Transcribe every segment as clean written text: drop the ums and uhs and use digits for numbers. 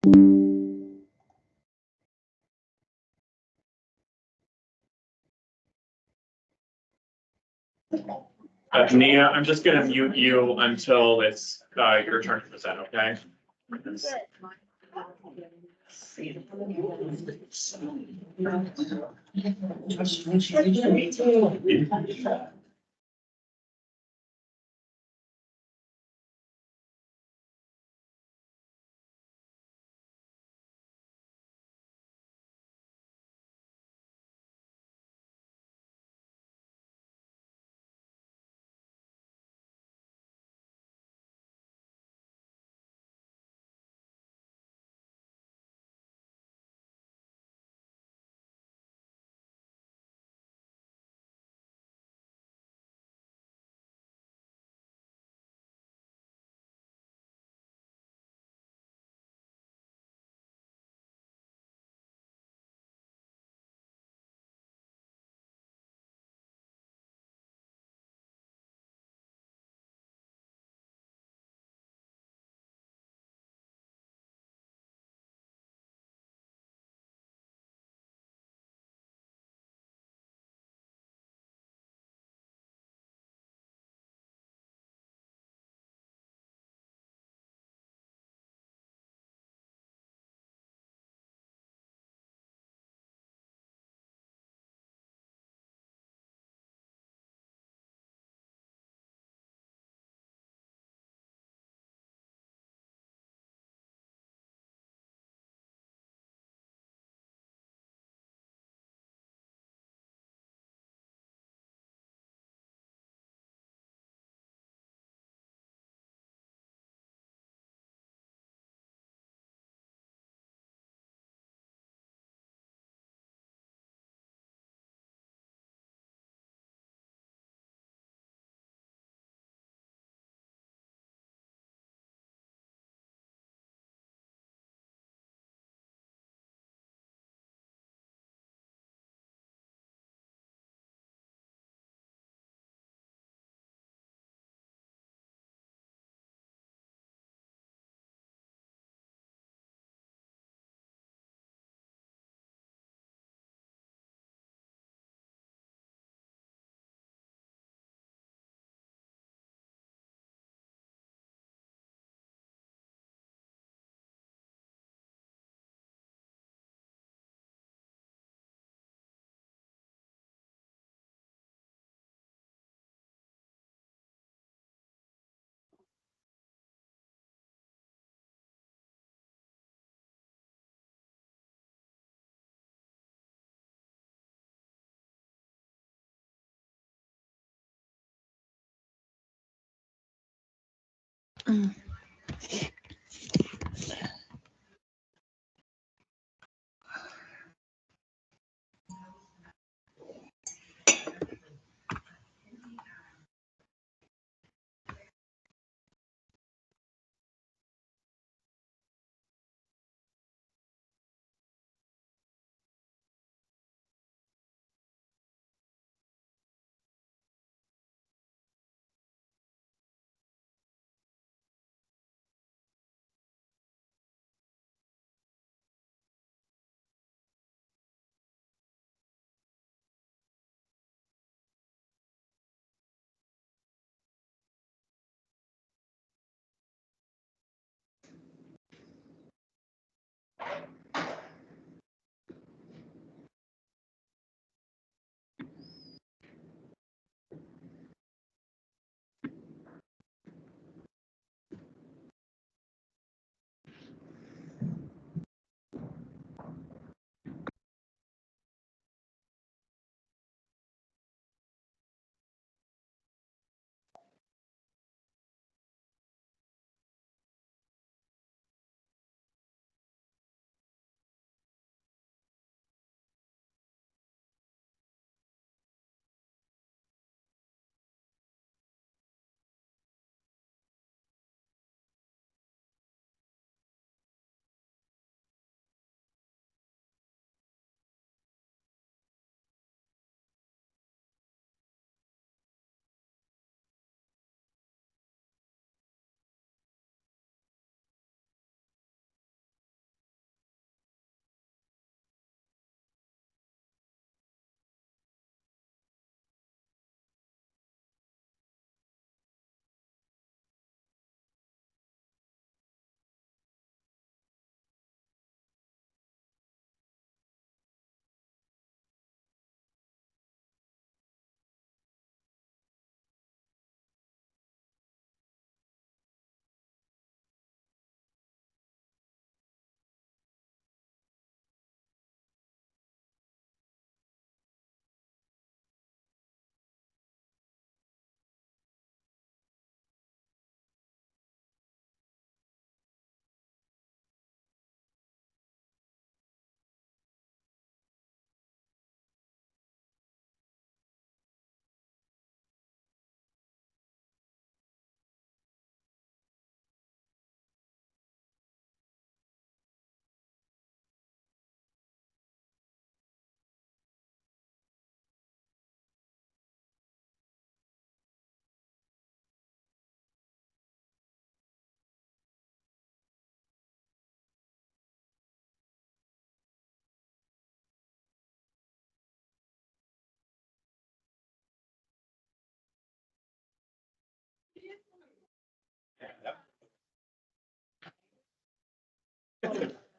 Nia, I'm just gonna mute you until it's your turn to present, okay?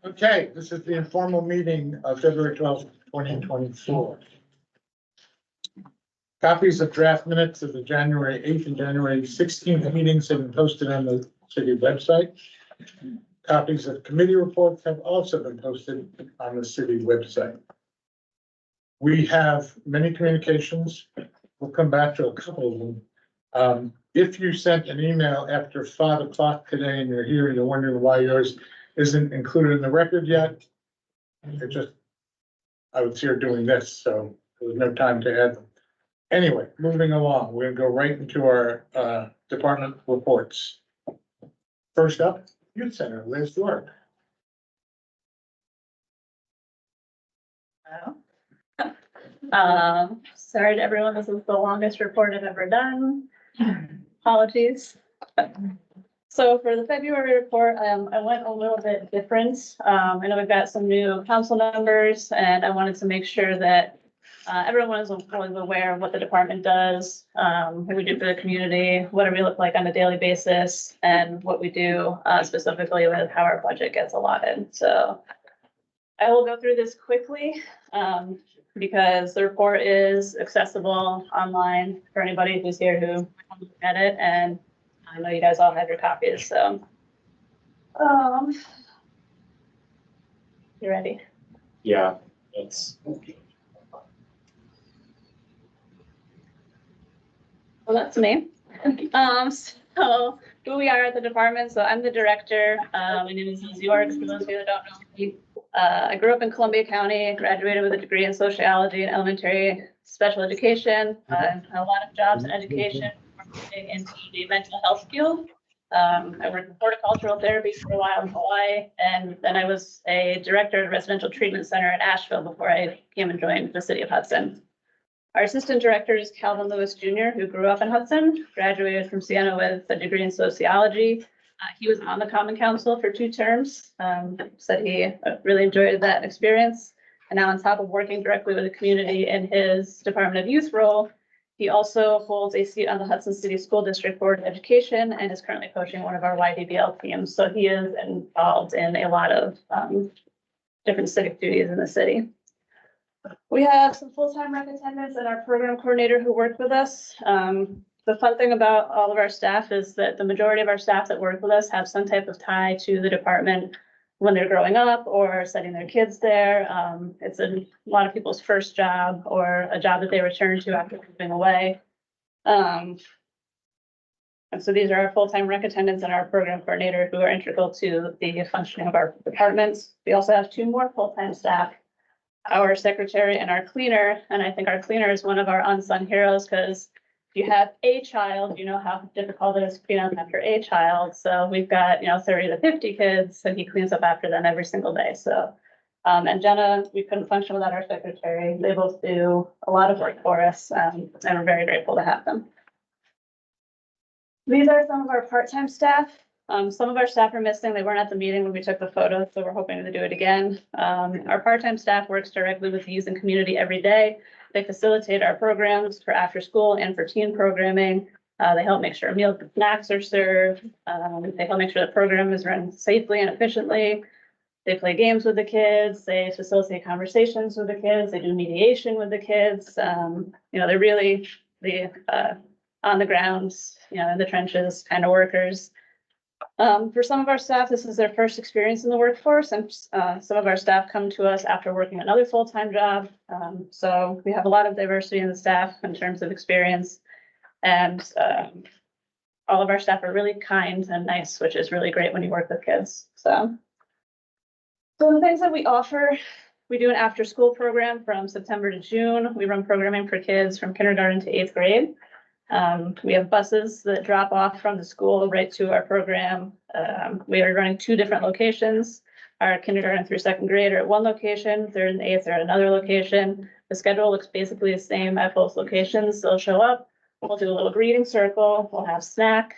Okay, this is the informal meeting of February 12th, 2024. Copies of draft minutes of the January 8th and January 16th meetings have been posted on the city website. Copies of committee reports have also been posted on the city website. We have many communications. We'll come back to a couple of them. If you sent an email after 5 o'clock today and you're here and you're wondering why yours isn't included in the record yet, I was here doing this, so there was no time to add them. Anyway, moving along, we're gonna go right into our department reports. First up, Youth Center, Liz York. Sorry to everyone, this is the longest report I've ever done. Apologies. So for the February report, I went a little bit different. I know we've got some new council members and I wanted to make sure that everyone was aware of what the department does, what we do for the community, what do we look like on a daily basis, and what we do specifically with how our budget gets allotted. So I will go through this quickly because the report is accessible online for anybody who's here who wants to look at it, and I know you guys all have your copies, so. You ready? Yeah, it's. Well, that's me. So who we are at the department. So I'm the director. My name is Liz York, for those of you that don't know me. I grew up in Columbia County, graduated with a degree in sociology and elementary special education. Had a lot of jobs in education, moving into the mental health field. I worked in horticultural therapy for a while in Hawaii, and then I was a director at a residential treatment center in Asheville before I came and joined the city of Hudson. Our assistant director is Calvin Lewis Jr., who grew up in Hudson, graduated from Siena with a degree in sociology. He was on the Common Council for 2 terms, said he really enjoyed that experience. And now on top of working directly with the community in his Department of Youth role, he also holds a seat on the Hudson City School District Board of Education and is currently coaching one of our YDBL teams. So he is involved in a lot of different civic duties in the city. We have some full-time rec attendants and our program coordinator who work with us. The fun thing about all of our staff is that the majority of our staff that work with us have some type of tie to the department when they're growing up or sending their kids there. It's a lot of people's first job or a job that they return to after moving away. And so these are our full-time rec attendants and our program coordinator who are integral to the functioning of our departments. We also have 2 more full-time staff, our secretary and our cleaner. And I think our cleaner is one of our unsung heroes because if you have a child, you know how difficult it is to clean up after a child. So we've got, 30 to 50 kids and he cleans up after them every single day. So, and Jenna, we couldn't function without our secretary. They both do a lot of work for us and we're very grateful to have them. These are some of our part-time staff. Some of our staff are missing. They weren't at the meeting when we took the photo, so we're hoping to do it again. Our part-time staff works directly with the youth and community every day. They facilitate our programs for after school and for teen programming. They help make sure meals and snacks are served. They help make sure the program is run safely and efficiently. They play games with the kids. They facilitate conversations with the kids. They do mediation with the kids. They're really the on the ground, in the trenches kind of workers. For some of our staff, this is their first experience in the workforce, and some of our staff come to us after working another full-time job. So we have a lot of diversity in the staff in terms of experience, and all of our staff are really kind and nice, which is really great when you work with kids. So the things that we offer, we do an after-school program from September to June. We run programming for kids from kindergarten to 8th grade. We have buses that drop off from the school right to our program. We are running 2 different locations. Our kindergarten through 2nd grade are at one location, 3rd and 8th are at another location. The schedule looks basically the same at both locations. They'll show up, we'll do a little greeting circle, we'll have snack,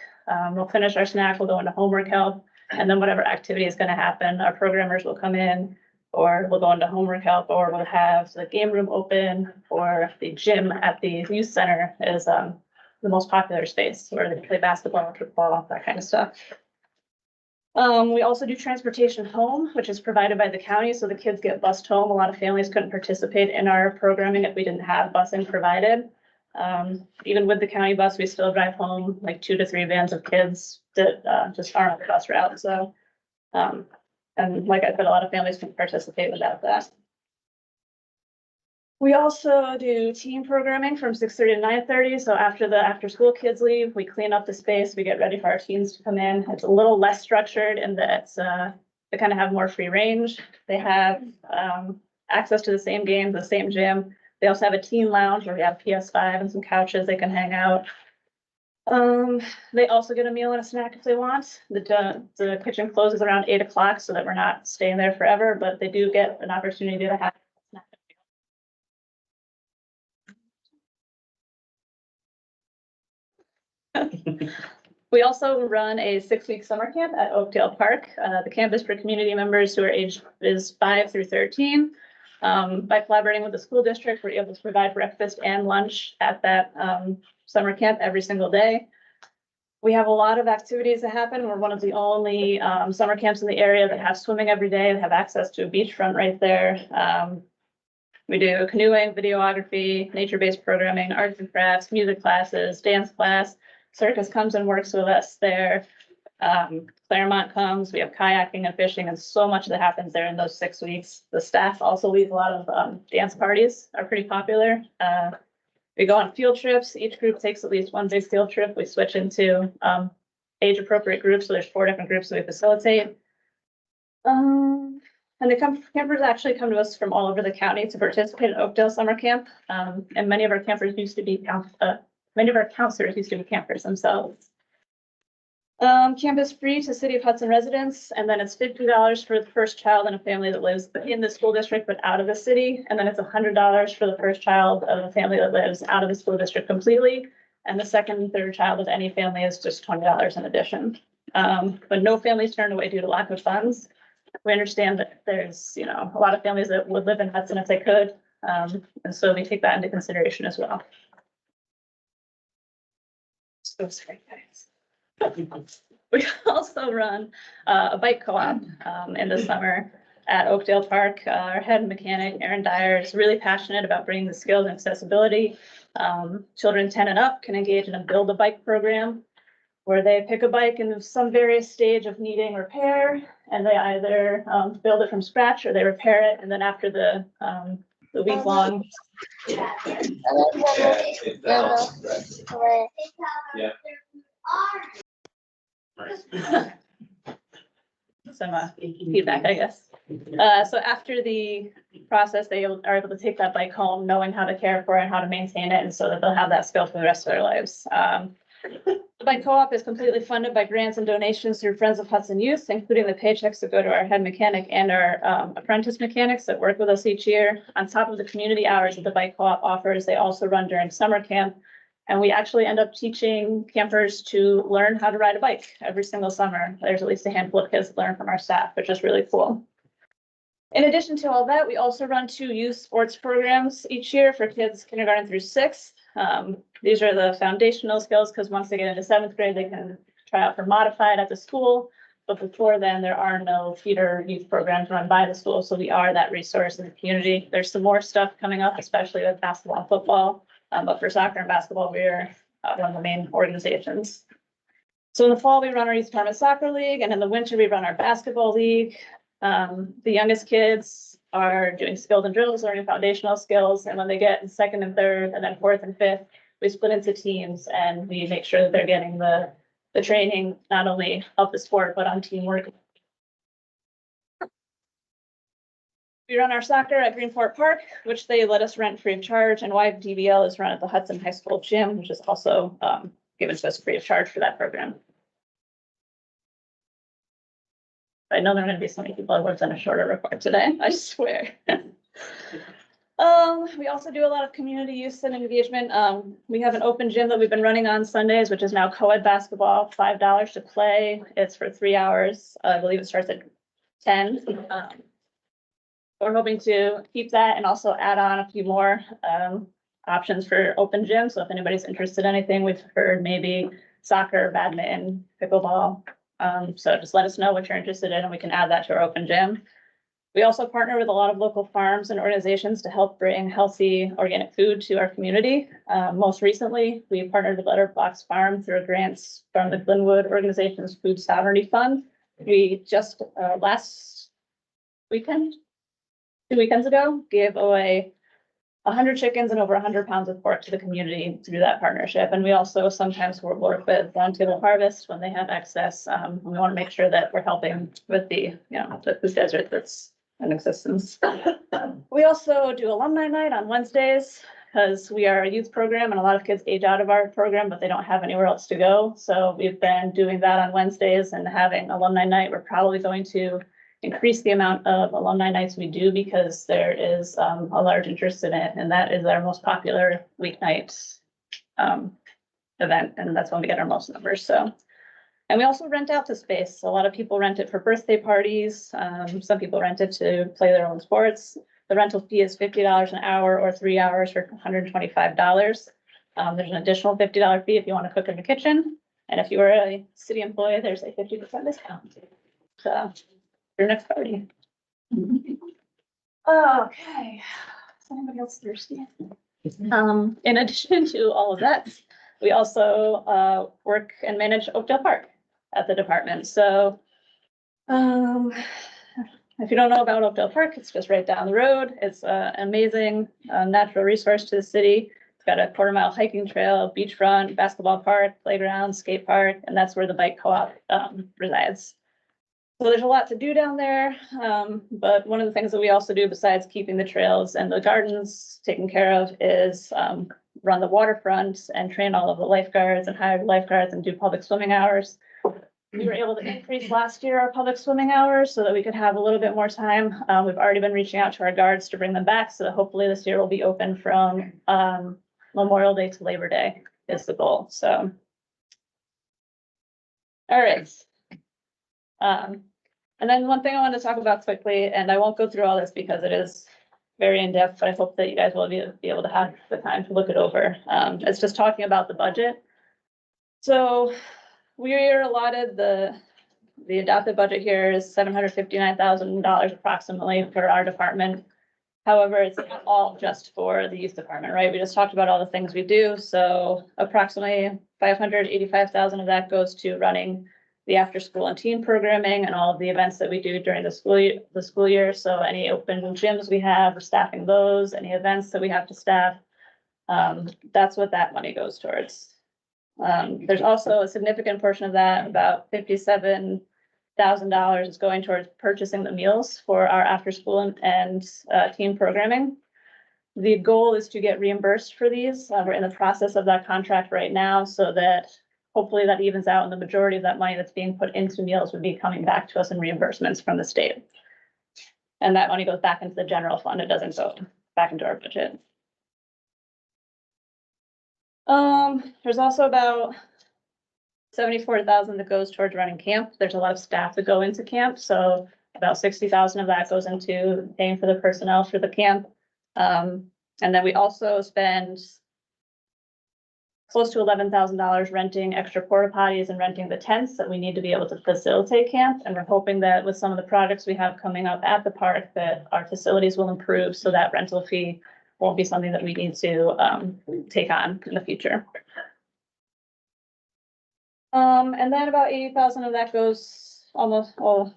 we'll finish our snack, we'll go into homework help, and then whatever activity is going to happen, our programmers will come in, or we'll go into homework help, or we'll have the game room open, or the gym at the youth center is the most popular space where they play basketball, football, that kind of stuff. We also do transportation home, which is provided by the county, so the kids get bused home. A lot of families couldn't participate in our programming if we didn't have busing provided. Even with the county bus, we still drive home like 2 to 3 vans of kids that just aren't on the bus route, so. And like I said, a lot of families can participate without that. We also do team programming from 6:30 to 9:30. So after the after-school kids leave, we clean up the space, we get ready for our teams to come in. It's a little less structured in that they kind of have more free range. They have access to the same games, the same gym. They also have a teen lounge where we have PS5 and some couches they can hang out. They also get a meal and a snack if they want. The kitchen closes around 8 o'clock so that we're not staying there forever, but they do get an opportunity to have a snack. We also run a 6-week summer camp at Oakdale Park. The camp is for community members who are aged 5 through 13. By collaborating with the school district, we're able to provide breakfast and lunch at that summer camp every single day. We have a lot of activities that happen. We're one of the only summer camps in the area that have swimming every day, that have access to a beachfront right there. We do canoeing, videography, nature-based programming, arts and crafts, music classes, dance class. Circus comes and works with us there. Claremont comes, we have kayaking and fishing, and so much that happens there in those 6 weeks. The staff also lead a lot of dance parties, are pretty popular. We go on field trips. Each group takes at least one big field trip. We switch into age-appropriate groups, so there's 4 different groups that we facilitate. And the campers actually come to us from all over the county to participate in Oakdale Summer Camp. And many of our campers used to be many of our counselors used to be campers themselves. Camp is free to City of Hudson residents, and then it's $50 for the first child in a family that lives in the school district but out of the city, and then it's $100 for the first child of a family that lives out of the school district completely, and the second and third child of any family is just $20 in addition. But no families turned away due to lack of funds. We understand that there's, a lot of families that would live in Hudson if they could, and so we take that into consideration as well. So sorry, guys. We also run a bike co-op in the summer at Oakdale Park. Our head mechanic, Aaron Dyer, is really passionate about bringing the skills and accessibility. Children 10 and up can engage in a build a bike program where they pick a bike in some various stage of needing repair, and they either build it from scratch or they repair it. And then after the week long. Yeah. Some feedback, I guess. So after the process, they are able to take that bike home, knowing how to care for it and how to maintain it, and so that they'll have that skill for the rest of their lives. The bike co-op is completely funded by grants and donations through Friends of Hudson Youth, including the paychecks that go to our head mechanic and our apprentice mechanics that work with us each year. On top of the community hours that the bike co-op offers, they also run during summer camp. And we actually end up teaching campers to learn how to ride a bike every single summer. There's at least a handful of kids that learn from our staff, which is really cool. In addition to all that, we also run 2 youth sports programs each year for kids kindergarten through 6th. These are the foundational skills, because once they get into 7th grade, they can try out for modified at the school. But before then, there are no feeder youth programs run by the school. So we are that resource in the community. There's some more stuff coming up, especially with basketball and football. But for soccer and basketball, we're one of the main organizations. So in the fall, we run our Youth Department Soccer League, and in the winter, we run our basketball league. The youngest kids are doing skills and drills, learning foundational skills. And when they get in 2nd and 3rd, and then 4th and 5th, we split into teams and we make sure that they're getting the training, not only of the sport, but on teamwork. We run our soccer at Greenport Park, which they let us rent free of charge, and YDBL is run at the Hudson High School gym, which is also given to us free of charge for that program. I know there are going to be so many people that worked on a shorter report today, I swear. We also do a lot of community use and engagement. We have an open gym that we've been running on Sundays, which is now co-ed basketball, $5 to play. It's for 3 hours. I believe it starts at 10. We're hoping to keep that and also add on a few more options for open gym. So if anybody's interested in anything, we've heard maybe soccer, badminton, pickleball, So just let us know what you're interested in and we can add that to our open gym. We also partner with a lot of local farms and organizations to help bring healthy organic food to our community. Most recently, we partnered with Letterbox Farm through grants from the Glenwood Organization's Food Sovereignty Fund. We just last weekend, 2 weekends ago, gave away 100 chickens and over 100 pounds of pork to the community through that partnership. And we also sometimes work with Roundtable Harvest when they have excess. We want to make sure that we're helping with the, the desert that's in existence. We also do alumni night on Wednesdays because we are a youth program and a lot of kids age out of our program, but they don't have anywhere else to go. So we've been doing that on Wednesdays and having alumni night. We're probably going to increase the amount of alumni nights we do because there is a large interest in it. And that is our most popular weeknight event. And that's when we get our most numbers. So, and we also rent out the space. A lot of people rent it for birthday parties. Some people rent it to play their own sports. The rental fee is $50 an hour or 3 hours for $125. There's an additional $50 fee if you want to cook in the kitchen. And if you are a city employee, there's a 50% discount. So your next party. Okay. Is anybody else thirsty? In addition to all of that, we also work and manage Oakdale Park at the department. So if you don't know about Oakdale Park, it's just right down the road. It's an amazing natural resource to the city. It's got a 1/4-mile hiking trail, beachfront, basketball park, playground, skate park, and that's where the bike co-op resides. So there's a lot to do down there. But one of the things that we also do besides keeping the trails and the gardens taken care of is run the waterfront and train all of the lifeguards and hire lifeguards and do public swimming hours. We were able to increase last year our public swimming hours so that we could have a little bit more time. We've already been reaching out to our guards to bring them back. So that hopefully this year will be open from Memorial Day to Labor Day is the goal. So. All right. And then one thing I want to talk about quickly, and I won't go through all this because it is very in-depth, but I hope that you guys will be able to have the time to look it over. It's just talking about the budget. So we are allotted the adopted budget here is $759,000 approximately for our department. However, it's not all just for the youth department, right? We just talked about all the things we do. So approximately $585,000 of that goes to running the after school and teen programming and all of the events that we do during the school year. So any open gyms we have, we're staffing those, any events that we have to staff. That's what that money goes towards. There's also a significant portion of that, about $57,000 is going towards purchasing the meals for our after school and teen programming. The goal is to get reimbursed for these. We're in the process of that contract right now so that hopefully that evens out and the majority of that money that's being put into meals would be coming back to us in reimbursements from the state. And that money goes back into the general fund. It doesn't go back into our budget. There's also about $74,000 that goes towards running camp. There's a lot of staff that go into camp. So about $60,000 of that goes into paying for the personnel for the camp. And then we also spend close to $11,000 renting extra porta potties and renting the tents that we need to be able to facilitate camp. And we're hoping that with some of the projects we have coming up at the park that our facilities will improve so that rental fee won't be something that we need to take on in the future. And then about $80,000 of that goes a little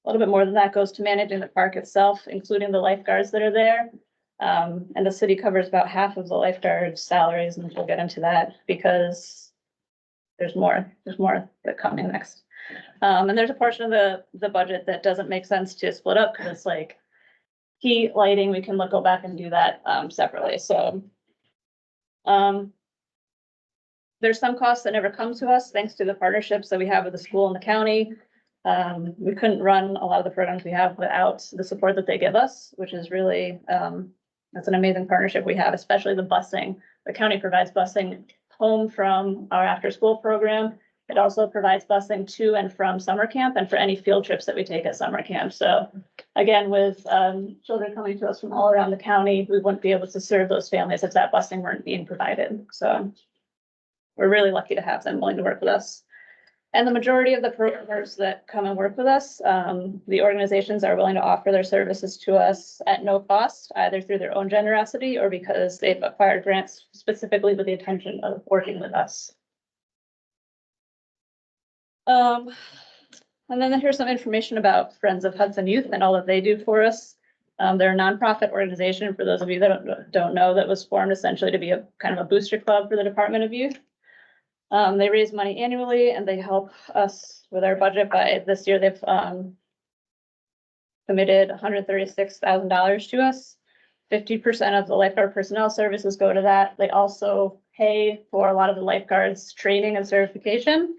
bit more than that goes to managing the park itself, including the lifeguards that are there. And the city covers about half of the lifeguard salaries, and we'll get into that because there's more that coming next. And there's a portion of the budget that doesn't make sense to split up because it's like heat, lighting, we can go back and do that separately. So there's some costs that never come to us thanks to the partnerships that we have with the school and the county. We couldn't run a lot of the programs we have without the support that they give us, which is really that's an amazing partnership we have, especially the busing. The county provides busing home from our after school program. It also provides busing to and from summer camp and for any field trips that we take at summer camp. So again, with children coming to us from all around the county, we wouldn't be able to serve those families if that busing weren't being provided. So we're really lucky to have them willing to work with us. And the majority of the programmers that come and work with us, the organizations are willing to offer their services to us at no cost, either through their own generosity or because they've acquired grants specifically with the intention of working with us. And then here's some information about Friends of Hudson Youth and all that they do for us. They're a nonprofit organization, for those of you that don't know, that was formed essentially to be a kind of a booster club for the Department of Youth. They raise money annually and they help us with our budget. By this year, they've committed $136,000 to us. 50% of the lifeguard personnel services go to that. They also pay for a lot of the lifeguards training and certification,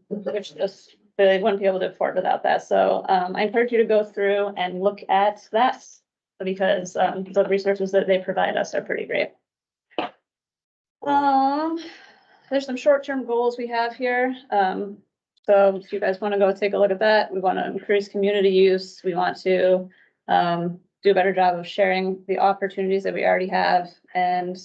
which just they wouldn't be able to afford without that. So I encourage you to go through and look at that because the resources that they provide us are pretty great. There's some short-term goals we have here. So if you guys want to go take a look at that, we want to increase community use. We want to do a better job of sharing the opportunities that we already have. And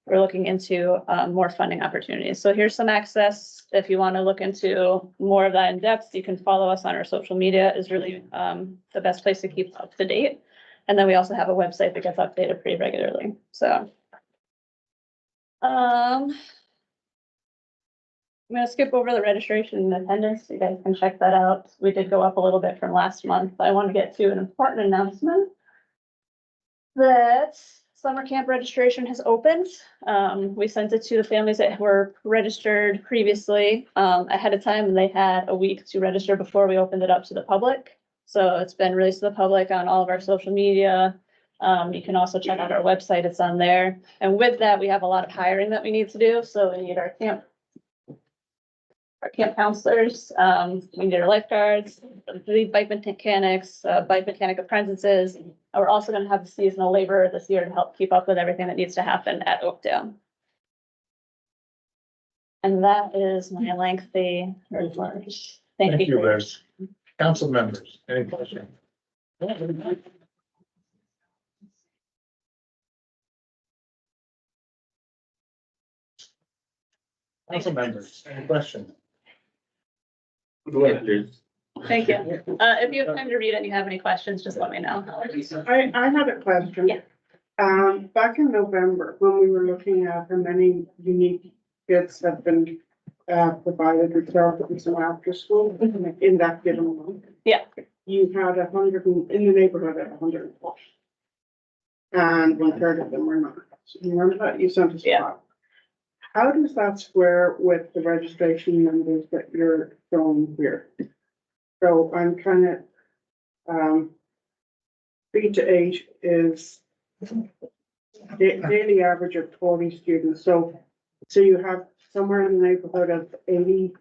we're looking into more funding opportunities. So here's some access. If you want to look into more of that in depth, you can follow us on our social media is really the best place to keep up to date. And then we also have a website that gets updated pretty regularly. So I'm gonna skip over the registration and attendance. You guys can check that out. We did go up a little bit from last month. I want to get to an important announcement that summer camp registration has opened. We sent it to the families that were registered previously ahead of time, and they had a week to register before we opened it up to the public. So it's been released to the public on all of our social media. You can also check out our website, it's on there. And with that, we have a lot of hiring that we need to do. So we need our camp counselors, we need our lifeguards, lead bike mechanics, bike mechanic apprentices. And we're also gonna have the seasonal labor this year to help keep up with everything that needs to happen at Oakdale. And that is my lengthy report. Thank you. Liz. Council members, any questions? Council members, any questions? Thank you. If you have time to read it and you have any questions, just let me know. I had a question. Yeah. Back in November, when we were looking at how many unique kids have been provided with services after school in that given month. Yeah. You had 100 in the neighborhood of 104. And 1/3 of them were not. So you remember that? You sent us a Yeah. file. How does that square with the registration numbers that you're showing here? So I'm kind of, 3 to 8 is daily average of 40 students. So you have somewhere in the neighborhood of 80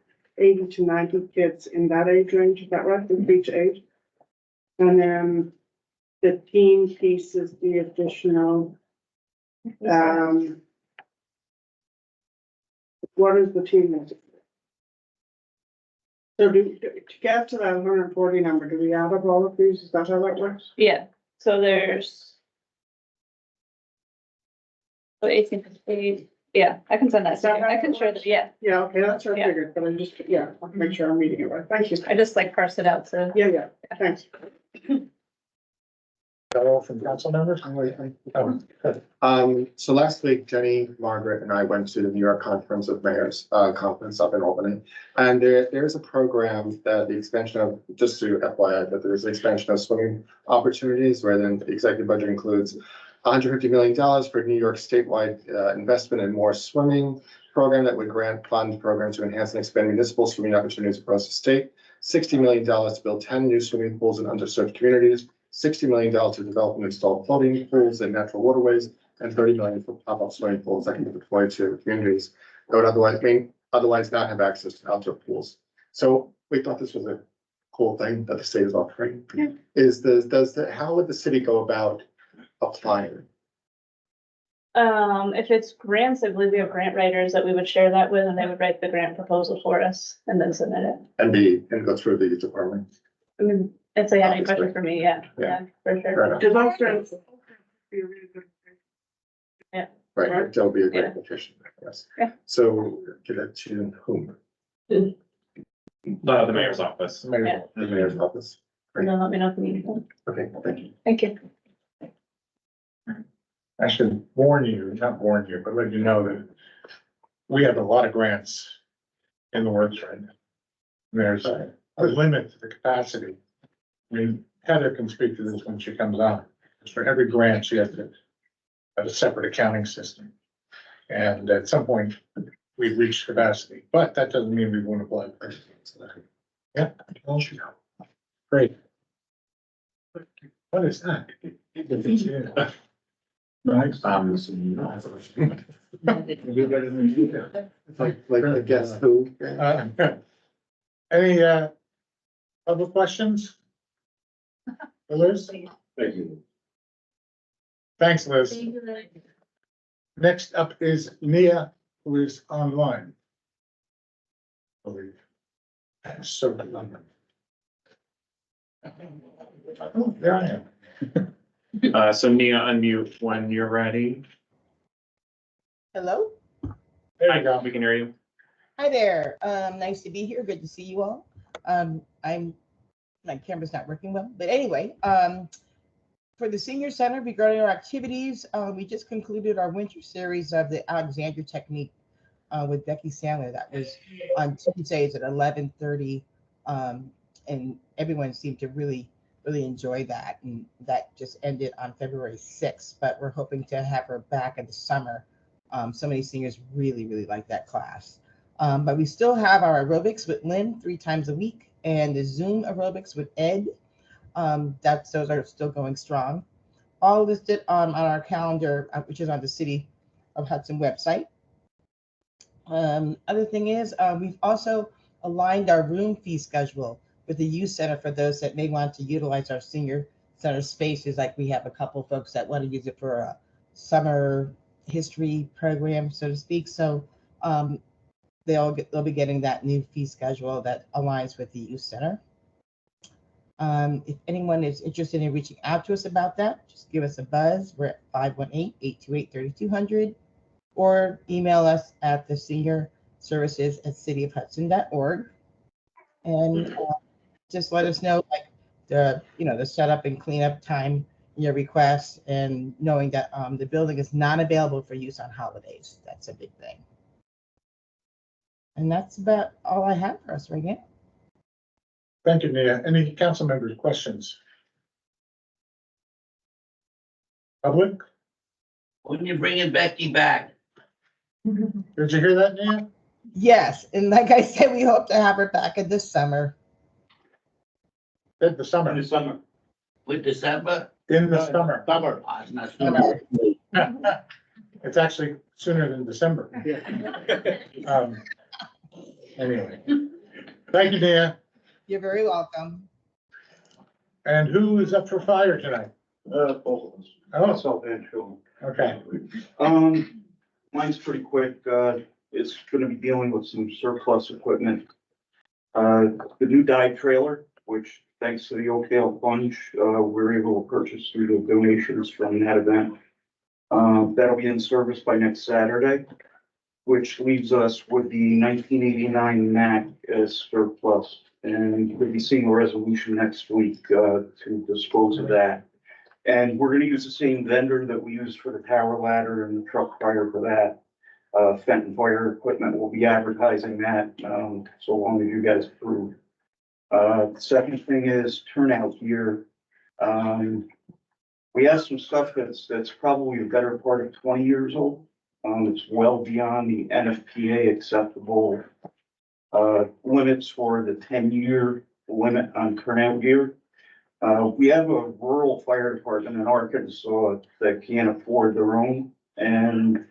to 90 kids in that age range. Is that right? From 3 to 8. And then the teen piece is the additional, what is the teen music? So to get to that 140 number, do we add up all of these? Is that how that works? Yeah, so there's. So 18, 58, yeah, I can send that to you. I can share that, yeah. Yeah, okay, that's what I Yeah. figured, but I'm just, yeah, I'll make sure I'm reading it right. Thank you. I just like parse it out, so. Yeah, thanks. All from council members? So last week, Jenny, Margaret, and I went to the New York Conference of Mayors conference up in Albany. And there's a program that the expansion of, just to FYI, that there's an expansion of swimming opportunities where then the executive budget includes $150 million for New York statewide investment in more swimming program that would grant fund programs to enhance and expand municipal swimming opportunities across the state. $60 million to build 10 new swimming pools in underserved communities. $60 million to develop and install floating pools in natural waterways, and $30 million for pop-up swimming pools that can be deployed to communities that would otherwise not have access to outdoor pools. So we thought this was a cool thing that the state is offering. Yeah. How would the city go about applying? If it's grants, I believe we have grant writers that we would share that with, and they would write the grant proposal for us and then submit it. And go through the department. I mean, if they had any question for me, yeah, for Fair sure. enough. Does those grants be a really good? Right, that'll be a great Yeah. petition, yes. Yeah. So get it to whom? The mayor's office. Yeah. The mayor's office. And then let me know if you need anything. Okay, thank you. Thank you. I should warn you, not warn you, but let you know that we have a lot of grants in the works right now. There's a limit to the capacity. I mean, Heather can speak to this when she comes on. For every grant, she has to have a separate accounting system. And at some point, we've reached capacity, but that doesn't mean we won't apply. Yeah. Great. What is that? Right. Like the guess who? Any, public questions? Liz? Thank you. Thanks, Liz. Next up is Nia, who is online. I believe. So. Oh, there I am. So Nia, unmute when you're ready. Hello, There you go. We can hear you. hi there. Nice to be here. Good to see you all. My camera's not working well, but anyway, for the senior center regarding our activities, we just concluded our winter series of the Alexander technique with Becky Sandler. That was on Tuesdays at 11:30, and everyone seemed to really enjoy that. And that just ended on February 6th, but we're hoping to have her back in the summer. So many seniors really like that class. But we still have our aerobics with Lynn 3 times a week and the Zoom aerobics with Ed. Those are still going strong. All listed on our calendar, which is on the City of Hudson website. Other thing is, we've also aligned our room fee schedule with the youth center for those that may want to utilize our senior center spaces. Like we have a couple folks that want to use it for a summer history program, so to speak. So they'll be getting that new fee schedule that aligns with the youth center. If anyone is interested in reaching out to us about that, just give us a buzz. We're at 518-828-3200 or email us at the seniorservices@cityofhudson.org. And just let us know like the setup and cleanup time, your requests, and knowing that the building is not available for use on holidays. That's a big thing. And that's about all I have for us right now. Thank you, Nia. Any council members' questions? Public? When you bringing Becky back? Did you hear that, Nia? Yes, and like I said, we hope to have her back in this summer. In the summer. With December? In the summer. Oh, it's not summer. It's actually sooner than December. Anyway, thank you, Nia. You're very welcome. And who is up for fire tonight? Both of us. Oh, Myself and Phil. okay. Mine's pretty quick. It's gonna be dealing with some surplus equipment. The new dive trailer, which thanks to the Oakdale Bunch, we're able to purchase through the donations from that event. That'll be in service by next Saturday, which leaves us with the 1989 Mac as surplus. And we'll be seeing a resolution next week to dispose of that. And we're gonna use the same vendor that we used for the tower ladder and the truck prior to that. Fenton Fire Equipment will be advertising that, so long as you guys approve. The second thing is turnout gear. We have some stuff that's probably a better part of 20 years old. It's well beyond the NFPA acceptable limits for the 10-year limit on turnout gear. We have a rural fire department in Arkansas that can't afford their own, and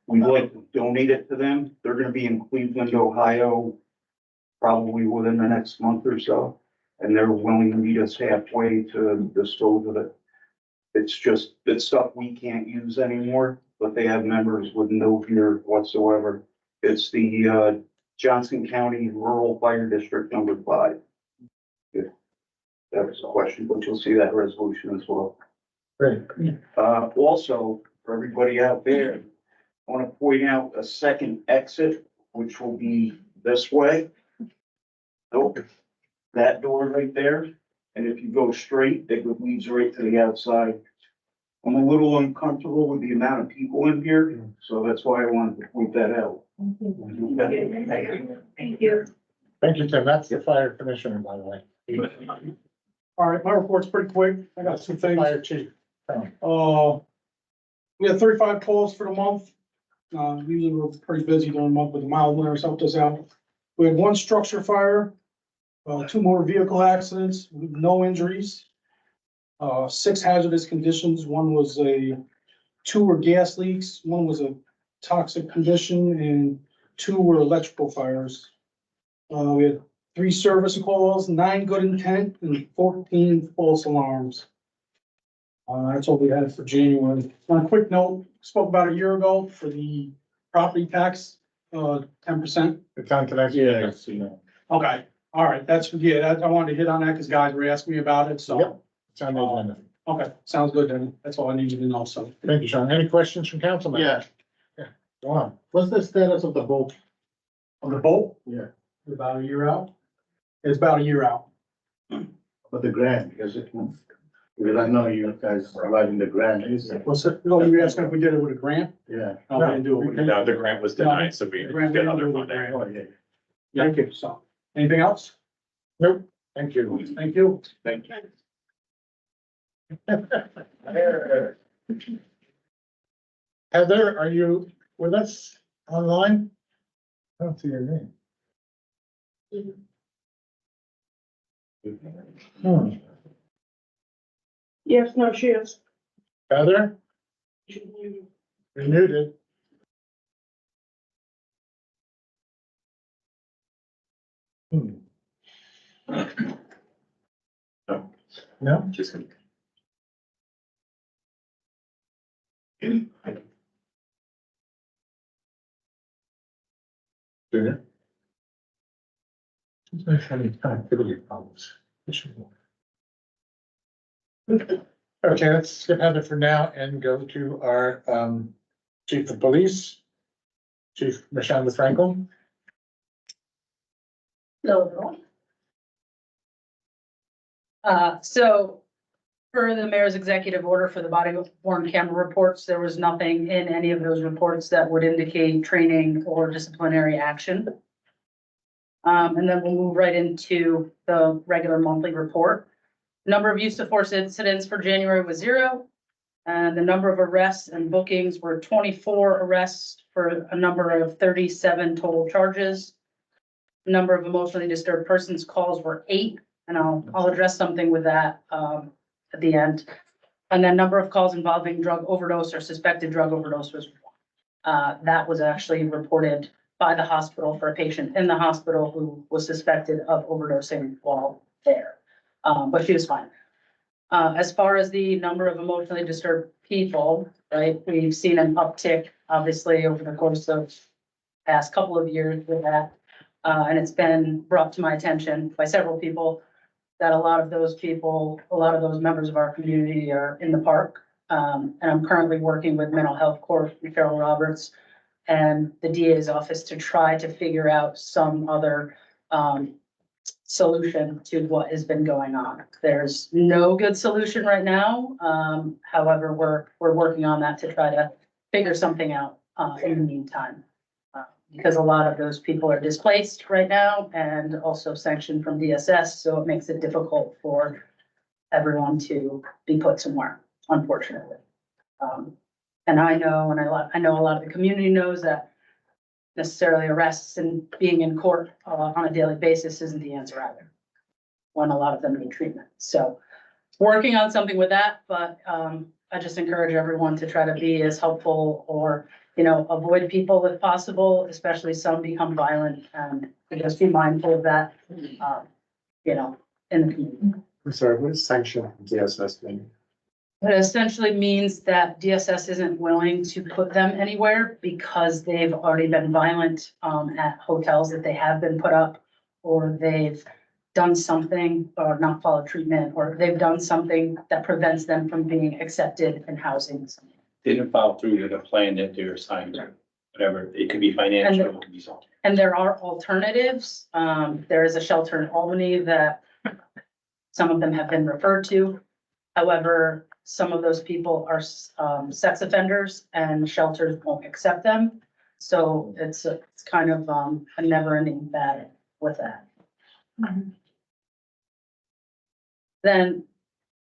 we'd like to donate it to them. They're gonna be in Cleveland, Ohio, probably within the next month or so, and they're willing to meet us halfway to dispose of it. It's stuff we can't use anymore, but they have members with no gear whatsoever. It's the Johnson County Rural Fire District number 5. If that was a question, but you'll see that resolution as well. Great. Also, for everybody out there, I want to point out a second exit, which will be this way. Nope. That door right there, and if you go straight, it leads right to the outside. I'm a little uncomfortable with the amount of people in here, so that's why I wanted to point that out. Thank you. Thank you, Tim. That's the fire commissioner, by the way. All right, my report's pretty quick. I got some things. Fire chief. We had 35 calls for the month. Usually we're pretty busy during the month, but the mild winters helped us out. We had 1 structure fire, 2 motor vehicle accidents, with no injuries. 6 hazardous conditions. 1 was 2 were gas leaks, 1 was a toxic condition, and 2 were electrical fires. We had 3 service calls, 9 good intent, and 14 false alarms. That's all we had for January. On a quick note, spoke about a year ago for the property tax, 10%. It's on tonight's. Yeah. Okay, all right, that's, yeah, I wanted to hit on that because guys were asking me about it, so. Yep. It's on the agenda. Okay, sounds good then. That's all I needed to know, so. Thank you, Sean. Any questions from council members? Yeah. Go on. What's the status of the boat? On the boat, Yeah, about a year out? It's about a year out. but the grant, because I know you guys are writing the grant, is it? What's it? No, you were asking if we did it with a grant? Yeah. No, we didn't do it with a grant. No, the grant was denied, so we Grant, we did don't other do it with funding. grant. Thank you, so. Anything else? Nope. Thank you. Thank you. Thank you. Heather, are you with us online? I don't see your name. Hmm. Yes, no, she is. Heather, you're muted. Hmm. No. No? Just. Dinner? She's not having connectivity problems. Okay, let's skip Heather for now and go to our chief of police, Chief Michelle Franklin. Hello, everyone. So per the mayor's executive order for the body worn camera reports, there was nothing in any of those reports that would indicate training or disciplinary action. And then we'll move right into the regular monthly report. Number of use of force incidents for January was 0. And the number of arrests and bookings were 24 arrests for a number of 37 total charges. Number of emotionally disturbed persons calls were 8, and I'll address something with that at the end. And then number of calls involving drug overdose or suspected drug overdose was 1. That was actually reported by the hospital for a patient in the hospital who was suspected of overdosing while there. But she was fine. As far as the number of emotionally disturbed people, right, we've seen an uptick, obviously, over the course of past couple of years with that. And it's been brought to my attention by several people that a lot of those members of our community are in the park. And I'm currently working with mental health court, Carol Roberts, and the DA's office to try to figure out some other solution to what has been going on. There's no good solution right now. However, we're working on that to try to figure something out in the meantime. Because a lot of those people are displaced right now and also sanctioned from DSS, so it makes it difficult for everyone to be put somewhere, unfortunately. And I know a lot of the community knows that necessarily arrests and being in court on a daily basis isn't the answer either, when a lot of them need treatment. So working on something with that, but I just encourage everyone to try to be as helpful or, avoid people if possible, especially some become violent, and just be mindful of that, in the community. I'm sorry, what is sanction DSS mean? It essentially means that DSS isn't willing to put them anywhere because they've already been violent at hotels that they have been put up, or they've done something or not followed treatment, or they've done something that prevents them from being accepted in housing. Didn't follow through with a plan that they're assigned, whatever, it could be financial, it could be something. And there are alternatives. There is a shelter in Albany that some of them have been referred to. However, some of those people are sex offenders and shelters won't accept them. So it's kind of a never ending battle with that. Then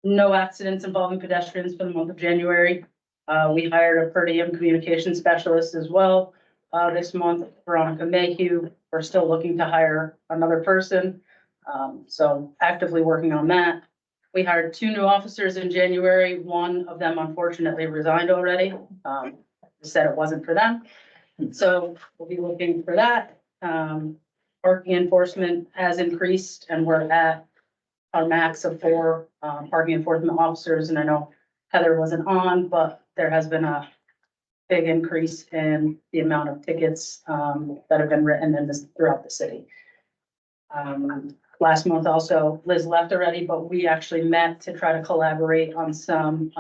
no accidents involving pedestrians for the month of January. We hired a per diem communication specialist as well. This month, Veronica Mayhew, we're still looking to hire another person. So actively working on that. We hired 2 new officers in January. One of them unfortunately resigned already. Said it wasn't for them. So we'll be looking for that. Parking enforcement has increased and we're at our max of 4 parking enforcement officers. And I know Heather wasn't on, but there has been a big increase in the amount of tickets that have been written in this throughout the city. Last month also, Liz left already, but we actually met to try to collaborate on some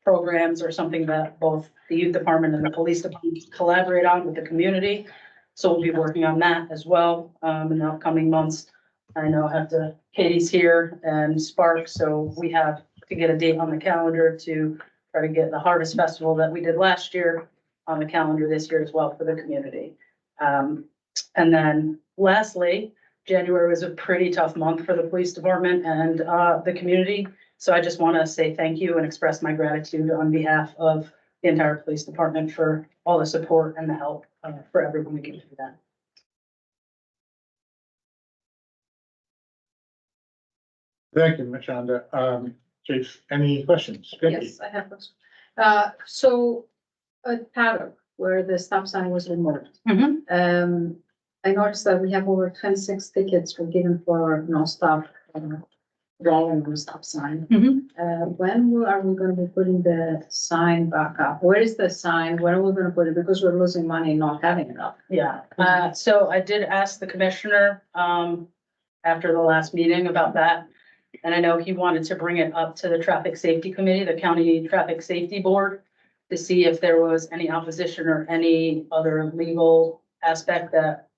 programs or something that both the youth department and the police department collaborate on with the community. So we'll be working on that as well in the upcoming months. I know Katie's here and Spark, so we have to get a date on the calendar to try to get the Harvest Festival that we did last year on the calendar this year as well for the community. And then lastly, January was a pretty tough month for the police department and the community. So I just want to say thank you and express my gratitude on behalf of the entire police department for all the support and the help for everyone we can do that. Thank you, Ms. Shonda. Chief, any questions? Vicky? Yes, I have questions. So at Paddock, where the stop sign was removed, I noticed that we have over 26 tickets were given for no-stop driving on stop sign. When are we gonna be putting the sign back up? Where is the sign? When are we gonna put it? Because we're losing money not having it up. Yeah, so I did ask the commissioner after the last meeting about that. And I know he wanted to bring it up to the traffic safety committee, the county traffic safety board, to see if there was any opposition or any other legal aspect that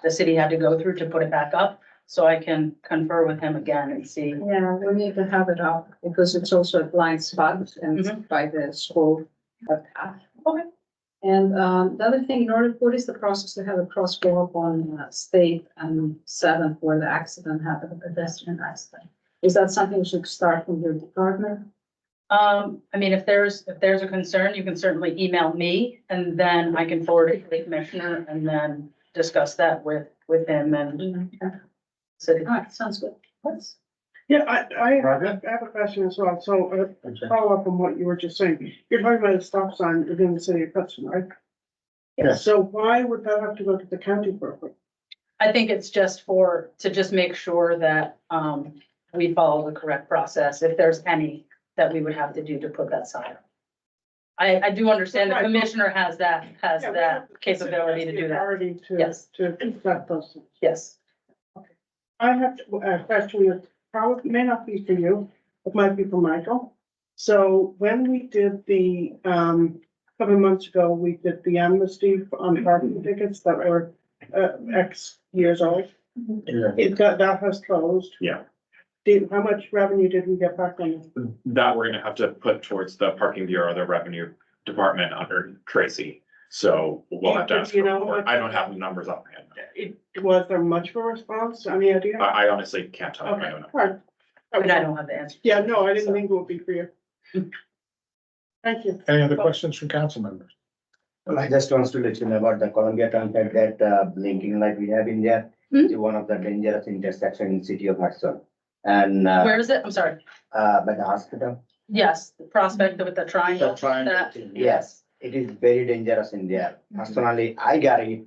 the city had to go through to put it back up. So I can confer with him again and see. Yeah, we need to have it up because it's also a blind spot and by the school path. Okay. And the other thing, in order, what is the process to have a crosswalk on State and 7th where the accident happened, a pedestrian accident? Is that something you should start from your department? I mean, if there's a concern, you can certainly email me and then I can forward it to the commissioner and then discuss that with him and. So, All right, sounds good. Yeah, I have a question as well. So follow up on what you were just saying. You're talking about a stop sign within the city of Hudson, right? Yes. So why would that have to go to the county for? I think it's just to just make sure that, we follow the correct process, if there's any that we would have to do to put that sign up. I do understand the commissioner has that capability to do that. Authority Yes. To that person. Yes. I have a question that probably may not be for you, it might be for Michael. So when we did the, couple of months ago, we did the amnesty on parking tickets that were X years old. Yeah. That has closed. Yeah. How much revenue did we get back on it? That we're gonna have to put towards the parking bureau, the revenue department under Tracy. So we'll have to ask. You know, I don't have the numbers up my head. Was there much of a response? Any idea? I honestly can't tell. Okay, all right. But I don't have the answer. Yeah, no, I didn't think it would be for you. Thank you. Any other questions from council members? Well, I just want to let you know about the Columbia Turnpike, that blinking light we have in there. Hmm? It's one of the dangerous intersection in city of Hudson. And Where is it? I'm sorry. by the hospital. Yes, the prospect with the triangle. The triangle that- thing, Yes. It is very dangerous in there. Personally, I got it,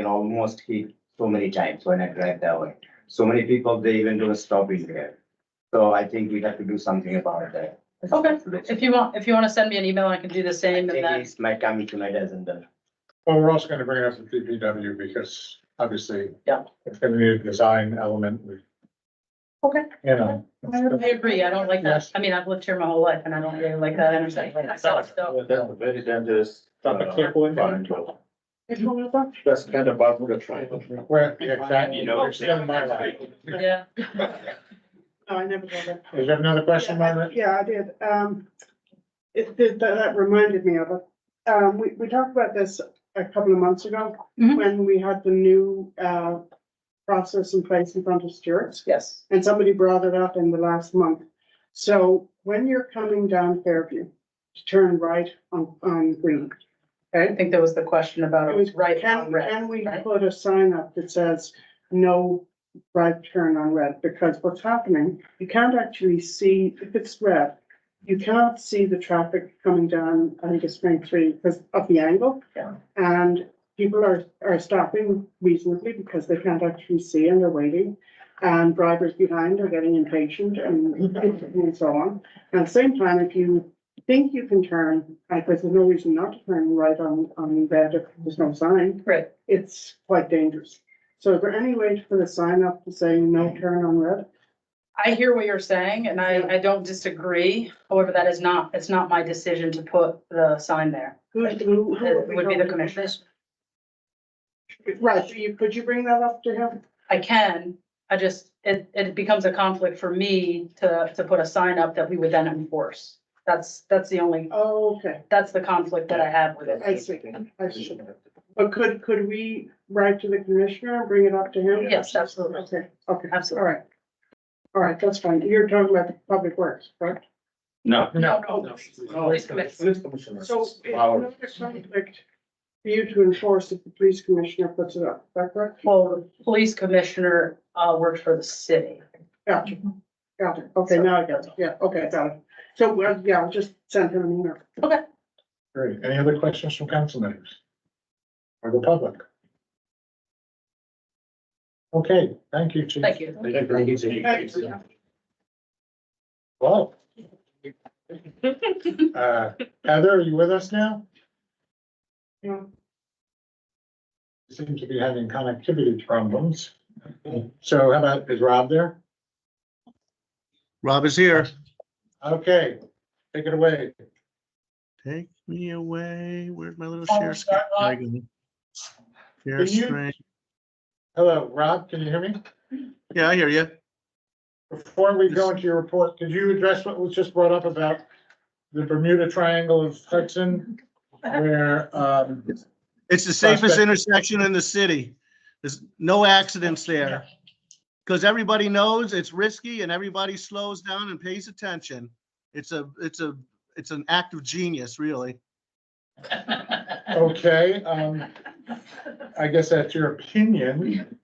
almost hit so many times when I drive that way. So many people, they even do a stopping there. So I think we have to do something about that. Okay, if you want to send me an email, I can do the I same and think then, it's my coming tonight hasn't done. Well, we're also gonna bring it up to DPW because obviously. Yeah. It's gonna be a design element. okay. You know. I agree. I don't like that. Yes. I mean, I've lived here my whole life and I don't really like that intersection. So, That's very dangerous. Not the clip window. Which one was that? That's kind of Bermuda Triangle. Where, exactly, You know, you're still in my life. Yeah. No, I never got that. Is there another question, Margaret? Yeah, I did. That reminded me of it. We talked about this a couple of months ago Mhm. when we had the new, process in place in front of Stewart's. Yes. And somebody brought it up in the last month. So when you're coming down Fairview, to turn right on Green, I okay? think there was the question about It was, it right can, on red. can we right? put a sign up that says no right turn on red? Because what's happening, you can't actually see, if it's red, you cannot see the traffic coming down, I think it's Spring Street because of the angle. Yeah. And people are stopping reasonably because they can't actually see and they're waiting. And drivers behind are getting impatient and so on. And at the same time, if you think you can turn, because there's no reason not to turn right on red if there's no sign, Right. it's quite dangerous. So is there any way to put a sign up to say no turn on red? I hear what you're saying and I don't disagree. However, that is not, it's not my decision to put the sign there. Who It we would be the talking to? commissioners. Right, so could you bring that up to him? I can, I just, it becomes a conflict for me to put a sign up that we would then enforce. That's the only, Oh, okay, that's the conflict that I have with it. I see, I see. But could we write to the commissioner and bring it up to him? Yes, absolutely. Okay, okay, all Absolutely. right. All right, that's fine. You're talking about the public works, correct? No. No. Police commissioner. So it's not a conflict for you to enforce if the police commissioner puts it up, is that correct? Well, the police commissioner, works for the city. Gotcha, got it. Okay, now I got it. Yeah, okay, got it. So, well, yeah, I'll just send him an email. Great. Any other questions from council members? Or the public? Okay, thank you, Chief. Thank you. Thanks. Well. Heather, are you with us now? Yeah. Seems to be having connectivity problems. So how about, is Rob there? Rob is here. Okay, take it away. Take me away. Where's my little Oh, share screen? start, There you go. Share Can you- screen. Hello, Rob, can you hear me? Yeah, I hear you. Before we go into your report, could you address what was just brought up about the Bermuda Triangle of Hudson? Where, It's the safest Prospect. intersection in the city. There's no accidents there. Because everybody knows it's risky and everybody slows down and pays attention. It's an act of genius, really. okay, I guess that's your opinion.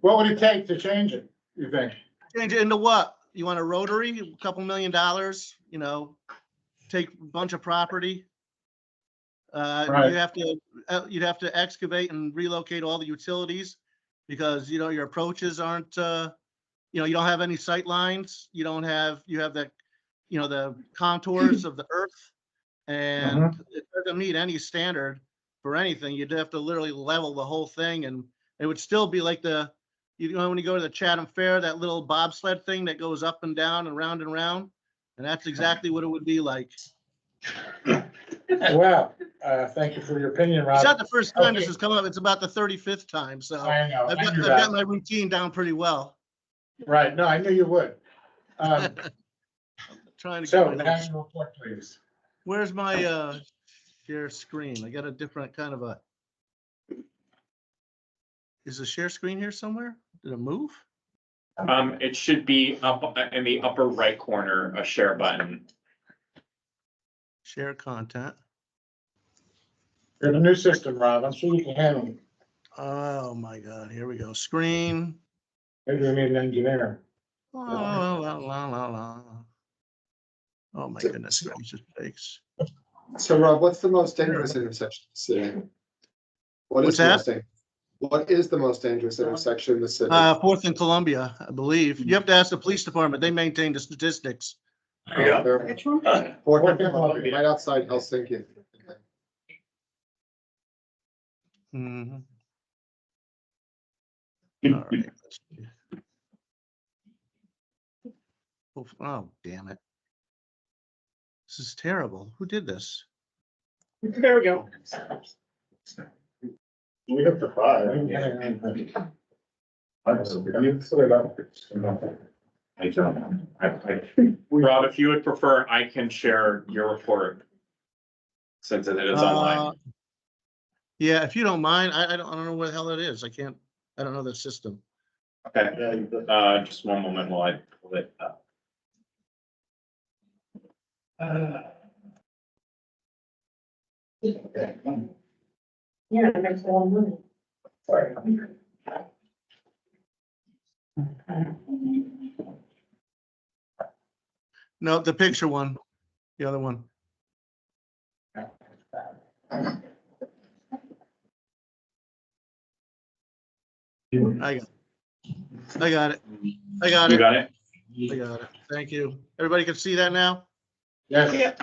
What would it take to change it, you think? Change it into what? You want a rotary, a couple $1 million, take a bunch of property. Right. You'd have to excavate and relocate all the utilities because, your approaches aren't, you don't have any sight lines. You have the, the contours of the earth. And it doesn't meet any standard for anything. You'd have to literally level the whole thing and it would still be like when you go to the Chatham Fair, that little bobsled thing that goes up and down and round and round. And that's exactly what it would be like. Well, thank you for your opinion, Rob. It's not the first time this Okay. has come up. It's about the 35th time. So I know. I've I got, knew I've that. got my routine down pretty well. Right, no, I knew you would. Trying to So, get my now little- your report, please. Where's my share screen? I got a different kind of a. Is the share screen here somewhere? Did it move? It should be up in the upper right corner, a share button. Share content. You're in a new system, Rob. I'm sure you can handle it. Oh my God, here we go. Screen. Maybe we need an engineer. La, la, la, la, la. Oh my goodness gracious sakes. So Rob, what's the most dangerous intersection in the city? What's that? What is the most dangerous intersection in the city? 4th and Columbia, I believe. You have to ask the police department. They maintain the statistics. Which one? Fourth and Columbia, right outside Helsinki. Mhm. All right. Let's see. Oh, damn it. This is terrible. Who did this? There we go. We have to five. I don't know. Rob, if you would prefer, I can share your report. Since it is online. Yeah, if you don't mind, I don't know where the hell it is. I don't know the system. Okay, just one moment while I pull it up. Yeah, it makes a lot of money. Sorry. No, the picture one, the other one. I got it. I got You it. got it? I got it. Thank you. Everybody can see that now? Yes.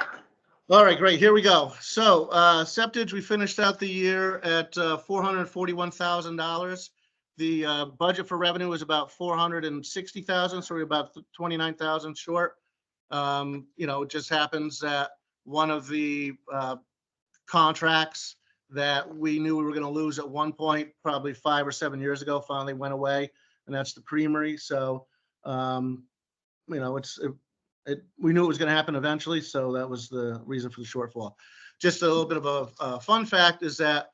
All right, great. Here we go. So, septage, we finished out the year at $441,000. The budget for revenue was about 460,000, so we're about 29,000 short. It just happens that one of the contracts that we knew we were going to lose at one point, probably 5 or 7 years ago, finally went away, and that's the creamery. So, we knew it was going to happen eventually, so that was the reason for the shortfall. Just a little bit of a fun fact is that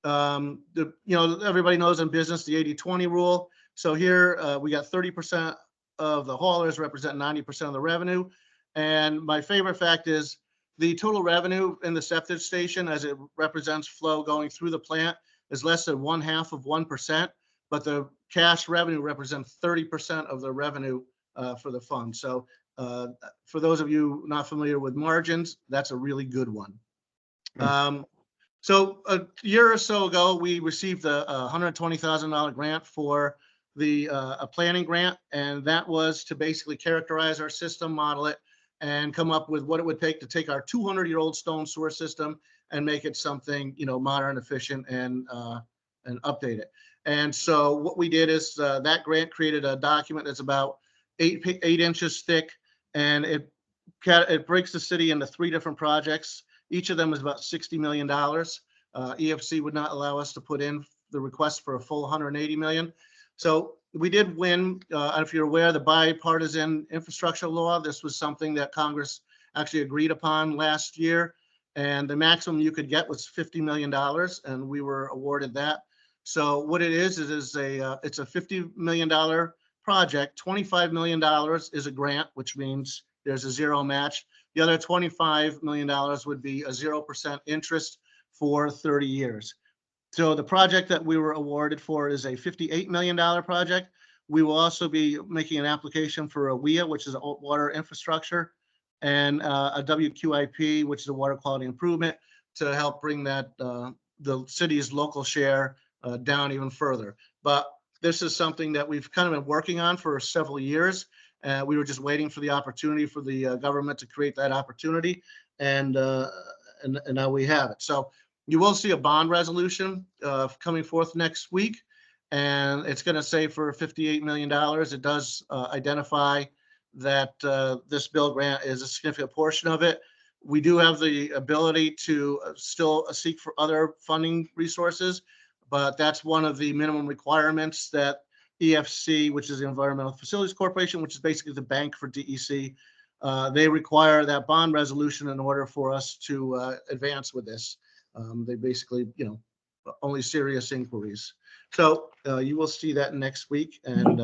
everybody knows in business the 80-20 rule. So here we got 30% of the haulers represent 90% of the revenue. And my favorite fact is the total revenue in the septage station, as it represents flow going through the plant, is less than 0.5%, but the cash revenue represents 30% of the revenue for the fund. So for those of you not familiar with margins, that's a really good one. So a year or so ago, we received a $120,000 grant for a planning grant, and that was to basically characterize our system, model it, and come up with what it would take to take our 200-year-old stone sewer system and make it something, modern, efficient, and update it. And so what we did is that grant created a document that's about 8 inches thick, and it breaks the city into 3 different projects. Each of them is about $60 million. EFC would not allow us to put in the request for a full 180 million. So we did win. If you're aware, the bipartisan infrastructure law, this was something that Congress actually agreed upon last year. And the maximum you could get was $50 million, and we were awarded that. So what it is it's a $50 million project. $25 million is a grant, which means there's a zero match. The other $25 million would be a 0% interest for 30 years. So the project that we were awarded for is a $58 million project. We will also be making an application for a WIA, which is a water infrastructure, and a WQIP, which is a water quality improvement, to help bring that the city's local share down even further. But this is something that we've kind of been working on for several years. We were just waiting for the opportunity for the government to create that opportunity, and now we have it. So you will see a bond resolution coming forth next week, and it's going to say for $58 million. It does identify that this bill grant is a significant portion of it. We do have the ability to still seek for other funding resources, but that's one of the minimum requirements that EFC, which is the Environmental Facilities Corporation, which is basically the bank for DEC, they require that bond resolution in order for us to advance with this. They basically, only serious inquiries. So you will see that next week, and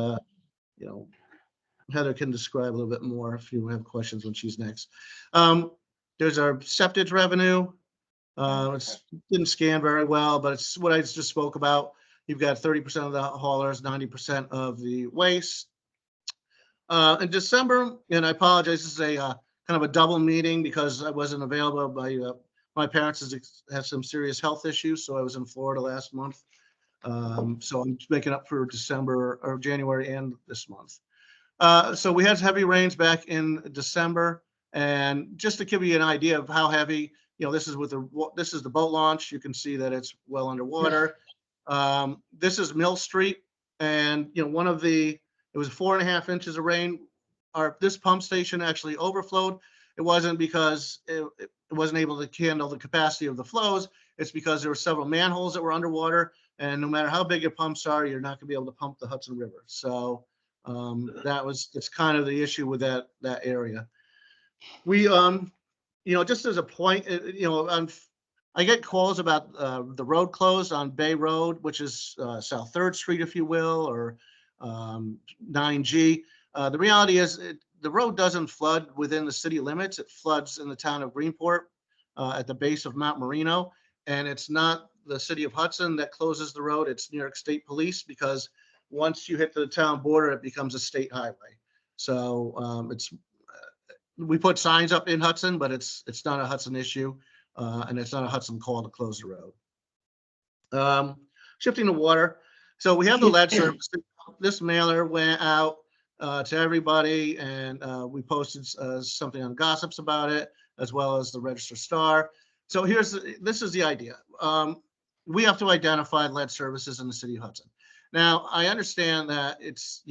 Heather can describe a little bit more if you have questions when she's next. There's our septage revenue. It didn't scan very well, but it's what I just spoke about. You've got 30% of the haulers, 90% of the waste. In December, and I apologize, this is a kind of a double meeting because I wasn't available. My parents had some serious health issues, so I was in Florida last month. So I'm making up for December or January and this month. So we had heavy rains back in December, and just to give you an idea of how heavy, this is the boat launch. You can see that it's well underwater. This is Mill Street, and it was 4.5 inches of rain. This pump station actually overflowed. It wasn't because it wasn't able to handle the capacity of the flows. It's because there were several manholes that were underwater, and no matter how big your pumps are, you're not gonna be able to pump the Hudson River. So it's kind of the issue with that area. We, just as a point, I get calls about the road closed on Bay Road, which is South Third Street, if you will, or 9G. The reality is the road doesn't flood within the city limits. It floods in the town of Greenport at the base of Mount Marino. And it's not the city of Hudson that closes the road. It's New York State Police, because once you hit the town border, it becomes a state highway. So we put signs up in Hudson, but it's not a Hudson issue. And it's not a Hudson call to close the road. Shifting to water. So we have the lead service. This mailer went out to everybody, and we posted something on Gossips about it, as well as the Register Star. So this is the idea. We have to identify lead services in the city of Hudson. Now, I understand that it's,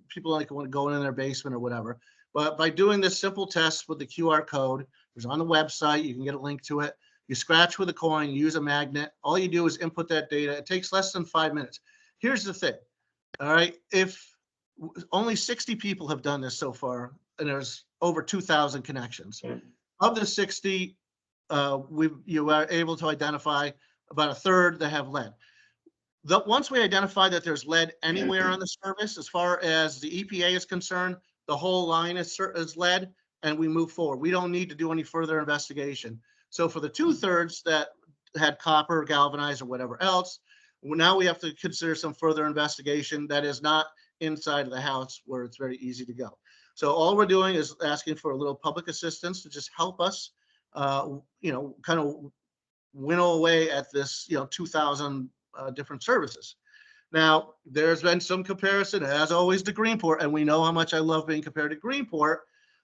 people like want to go in their basement or whatever, but by doing this simple test with the QR code, it's on the website, you can get a link to it. You scratch with a coin, you use a magnet. All you do is input that data. It takes less than 5 minutes. Here's the thing, all right? If only 60 people have done this so far, and there's over 2,000 connections. Of the 60, you are able to identify about a third that have lead. Once we identify that there's lead anywhere on the service, as far as the EPA is concerned, the whole line is lead, and we move forward. We don't need to do any further investigation. So for the 2/3 that had copper, galvanized, or whatever else, now we have to consider some further investigation that is not inside of the house where it's very easy to go. So all we're doing is asking for a little public assistance to just help us, kind of winnow away at this, 2,000 different services. Now, there's been some comparison, as always, to Greenport, and we know how much I love being compared to Greenport.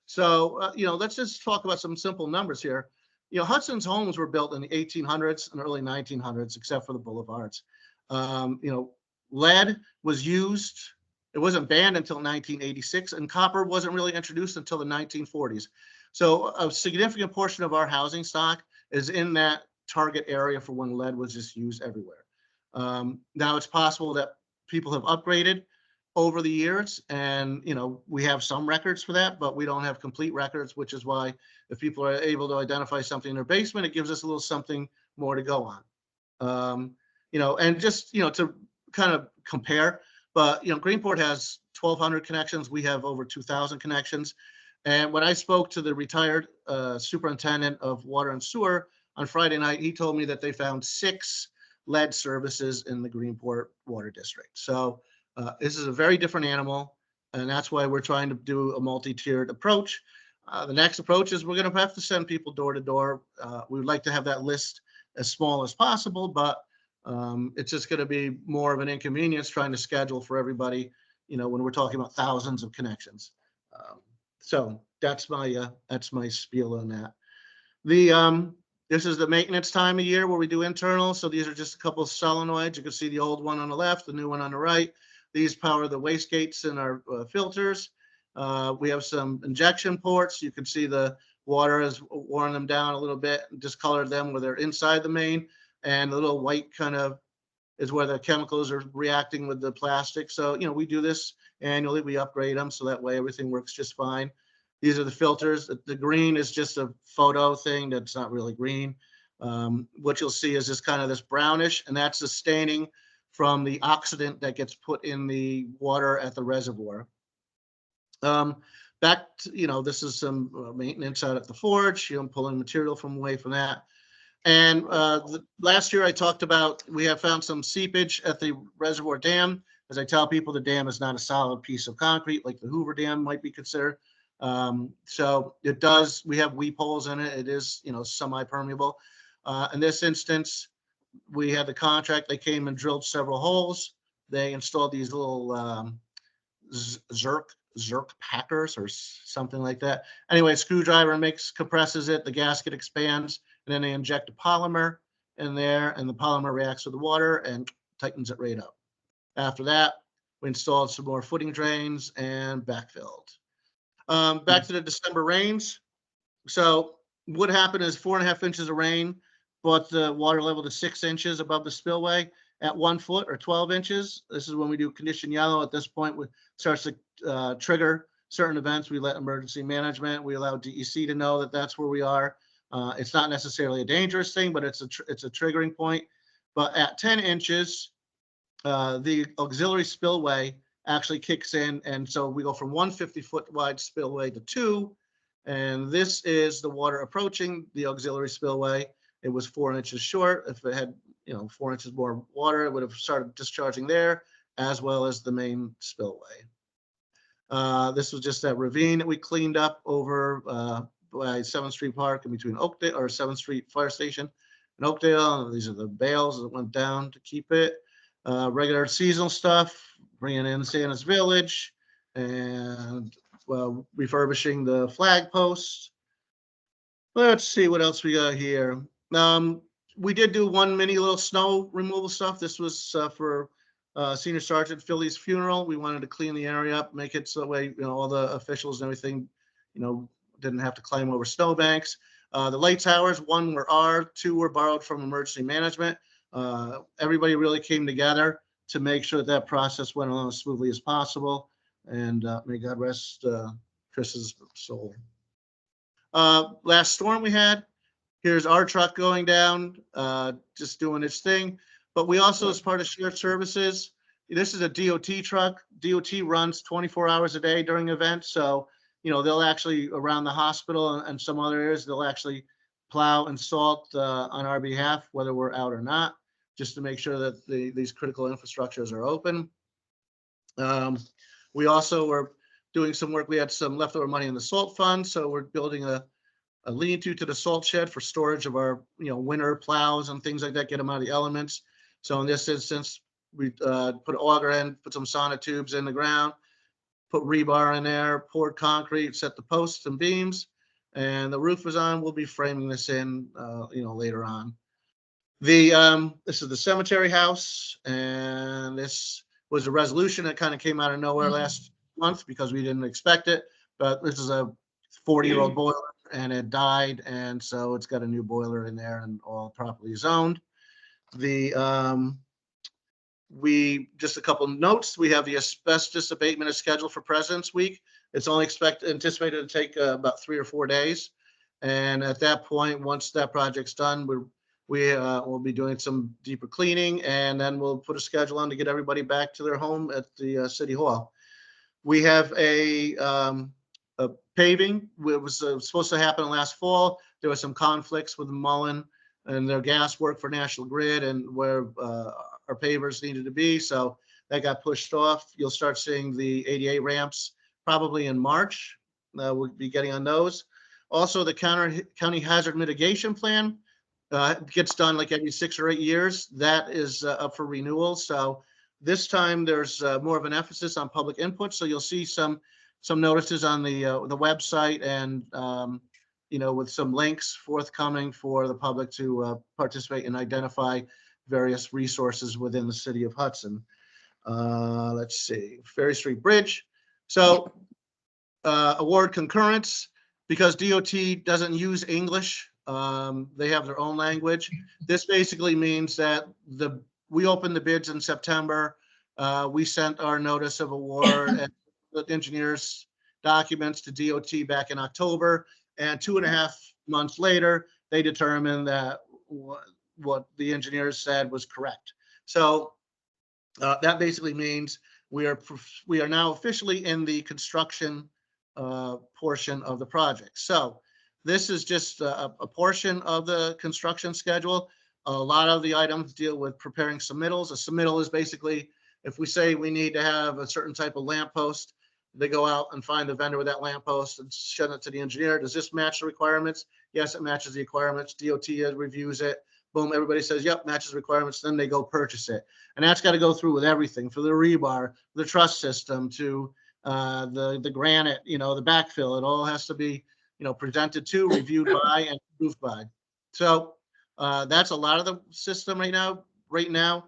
So, let's just talk about some simple numbers here. Hudson's homes were built in the 1800s and early 1900s, except for the boulevards. Lead was used. It wasn't banned until 1986, and copper wasn't really introduced until the 1940s. So a significant portion of our housing stock is in that target area for when lead was just used everywhere. Now it's possible that people have upgraded over the years, and we have some records for that, but we don't have complete records, which is why if people are able to identify something in their basement, it gives us a little something more to go on. And just to kind of compare, but Greenport has 1,200 connections. We have over 2,000 connections. And when I spoke to the retired superintendent of water and sewer on Friday night, he told me that they found 6 lead services in the Greenport Water District. So this is a very different animal, and that's why we're trying to do a multi-tiered approach. The next approach is we're going to have to send people door to door. We would like to have that list as small as possible, but it's just going to be more of an inconvenience trying to schedule for everybody, when we're talking about thousands of connections. So that's my spiel on that. This is the maintenance time of year where we do internal. So these are just a couple of solenoids. You can see the old one on the left, the new one on the right. These power the waste gates and our filters. We have some injection ports. You can see the water has worn them down a little bit and discolored them where they're inside the main. And the little white kind of is where the chemicals are reacting with the plastic. So, we do this annually. We upgrade them so that way everything works just fine. These are the filters. The green is just a photo thing that's not really green. What you'll see is just kind of this brownish, and that's the staining from the oxidant that gets put in the water at the reservoir. Back to, this is some maintenance out at the forge, pulling material from away from that. And last year I talked about, we have found some seepage at the reservoir dam. As I tell people, the dam is not a solid piece of concrete like the Hoover Dam might be considered. So it does, we have weep holes in it. It is, semi-permeable. In this instance, we had the contract. They came and drilled several holes. They installed these little Zerk packers or something like that. Anyway, a screwdriver compresses it. The gasket expands, and then they inject a polymer in there, and the polymer reacts with the water and tightens it right up. After that, we installed some more footing drains and backfilled. Back to the December rains. So what happened is 4.5 inches of rain, brought the water level to 6 inches above the spillway at 1 foot or 12 inches. This is when we do condition yellow. At this point, it starts to trigger certain events. We let emergency management, we allow DEC to know that that's where we are. It's not necessarily a dangerous thing, but it's a triggering point. But at 10 inches, the auxiliary spillway actually kicks in. And so we go from 150-foot wide spillway to 2. And this is the water approaching the auxiliary spillway. It was 4 inches short. If it had, 4 inches more water, it would have started discharging there as well as the main spillway. This was just that ravine that we cleaned up over by 7th Street Park in between Oakdale or 7th Street Fire Station and Oakdale. These are the bales that went down to keep it. Regular seasonal stuff, bringing in Santa's Village and refurbishing the flag post. Let's see what else we got here. We did do one mini little snow removal stuff. This was for Senior Sergeant Philly's funeral. We wanted to clean the area up, make it so that way, all the officials and everything, didn't have to climb over snowbanks. The light towers, 1 were our, 2 were borrowed from emergency management. Everybody really came together to make sure that process went along as smoothly as possible. And may God rest Chris's soul. Last storm we had, here's our truck going down, just doing its thing. But we also, as part of shared services, this is a DOT truck. DOT runs 24 hours a day during events. So, they'll actually, around the hospital and some other areas, they'll actually plow and salt on our behalf, whether we're out or not, just to make sure that these critical infrastructures are open. We also were doing some work. We had some leftover money in the salt fund. So we're building a lean-to the salt shed for storage of our, winter plows and things like that, get them out of the elements. So in this instance, we put an auger in, put some sonotubes in the ground, put rebar in there, poured concrete, set the posts and beams, and the roof is on. We'll be framing this in, later on. This is the cemetery house, and this was a resolution that kind of came out of nowhere last month because we didn't expect it. But this is a 40-year-old boiler, and it died, and so it's got a new boiler in there and all properly zoned. We just a couple notes. We have the asbestos abatement is scheduled for President's Week. It's only anticipated to take about 3 or 4 days, and at that point, once that project's done, we'll be doing some deeper cleaning, and then we'll put a schedule on to get everybody back to their home at the City Hall. We have a paving. It was supposed to happen last fall. There was some conflicts with Mullen and their gas work for National Grid and where our pavers needed to be. So that got pushed off. You'll start seeing the ADA ramps probably in March. We'll be getting on those. Also, the county hazard mitigation plan gets done like every 6 or 8 years. That is up for renewal. So this time there's more of an emphasis on public input. So you'll see some notices on the website and with some links forthcoming for the public to participate and identify various resources within the city of Hudson. Let's see, Ferry Street Bridge. So award concurrence, because DOT doesn't use English. They have their own language. This basically means that we opened the bids in September. We sent our notice of award and the engineers' documents to DOT back in October, and 2.5 months later, they determined that what the engineers said was correct. So that basically means we are now officially in the construction portion of the project. So this is just a portion of the construction schedule. A lot of the items deal with preparing submittals. A submittal is basically, if we say we need to have a certain type of lamppost, they go out and find the vendor with that lamppost and send it to the engineer. Does this match the requirements? Yes, it matches the requirements. DOT reviews it. Boom, everybody says, yep, matches requirements. Then they go purchase it. And that's got to go through with everything, for the rebar, the truss system, to the granite, the backfill. It all has to be, presented to, reviewed by, and approved by. So that's a lot of the system right now.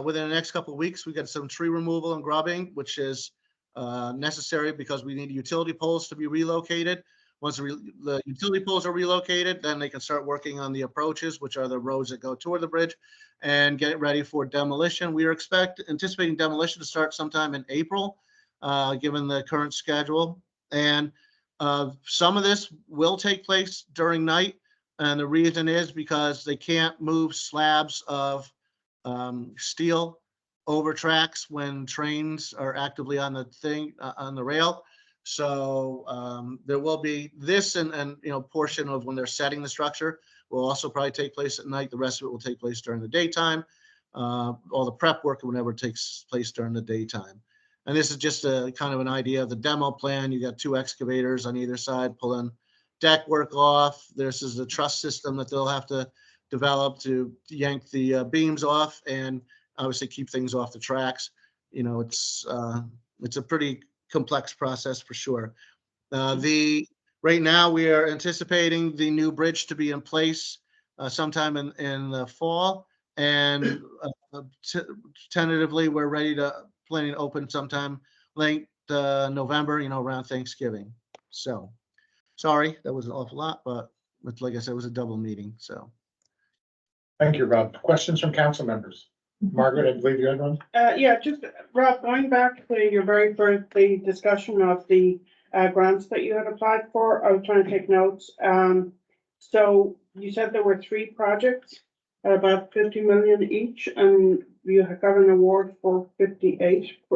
Within the next couple of weeks, we got some tree removal and grubbing, which is necessary because we need utility poles to be relocated. once the utility poles are relocated, then they can start working on the approaches, which are the roads that go toward the bridge, and get it ready for demolition. We are anticipating demolition to start sometime in April, given the current schedule. And some of this will take place during night. And the reason is because they can't move slabs of steel over tracks when trains are actively on the rail. So there will be this and portion of when they're setting the structure will also probably take place at night. The rest of it will take place during the daytime. All the prep work whenever it takes place during the daytime. And this is just a kind of an idea of the demo plan. You got 2 excavators on either side pulling deck work off. This is the truss system that they'll have to develop to yank the beams off and obviously keep things off the tracks. It's a pretty complex process for sure. Right now we are anticipating the new bridge to be in place sometime in the fall, and tentatively we're planning to open sometime late November, around Thanksgiving. So sorry, that was an awful lot, but like I said, it was a double meeting. So Thank you, Rob. Questions from council members? Margaret, I believe you had one. Yeah, just Rob, going back to your very first, the discussion of the grants that you had applied for, I was trying to take notes. So you said there were 3 projects at about 50 million each, and you have got an award for 58.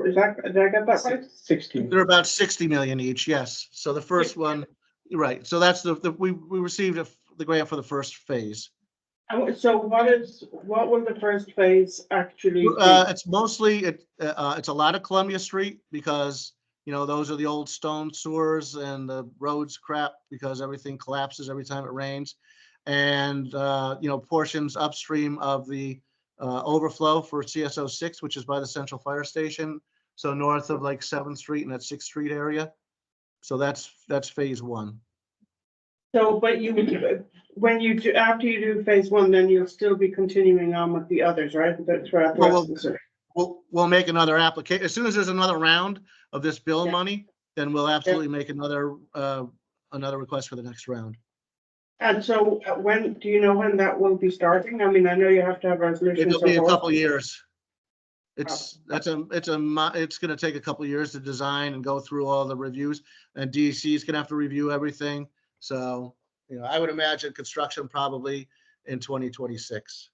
Did I get that right? 16. they're about 60 million each. Yes. So the first one, right. So that's we received the grant for the first phase. So what will the first phase actually be? It's mostly it's a lot of Columbia Street because those are the old stone sewers and the roads crap because everything collapses every time it rains, and portions upstream of the overflow for CSO 6, which is by the Central Fire Station. So north of like 7th Street and that 6th Street area. So that's phase 1. So, but after you do phase 1, then you'll still be continuing on with the others, right? Throughout the rest of the city. We'll make another application as soon as there's another round of this bill money. Then we'll absolutely make another request for the next round. And so, do you know when that will be starting? I mean, I know you have to have resolutions. It'll be a couple of years. It's going to take a couple of years to design and go through all the reviews, and DEC is going to have to review everything. So, I would imagine construction probably in 2026.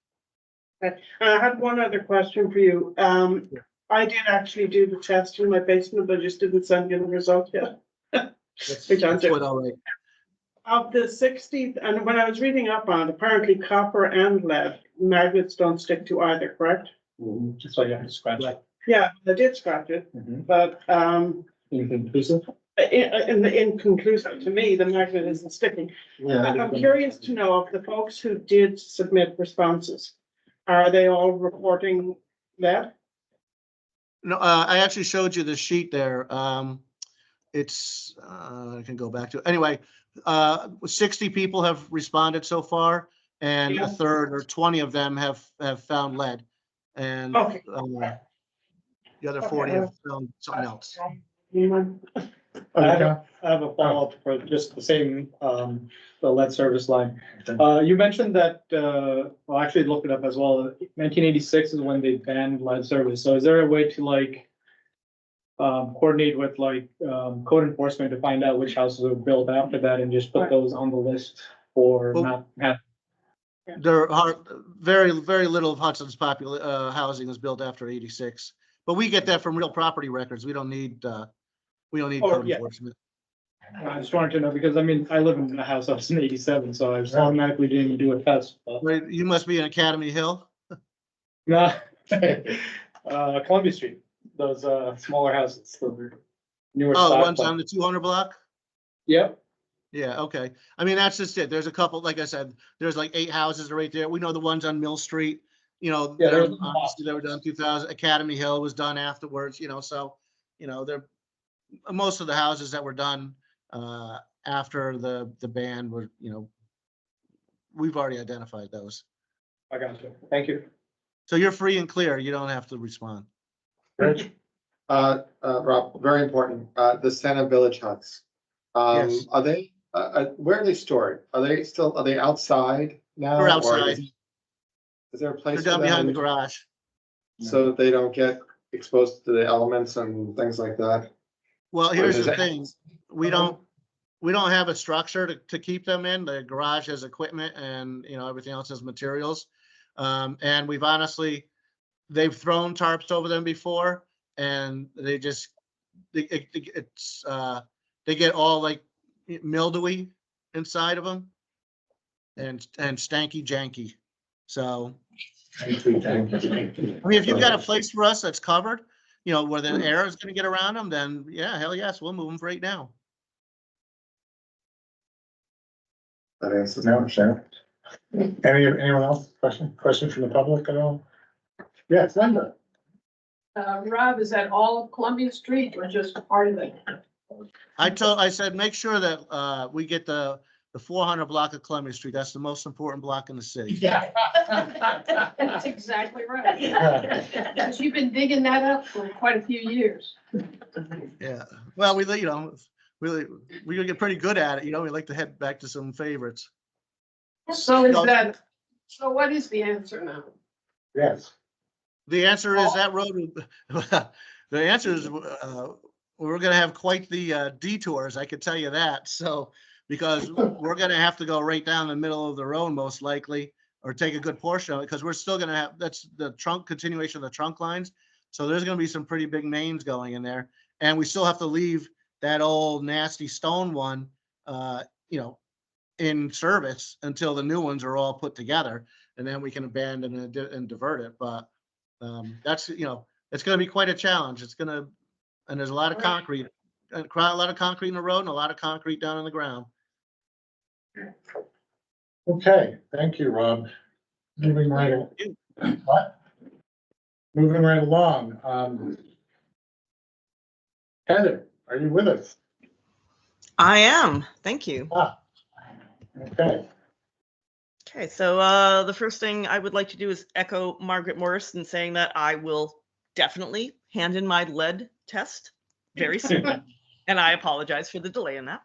Okay. I had one other question for you. I did actually do the test in my basement, but I just didn't send you the result yet. That's quite all right. Of the 60, and when I was reading up on it, apparently copper and lead magnets don't stick to either, correct? Just so you have to scratch it. Yeah, I did scratch it, but Inconclusive? inconclusive to me, the magnet isn't sticking. I'm curious to know of the folks who did submit responses, are they all reporting that? No, I actually showed you the sheet there. It's I can go back to it. Anyway, 60 people have responded so far, and a third or 20 of them have found lead, and the other 40 have found something else. I have a follow-up for just the same, the lead service line. You mentioned that, well, actually looked it up as well. 1986 is when they banned lead service. So is there a way to coordinate with code enforcement to find out which houses were built after that and just put those on the list for not having? There are very little of Hudson's housing is built after 86, but we get that from real property records. We don't need code enforcement. I just wanted to know because I live in a house that was in 87, so I was automatically didn't do a test. Wait, you must be in Academy Hill. No, Columbia Street, those smaller houses, the newer. Oh, ones on the 200 block. Yep. Yeah, okay. That's just it. There's a couple, like I said, there's like 8 houses right there. We know the ones on Mill Street, they were done 2000. Academy Hill was done afterwards, so, they're most of the houses that were done after the ban were, we've already identified those. I got you. Thank you. So you're free and clear. You don't have to respond. Rich? Rob, very important. The Santa Village huts. Yes. Are they Where are they stored? Are they outside now? We're or outside. Is there a They're place for down behind the them garage. so that they don't get exposed to the elements and things like that? Well, here's does the it- thing. We don't have a structure to keep them in. The garage has equipment and, you know, everything else has materials. And they've thrown tarps over them before and they just, they get all like mildewy inside of them and stanky janky. So, I mean, if you've got a place for us that's covered, you know, where the air is gonna get around them, then yeah, hell yes, we'll move them right now. That answers. No, Sharon? Anyone else? Question from the public at all? Yes, Linda. Rob, is that all of Columbia Street or just part of it? I said, make sure that we get the 400 block of Columbia Street. That's the most important block in the city. Yeah. That's exactly right. Because you've been digging that up for quite a few years. Yeah. Well, we get pretty good at it. You know, we like to head back to some favorites. So so what is the answer now? Yes. The answer is that road, the answer is, we're gonna have quite the detours, I can tell you that. So, because we're gonna have to go right down the middle of the road most likely, or take a good portion of it, because we're still gonna have, that's the continuation of the trunk lines. So there's gonna be some pretty big mains going in there. And we still have to leave that old nasty stone one, you know, in service until the new ones are all put together. And then we can abandon and divert it. But that's, you know, it's going to be quite a challenge. And there's a lot of concrete, a lot of concrete in the road and a lot of concrete down on the ground. Okay, thank you, Rob. Moving right, what? Moving right along. Heather, are you with us? I am, thank you. Okay. Okay, so the first thing I would like to do is echo Margaret Morris in saying that I will definitely hand in my lead test very soon. And I apologize for the delay in that.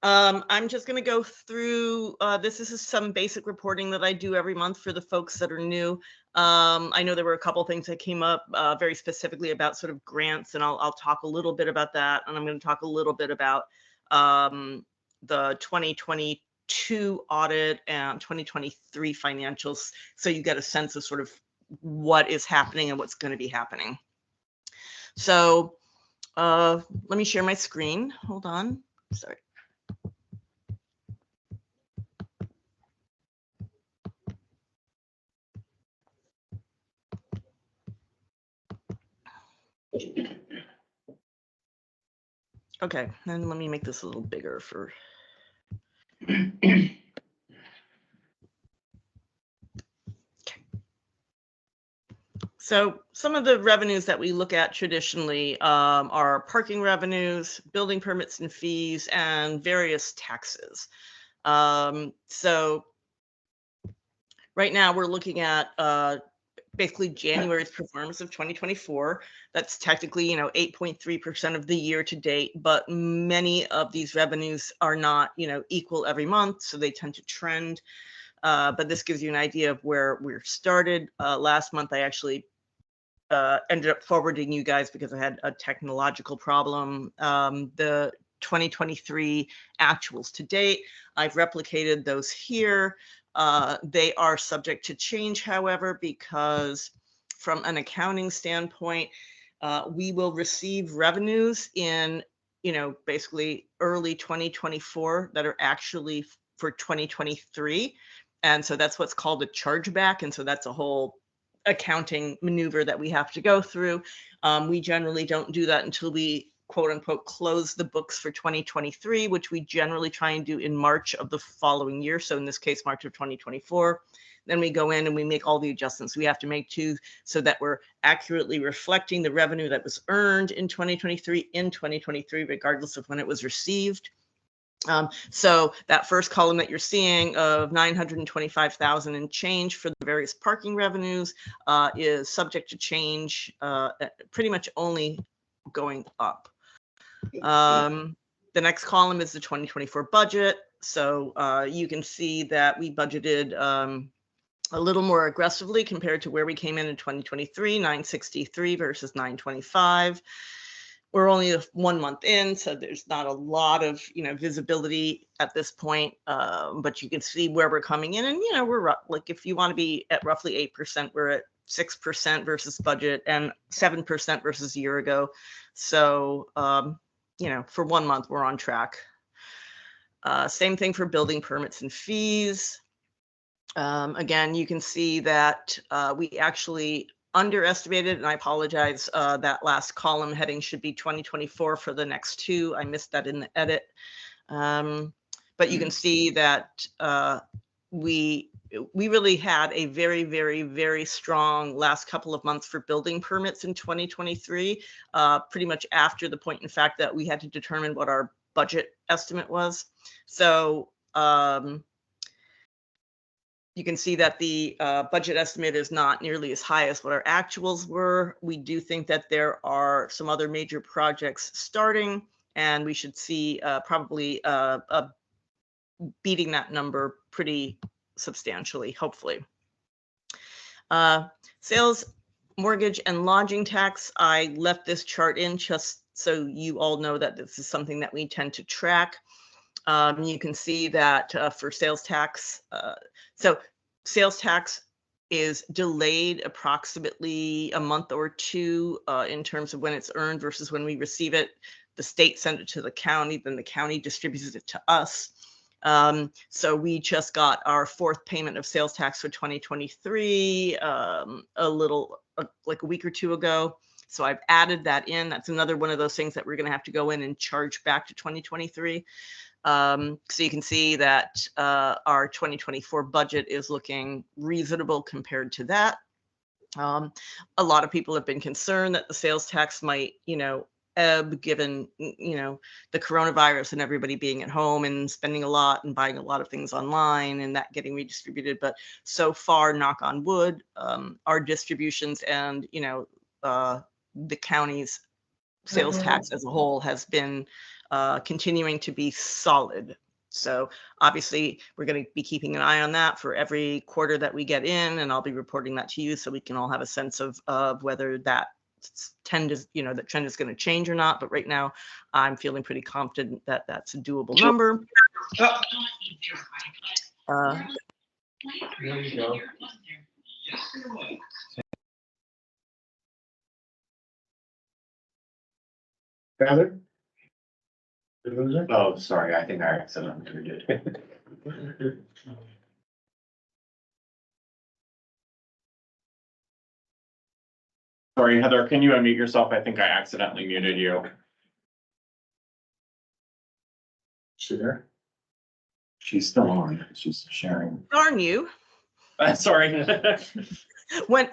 I'm just going to go through, this is some basic reporting that I do every month for the folks that are new. I know there were a couple things that came up very specifically about sort of grants, and I'll talk a little bit about that. And I'm going to talk a little bit about the 2022 audit and 2023 financials, so you get a sense of sort of what is happening and what's going to be happening. So let me share my screen. Hold on. Sorry. Okay, and let me make this a little bigger for. Okay. So some of the revenues that we look at traditionally are parking revenues, building permits and fees, and various taxes. So right now we're looking at basically January's performance of 2024. That's technically, 8.3% of the year to date, but many of these revenues are not, equal every month, so they tend to trend. But this gives you an idea of where we're started. Last month, I actually ended up forwarding you guys because I had a technological problem. The 2023 actuals to date, I've replicated those here. They are subject to change, however, because from an accounting standpoint, we will receive revenues in, basically early 2024 that are actually for 2023. And so that's what's called a chargeback. And so that's a whole accounting maneuver that we have to go through. We generally don't do that until we quote unquote close the books for 2023, which we generally try and do in March of the following year. So in this case, March of 2024. Then we go in and we make all the adjustments we have to make too, so that we're accurately reflecting the revenue that was earned in 2023, regardless of when it was received. So that first column that you're seeing of 925,000 and change for the various parking revenues is subject to change, pretty much only going up. The next column is the 2024 budget. So you can see that we budgeted a little more aggressively compared to where we came in 2023, 963 versus 925. We're only 1 month in, so there's not a lot of, visibility at this point. But you can see where we're coming in, and we're like, if you want to be at roughly 8%, we're at 6% versus budget and 7% versus a year ago. So for 1 month, we're on track. Same thing for building permits and fees. Again, you can see that we actually underestimated, and I apologize, that last column heading should be 2024 for the next two. I missed that in the edit. But you can see that we really had a very, very, very strong last couple of months for building permits in 2023, pretty much after the point, in fact, that we had to determine what our budget estimate was. So you can see that the budget estimate is not nearly as high as what our actuals were. We do think that there are some other major projects starting, and we should see probably beating that number pretty substantially, hopefully. Sales, mortgage, and lodging tax. I left this chart in just so you all know that this is something that we tend to track. You can see that for sales tax, so sales tax is delayed approximately a month or two in terms of when it's earned versus when we receive it. The state sent it to the county, then the county distributes it to us. So we just got our fourth payment of sales tax for 2023 like a week or two ago. So I've added that in. That's another one of those things that we're going to have to go in and charge back to 2023. So you can see that our 2024 budget is looking reasonable compared to that. A lot of people have been concerned that the sales tax might, ebb given, the coronavirus and everybody being at home and spending a lot and buying a lot of things online and that getting redistributed. But so far, knock on wood, our distributions and, the county's sales tax as a whole has been continuing to be solid. So obviously we're going to be keeping an eye on that for every quarter that we get in, and I'll be reporting that to you so we can all have a sense of whether that trend is, the trend is going to change or not. But right now I'm feeling pretty confident that that's a doable number. There you go. Heather? Oh, sorry, I think I accidentally did. Sorry, Heather, can you unmute yourself? I think I accidentally muted you. Sure. She's still on. She's sharing. Darn you. Sorry.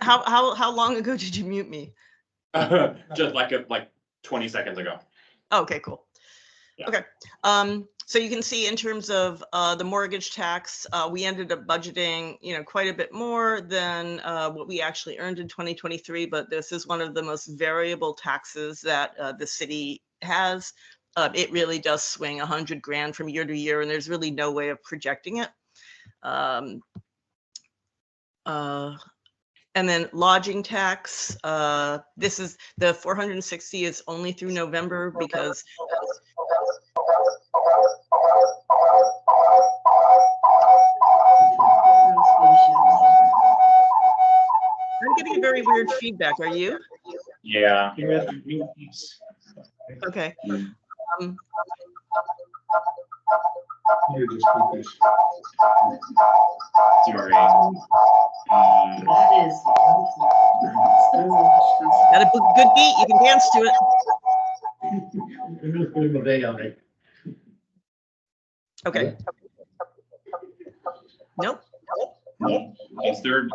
How long ago did you mute me? Just like 20 seconds ago. Okay, cool. Yeah. Okay. So you can see in terms of the mortgage tax, we ended up budgeting, quite a bit more than what we actually earned in 2023. But this is one of the most variable taxes that the city has. It really does swing 100 grand from year to year, and there's really no way of projecting it. And then lodging tax, this is the 460 is only through November because I'm getting a very weird feedback. Are you? Yeah. Okay. You just put this. Sorry. Got a good beat. You can dance to it. Okay. Nope. Is there?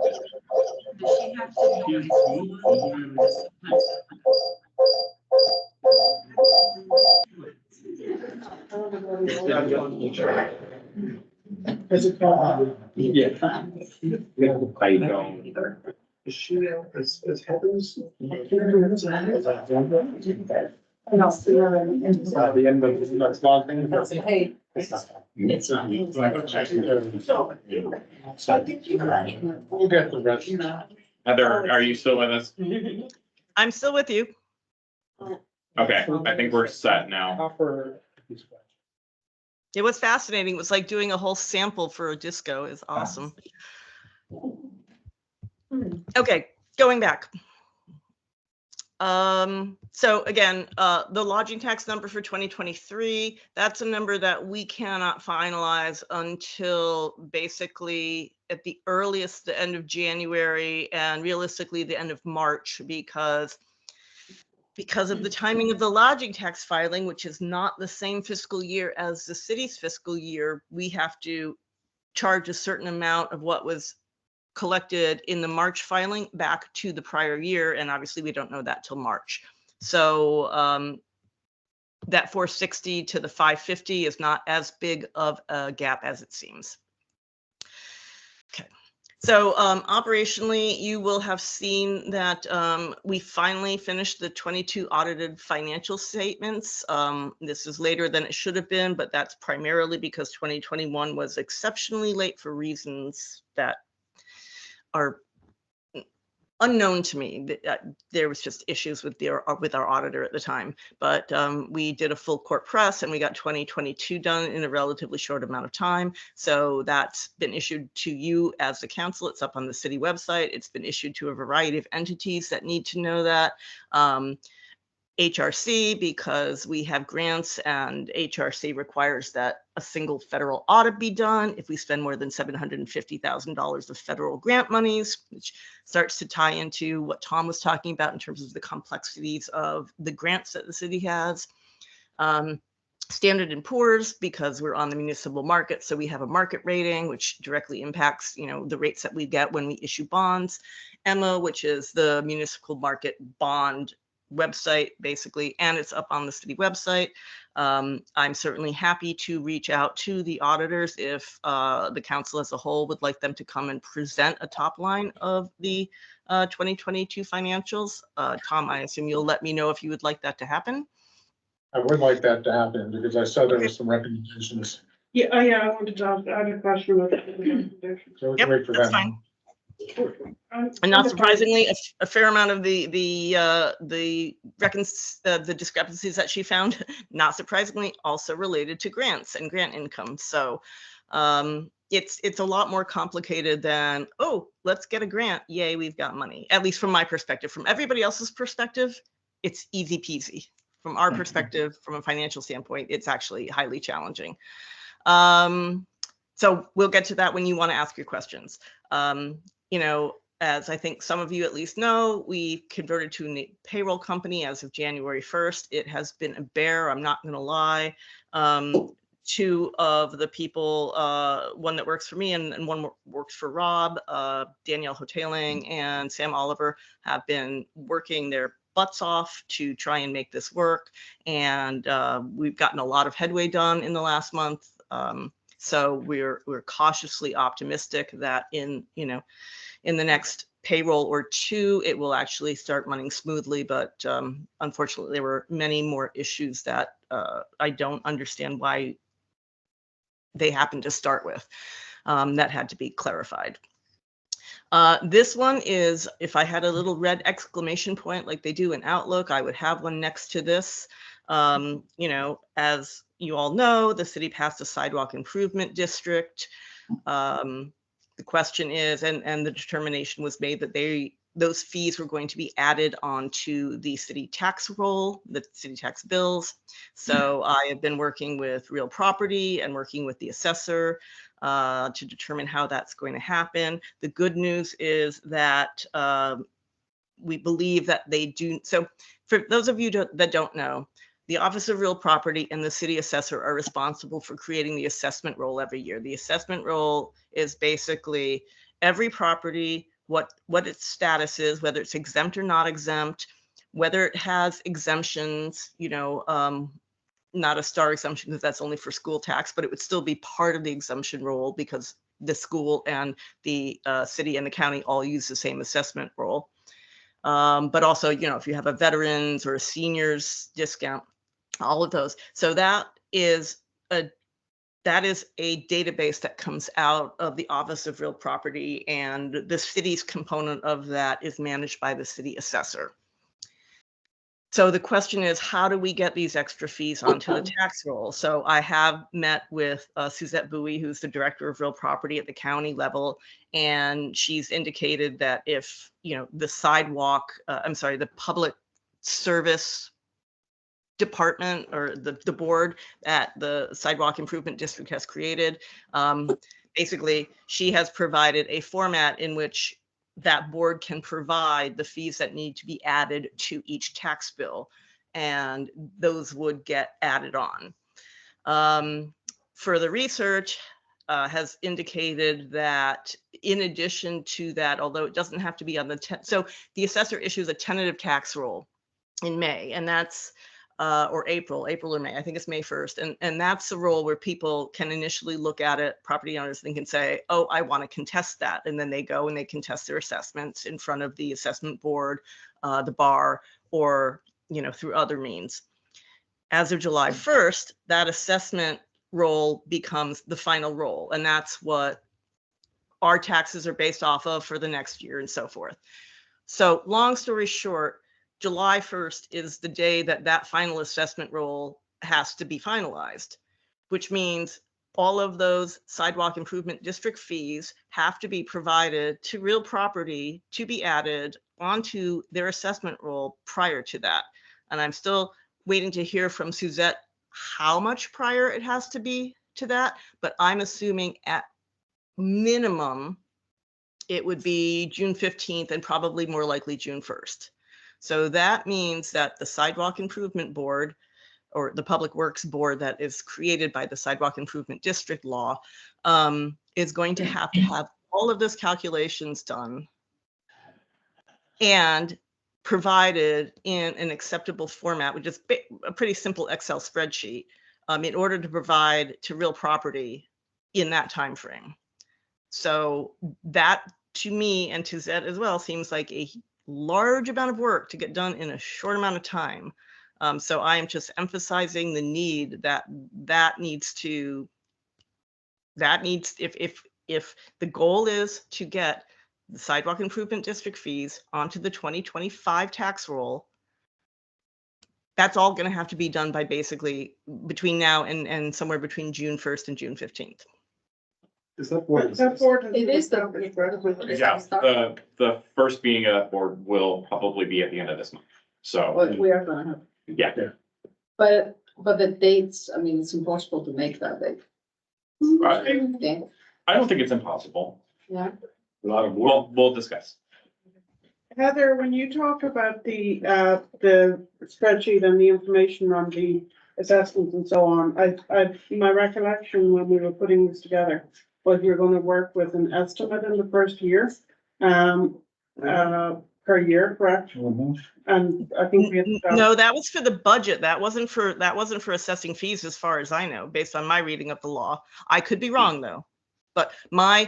Is it called? Yeah. I don't either. Is Heather's? No. The end of the next log thing. Hey. We'll get the rest. Heather, are you still with us? I'm still with you. Okay, I think we're set now. Offer. It was fascinating. It was like doing a whole sample for a disco is awesome. Okay, going back. So again, the lodging tax number for 2023, that's a number that we cannot finalize until basically at the earliest, the end of January, and realistically the end of March, because of the timing of the lodging tax filing, which is not the same fiscal year as the city's fiscal year, we have to charge a certain amount of what was collected in the March filing back to the prior year. And obviously we don't know that till March. So that 460 to the 550 is not as big of a gap as it seems. Okay. So operationally, you will have seen that we finally finished the 22 audited financial statements. This is later than it should have been, but that's primarily because 2021 was exceptionally late for reasons that are unknown to me. There was just issues with our auditor at the time, but we did a full court press and we got 2022 done in a relatively short amount of time. So that's been issued to you as the council. It's up on the city website. It's been issued to a variety of entities that need to know that. HRC, because we have grants and HRC requires that a single federal audit be done if we spend more than $750,000 of federal grant monies, which starts to tie into what Tom was talking about in terms of the complexities of the grants that the city has. Standard & Poor's, because we're on the municipal market, so we have a market rating, which directly impacts, the rates that we get when we issue bonds. EMA, which is the municipal market bond website, basically, and it's up on the city website. I'm certainly happy to reach out to the auditors if the council as a whole would like them to come and present a top line of the 2022 financials. Tom, I assume you'll let me know if you would like that to happen. I would like that to happen because I saw there were some recommendations. Yeah, I wanted to ask, I had a question about the So we Yep, can wait for that's that. fine. And not surprisingly, a fair amount of the discrepancies that she found, not surprisingly, also related to grants and grant income. So it's a lot more complicated than, oh, let's get a grant. Yay, we've got money. At least from my perspective. From everybody else's perspective, it's easy peasy. From our perspective, from a financial standpoint, it's actually highly challenging. So we'll get to that when you want to ask your questions. As I think some of you at least know, we converted to a payroll company as of January 1st. It has been a bear, I'm not going to lie. Two of the people, one that works for me and one works for Rob, Danielle Hoteling and Sam Oliver, have been working their butts off to try and make this work. And we've gotten a lot of headway done in the last month. So we're cautiously optimistic that in the next payroll or two, it will actually start running smoothly. But unfortunately, there were many more issues that I don't understand why they happened to start with that had to be clarified. This one is, if I had a little red exclamation point like they do in Outlook, I would have one next to this. As you all know, the city passed a sidewalk improvement district. The question is, and the determination was made that those fees were going to be added onto the city tax roll, the city tax bills. So I have been working with real property and working with the assessor to determine how that's going to happen. The good news is that we believe that they do. So for those of you that don't know, the Office of Real Property and the city assessor are responsible for creating the assessment roll every year. The assessment roll is basically every property, what its status is, whether it's exempt or not exempt, whether it has exemptions, not a star exemption because that's only for school tax, but it would still be part of the exemption roll because the school and the city and the county all use the same assessment roll. But also, you know, if you have a veterans or a seniors discount, all of those. So that is a database that comes out of the Office of Real Property, and the city's component of that is managed by the city assessor. So the question is, how do we get these extra fees onto the tax roll? So I have met with Suzette Bowie, who's the director of real property at the county level, and she's indicated that if, you know, the sidewalk, the public service department or the board that the sidewalk improvement district has created, basically she has provided a format in which that board can provide the fees that need to be added to each tax bill, and those would get added on. Further research has indicated that in addition to that, although it doesn't have to be on the so the assessor issues a tentative tax roll in May, and that's or April or May, I think it's May 1st. And that's the role where people can initially look at it, property owners, and can say, oh, I want to contest that. And then they go and they contest their assessments in front of the assessment board, the bar, or, you know, through other means. As of July 1st, that assessment roll becomes the final roll. And that's what our taxes are based off of for the next year and so forth. So long story short, July 1st is the day that that final assessment roll has to be finalized, which means all of those sidewalk improvement district fees have to be provided to real property to be added onto their assessment roll prior to that. And I'm still waiting to hear from Suzette how much prior it has to be to that, but I'm assuming at minimum it would be June 15th and probably more likely June 1st. So that means that the Sidewalk Improvement Board, or the Public Works Board that is created by the Sidewalk Improvement District law, is going to have all of those calculations done and provided in an acceptable format, which is a pretty simple Excel spreadsheet, in order to provide to real property in that time frame. So that, to me and to Zed as well, seems like a large amount of work to get done in a short amount of time. So I am just emphasizing the need that if the goal is to get the Sidewalk Improvement District fees onto the 2025 tax roll, that's all going to have to be done by basically between now and somewhere between June 1st and June 15th. Is that board? It is the. Yeah, the first meeting of that board will probably be at the end of this month. So, But we are gonna have, yeah. but the dates, I mean, it's impossible to make that date. Yeah. I don't think it's impossible. Yeah. A lot of work. We'll discuss. Heather, when you talk about the spreadsheet and the information on the assessments and so on, my recollection when we were putting this together was you're gonna work with an estimate in the first year, per year, correct? And I think we had. No, that was for the budget. That wasn't for assessing fees, as far as I know, based on my reading of the law. I could be wrong though, but my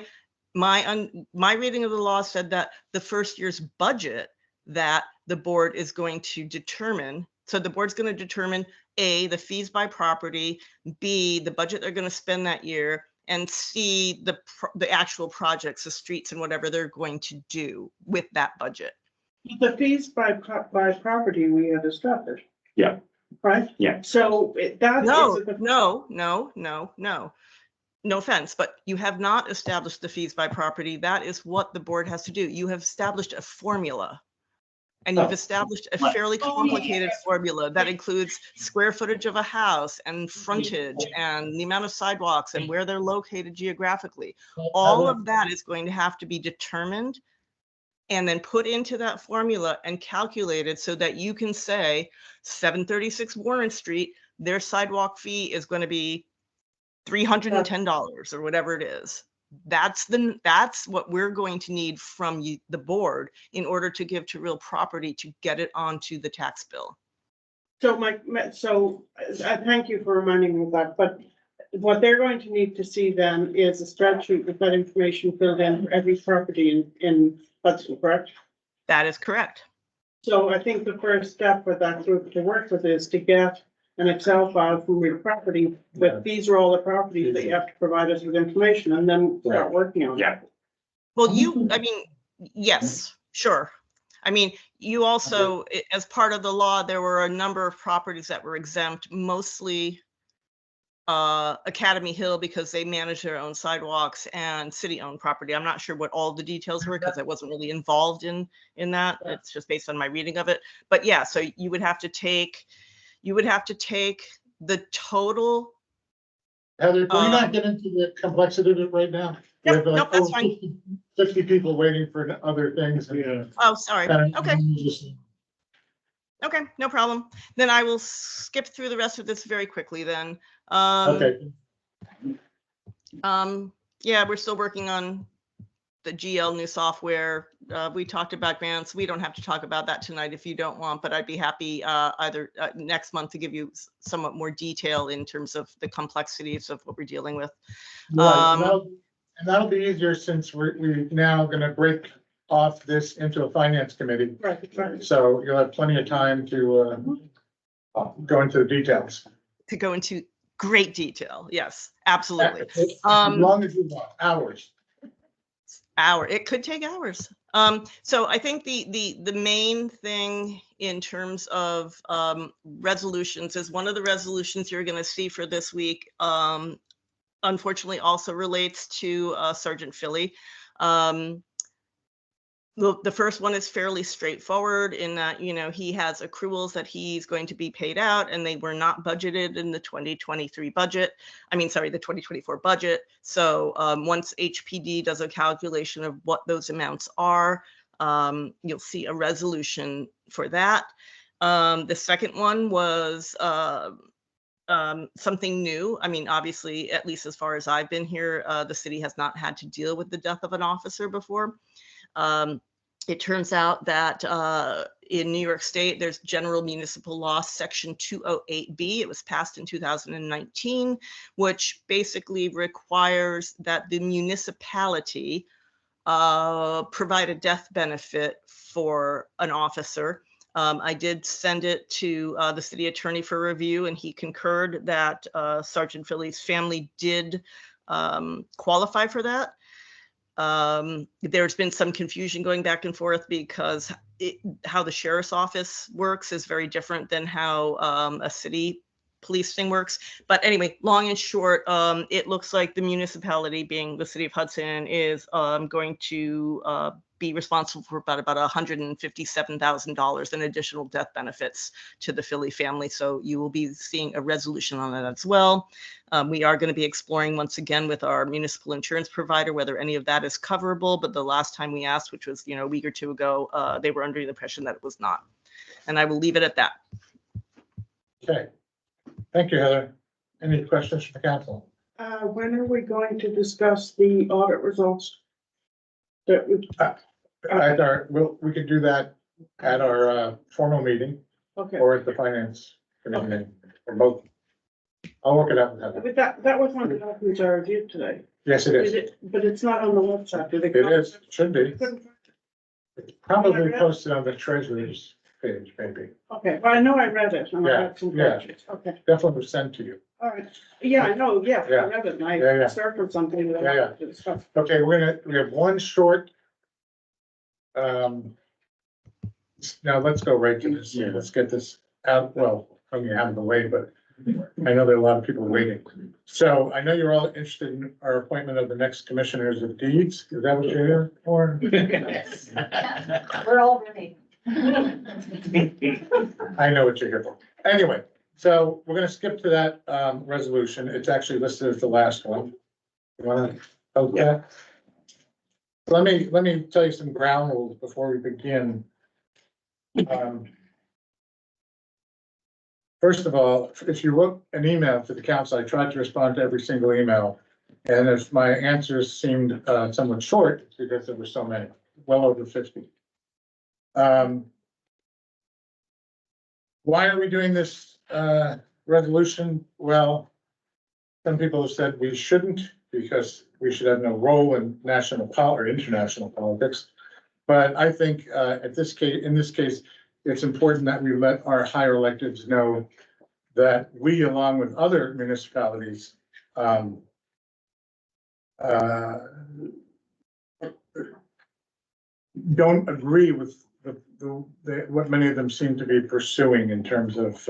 reading of the law said that the first year's budget that the board is going to determine. So the board's going to determine A, the fees by property, B, the budget they're going to spend that year, and C, the actual projects, the streets and whatever they're going to do with that budget. The fees by property we had established. Yeah. Right? Yeah. So that. No offense, but you have not established the fees by property. That is what the board has to do. You have established a formula. And you've established a fairly complicated formula that includes square footage of a house and frontage and the amount of sidewalks and where they're located geographically. All of that is going to have to be determined and then put into that formula and calculated so that you can say 736 Warren Street, their sidewalk fee is going to be $310 or whatever it is. That's what we're going to need from you, the board, in order to give to real property to get it onto the tax bill. So thank you for reminding me of that, but what they're going to need to see then is a spreadsheet with that information filled in for every property in Hudson, correct? That is correct. So I think the first step for that group to work with is to get an Excel file from real property, but these are all the properties that you have to provide us with information and then start working on it. Yeah. Well, I mean, yes, sure. I mean, you also, as part of the law, there were a number of properties that were exempt, mostly Academy Hill because they manage their own sidewalks and city-owned property. I'm not sure what all the details were because I wasn't really involved in that. It's just based on my reading of it. But yeah, so you would have to take the total. Heather, can we not get into the complexity of it right now? We Yep, have like nope, that's over fine. 50 people waiting for other things. Yeah. Oh, sorry. Okay. Okay, no problem. Then I will skip through the rest of this very quickly then. Okay. Yeah, we're still working on the GL new software. We talked about grants. We don't have to talk about that tonight if you don't want, but I'd be happy either next month to give you somewhat more detail in terms of the complexities of what we're dealing with. Right, and that'll be easier since we're now gonna break off this into a finance committee. Right. So you'll have plenty of time to go into the details. To go into great detail. Yes, absolutely. As long as you want, hours. It could take hours. So I think the main thing in terms of resolutions is one of the resolutions you're going to see for this week. Unfortunately, also relates to Sergeant Philly. The first one is fairly straightforward in that, you know, he has accruals that he's going to be paid out and they were not budgeted in the 2023 budget. I mean, sorry, the 2024 budget. So once HPD does a calculation of what those amounts are, you'll see a resolution for that. The second one was something new. I mean, obviously, at least as far as I've been here, the city has not had to deal with the death of an officer before. It turns out that in New York State, there's General Municipal Law Section 208B. It was passed in 2019, which basically requires that the municipality provide a death benefit for an officer. I did send it to the city attorney for review, and he concurred that Sergeant Philly's family did qualify for that. There's been some confusion going back and forth because how the sheriff's office works is very different than how a city police thing works. But anyway, long and short, it looks like the municipality, being the city of Hudson, is going to be responsible for about $157,000 in additional death benefits to the Philly family. So you will be seeing a resolution on that as well. We are going to be exploring once again with our municipal insurance provider whether any of that is coverable. But the last time we asked, which was a week or two ago, they were under the impression that it was not. And I will leave it at that. Okay. Thank you, Heather. Any questions from the council? When are we going to discuss the audit results? We could do that at our formal meeting Okay, or at the finance committee meeting, or both. I'll work it out with Heather. but that was one of the documents I reviewed today. Yes, it is. But it's not on the website, do they? It is, should be. It's probably posted on the treasurer's page, maybe. Okay, well, I know I read it, and I had some Yeah. questions, okay, Definitely was sent to you. all right. Yeah, I know, yeah, I Yeah. read it, and Yeah. I circled something that I Yeah. wanted to discuss. Okay, we have one short. Now let's go right to this. Let's get this out, well, from you out of the way, but I know there are a lot of people waiting. So I know you're all interested in our appointment of the next commissioners of deeds. Is that what you're here for? We're all ready. I know what you're here for. Anyway, so we're gonna skip to that resolution. It's actually listed as the last one. You wanna, okay? Let me tell you some ground rules before we begin. First of all, if you wrote an email to the council, I tried to respond to every single email. And if my answers seemed somewhat short, because there were so many, well over 50. Why are we doing this resolution? Well, some people have said we shouldn't because we should have no role in national or international politics. But I think in this case, it's important that we let our higher electeds know that we, along with other municipalities, don't agree with what many of them seem to be pursuing in terms of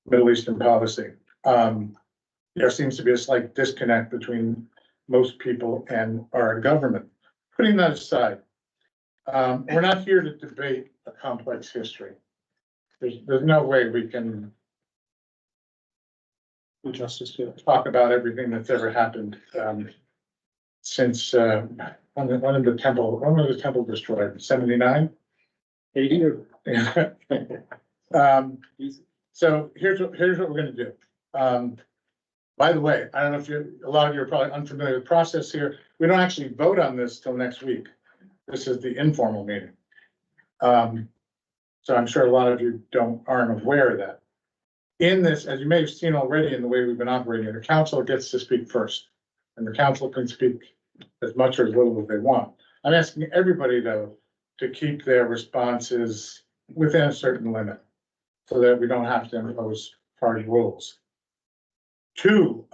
Middle Eastern policy. There seems to be a slight disconnect between most people and our government. Putting that aside, we're not here to debate a complex history. There's no way we can Do justice to it. talk about everything that's ever happened since when was the temple destroyed? 79? 80 or? So here's what we're gonna do. By the way, I don't know if a lot of you are probably unfamiliar with the process here. We don't actually vote on this till next week. This is the informal meeting. So I'm sure a lot of you aren't aware of that. In this, as you may have seen already in the way we've been operating, the council gets to speak first. And the council can speak as much or as little as they want. I'm asking everybody, though, to keep their responses within a certain limit so that we don't have to impose hard rules. Two,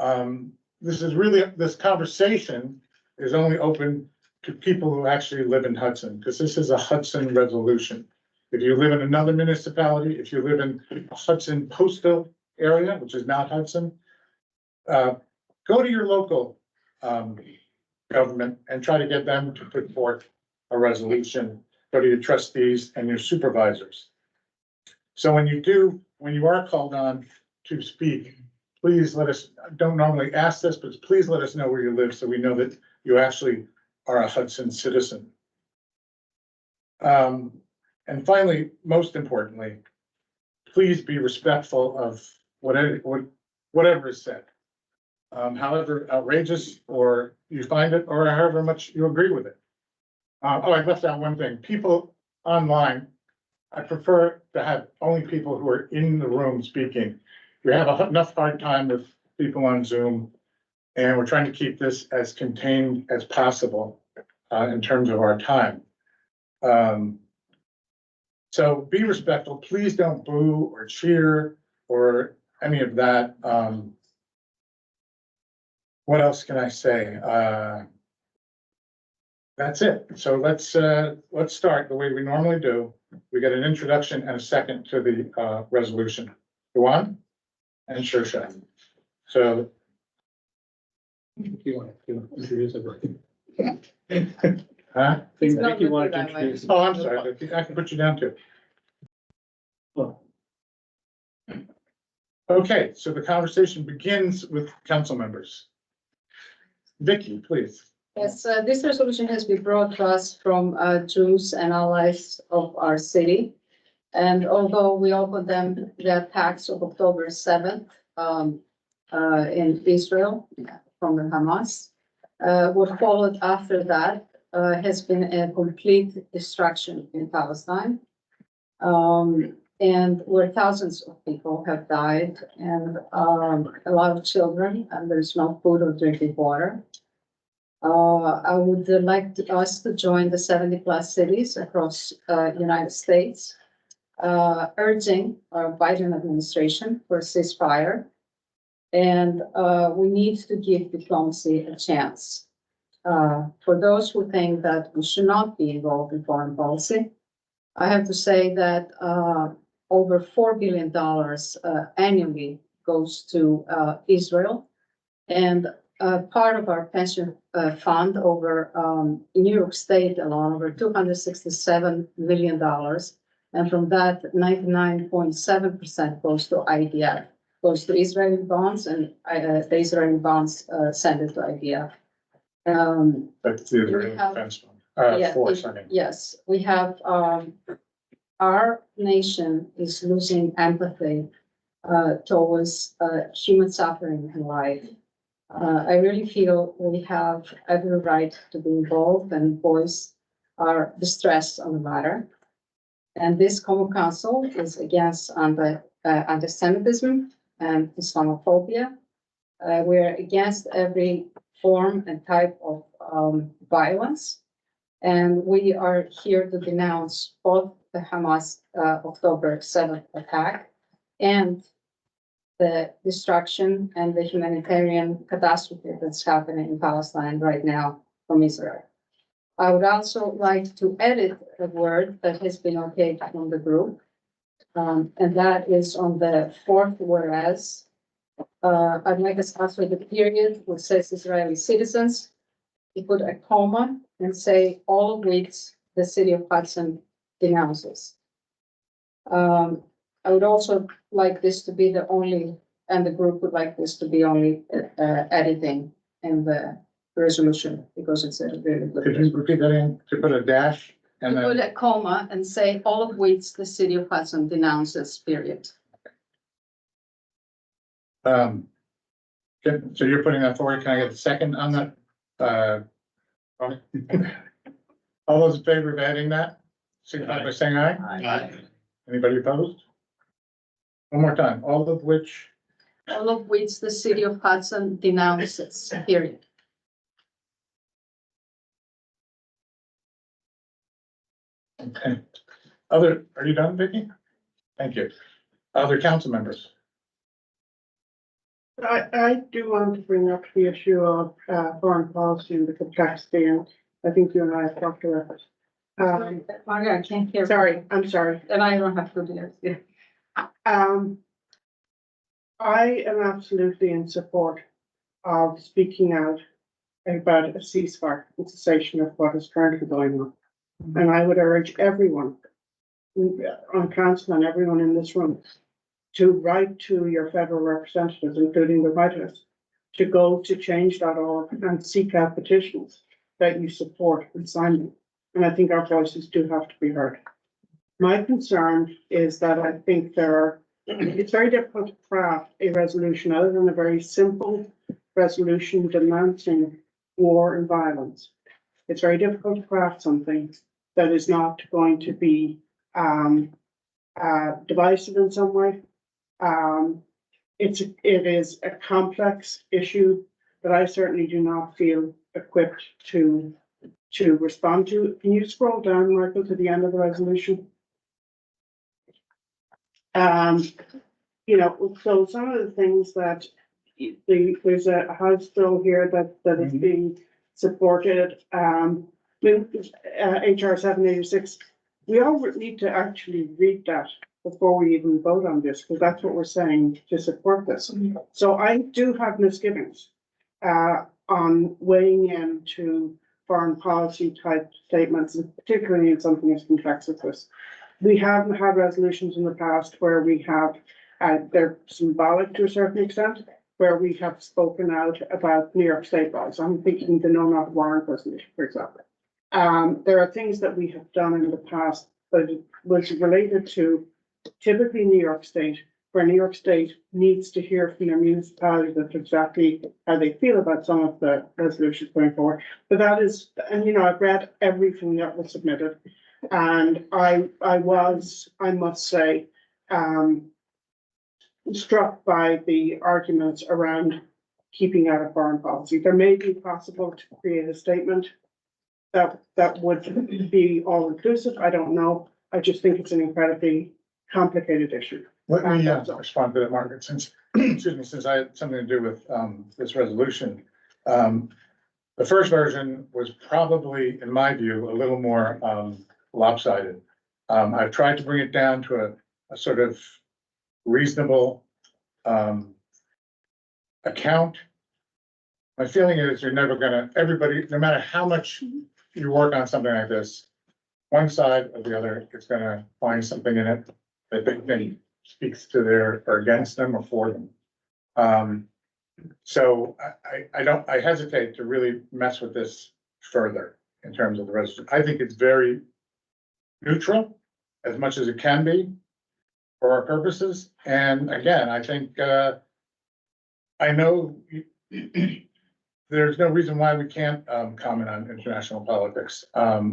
this conversation is only open to people who actually live in Hudson, because this is a Hudson resolution. If you live in another municipality, if you live in a Hudson postal area, which is not Hudson, go to your local government and try to get them to put forth a resolution. Go to your trustees and your supervisors. So when you are called on to speak, please let us, don't normally ask this, but please let us know where you live so we know that you actually are a Hudson citizen. And finally, most importantly, please be respectful of whatever is said. However outrageous or you find it, or however much you agree with it. I left out one thing. People online, I prefer to have only people who are in the room speaking. We have enough hard time with people on Zoom, and we're trying to keep this as contained as possible in terms of our time. So be respectful. Please don't boo or cheer or any of that. What else can I say? That's it. So let's start the way we normally do. We get an introduction and a second to the resolution. Juan and Shusha. So. You want to introduce everything? Huh? Think Vicky wanted to introduce. Oh, I'm sorry. I can put you down too. Well, Okay, so the conversation begins with council members. Vicky, please. Yes, this resolution has been brought to us from Jews and allies of our city. And although we opened them the attacks of October 7th in Israel from the Hamas, what followed after that has been a complete destruction in Palestine. And where thousands of people have died and a lot of children, and there's no food or drinking water. I would like us to join the 70+ cities across United States, urging our Biden administration for a ceasefire. And we need to give diplomacy a chance. For those who think that we should not be involved in foreign policy, I have to say that over $4 billion annually goes to Israel. And part of our pension fund over in New York State alone, over $267 million. And from that, 99.7% goes to IDF, goes to Israeli bonds, and the Israeli bonds send it to IDF. That's the Israeli Defense Fund. Force, I mean. Yes, we have, our nation is losing empathy towards human suffering and life. I really feel we have every right to be involved and voice our distress on the matter. And this Common Council is against anti-Semitism and Islamophobia. We're against every form and type of violence. And we are here to denounce both the Hamas October 7th attack and the destruction and the humanitarian catastrophe that's happening in Palestine right now from Israel. I would also like to edit a word that has been okayed from the group. And that is on the fourth whereas. I'd like us after the period which says Israeli citizens, you put a comma and say all of which the city of Hudson denounces. I would also like this to be the only, and the group would like this to be only editing in the resolution because it's a really good. Could you repeat that in, to put a dash and You put then, a comma and say all of which the city of Hudson denounces, period. so you're putting that forward, can I get a second on that? All those in favor of adding that, signify by saying aye. Aye. Anybody opposed? One more time, all of which, All of which the city of Hudson denounces, period. okay. Other, are you done, Vicky? Thank you. Other council members? I do want to bring up the issue of foreign policy and the complexity, and I think you and I have talked about it. Margaret, I can't hear. Sorry, I'm sorry. And I don't have to do this. Yeah. I am absolutely in support of speaking out about a ceasefire and cessation of what is currently going on. And I would urge everyone on council and everyone in this room to write to your federal representatives, including the White House, to go to change.org and seek out petitions that you support and sign them. And I think our voices do have to be heard. My concern is that I think it's very difficult to craft a resolution other than a very simple resolution denouncing war and violence. It's very difficult to craft something that is not going to be divisive in some way. It is a complex issue that I certainly do not feel equipped to respond to. Can you scroll down, Michael, to the end of the resolution? So some of the things that there's a House bill here that is being supported. HR 786. We all need to actually read that before we even vote on this, because that's what we're saying to support this. So I do have misgivings on weighing into foreign policy type statements, particularly in something as complex as this. We have had resolutions in the past where we have, they're symbolic to a certain extent, where we have spoken out about New York State laws. I'm thinking the No Not Warrant resolution, for example. There are things that we have done in the past that was related to typically New York State, where New York State needs to hear from their municipality that's exactly how they feel about some of the resolutions going forward. But that is, and I've read everything that was submitted, and I must say, struck by the arguments around keeping out of foreign policy. There may be possible to create a statement that would be all inclusive. I don't know. I just think it's an incredibly complicated issue. Let me respond to that, Margaret, since, excuse me, since I had something to do with this resolution. The first version was probably, in my view, a little more lopsided. I've tried to bring it down to a sort of reasonable account. My feeling is you're never gonna, everybody, no matter how much you work on something like this, one side or the other is gonna find something in it that they think speaks to their, or against them or for them. So I hesitate to really mess with this further in terms of the resolution. I think it's very neutral, as much as it can be for our purposes. And again, I think, I know there's no reason why we can't comment on international politics,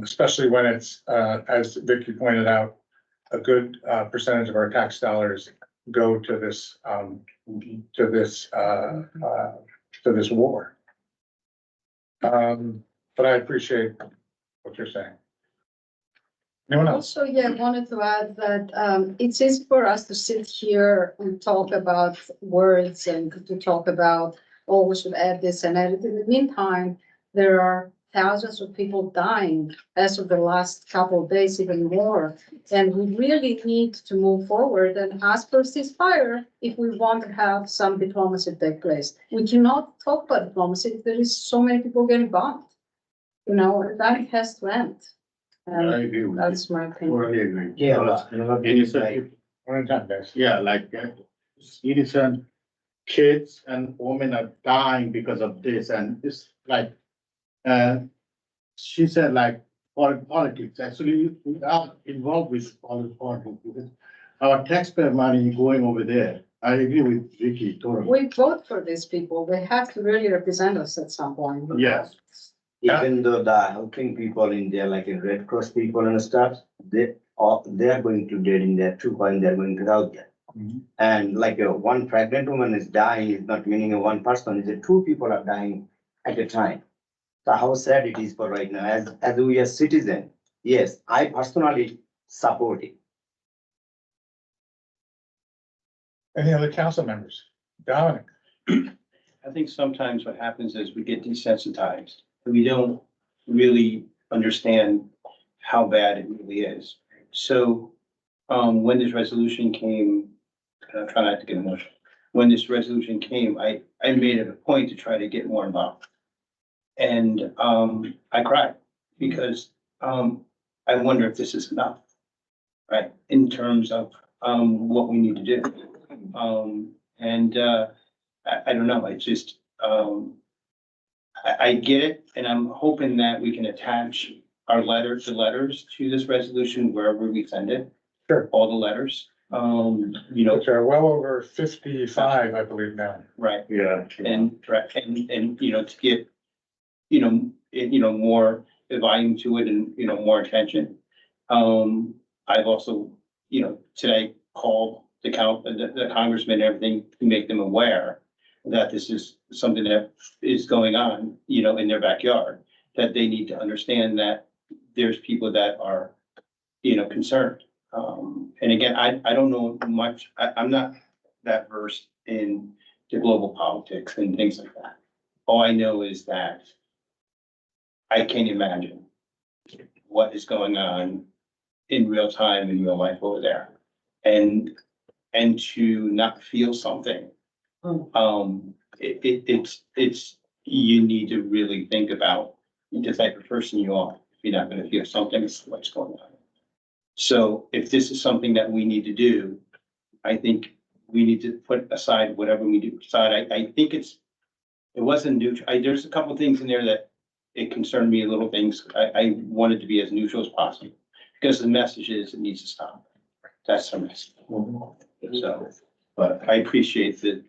especially when it's, as Vicky pointed out, a good percentage of our tax dollars go to this war. But I appreciate what you're saying. Anyone else? Also, yeah, I wanted to add that it's easy for us to sit here and talk about words and to talk about, oh, we should add this and add it. In the meantime, there are thousands of people dying as of the last couple of days, even more. And we really need to move forward and ask for a ceasefire if we want to have some diplomacy take place. We cannot talk about diplomacy if there is so many people getting bombed. You know, and that has to end. I agree with you. That's my opinion. Totally agree. Yeah, Innocent, One at a time, guys. yeah, like innocent kids and women are dying because of this, and it's like, she said like politics, actually, we are involved with politics, because our taxpayer money going over there. I agree with Vicky totally. We vote for these people. They have to really represent us at some point. Yes. even though the helping people in there, like in Red Cross people and stuff, they are going to dead in there too, and they're going to help them. And like one pregnant woman is dying is not meaning a one person, it's two people are dying at a time. So how sad it is for right now, as we are citizen, yes, I personally support it. Any other council members? Dominic? I think sometimes what happens is we get desensitized. We don't really understand how bad it really is. So when this resolution came, and I'm trying not to get emotional. When this resolution came, I made it a point to try to get more involved. And I cried because I wonder if this is enough, right? In terms of what we need to do. I don't know, I just, I get it, and I'm hoping that we can attach our letters to this resolution wherever we send it. Sure. All the letters, you know. Which are well over 55, I believe now. Right. Yeah. And, you know, to get, you know, more volume to it and, you know, more attention. I've also, you know, today called the congressman and everything to make them aware that this is something that is going on, you know, in their backyard, that they need to understand that there's people that are, you know, concerned. And again, I don't know much, I'm not that versed in the global politics and things like that. All I know is that I can't imagine what is going on in real time, in real life over there. And to not feel something, it's, you need to really think about the type of person you are. If you're not gonna feel something, it's what's going on. So if this is something that we need to do, I think we need to put aside whatever we do decide. I think it wasn't neutral. There's a couple things in there that it concerned me, little things. I wanted to be as neutral as possible because the message is it needs to stop. That's the message. So, but I appreciate that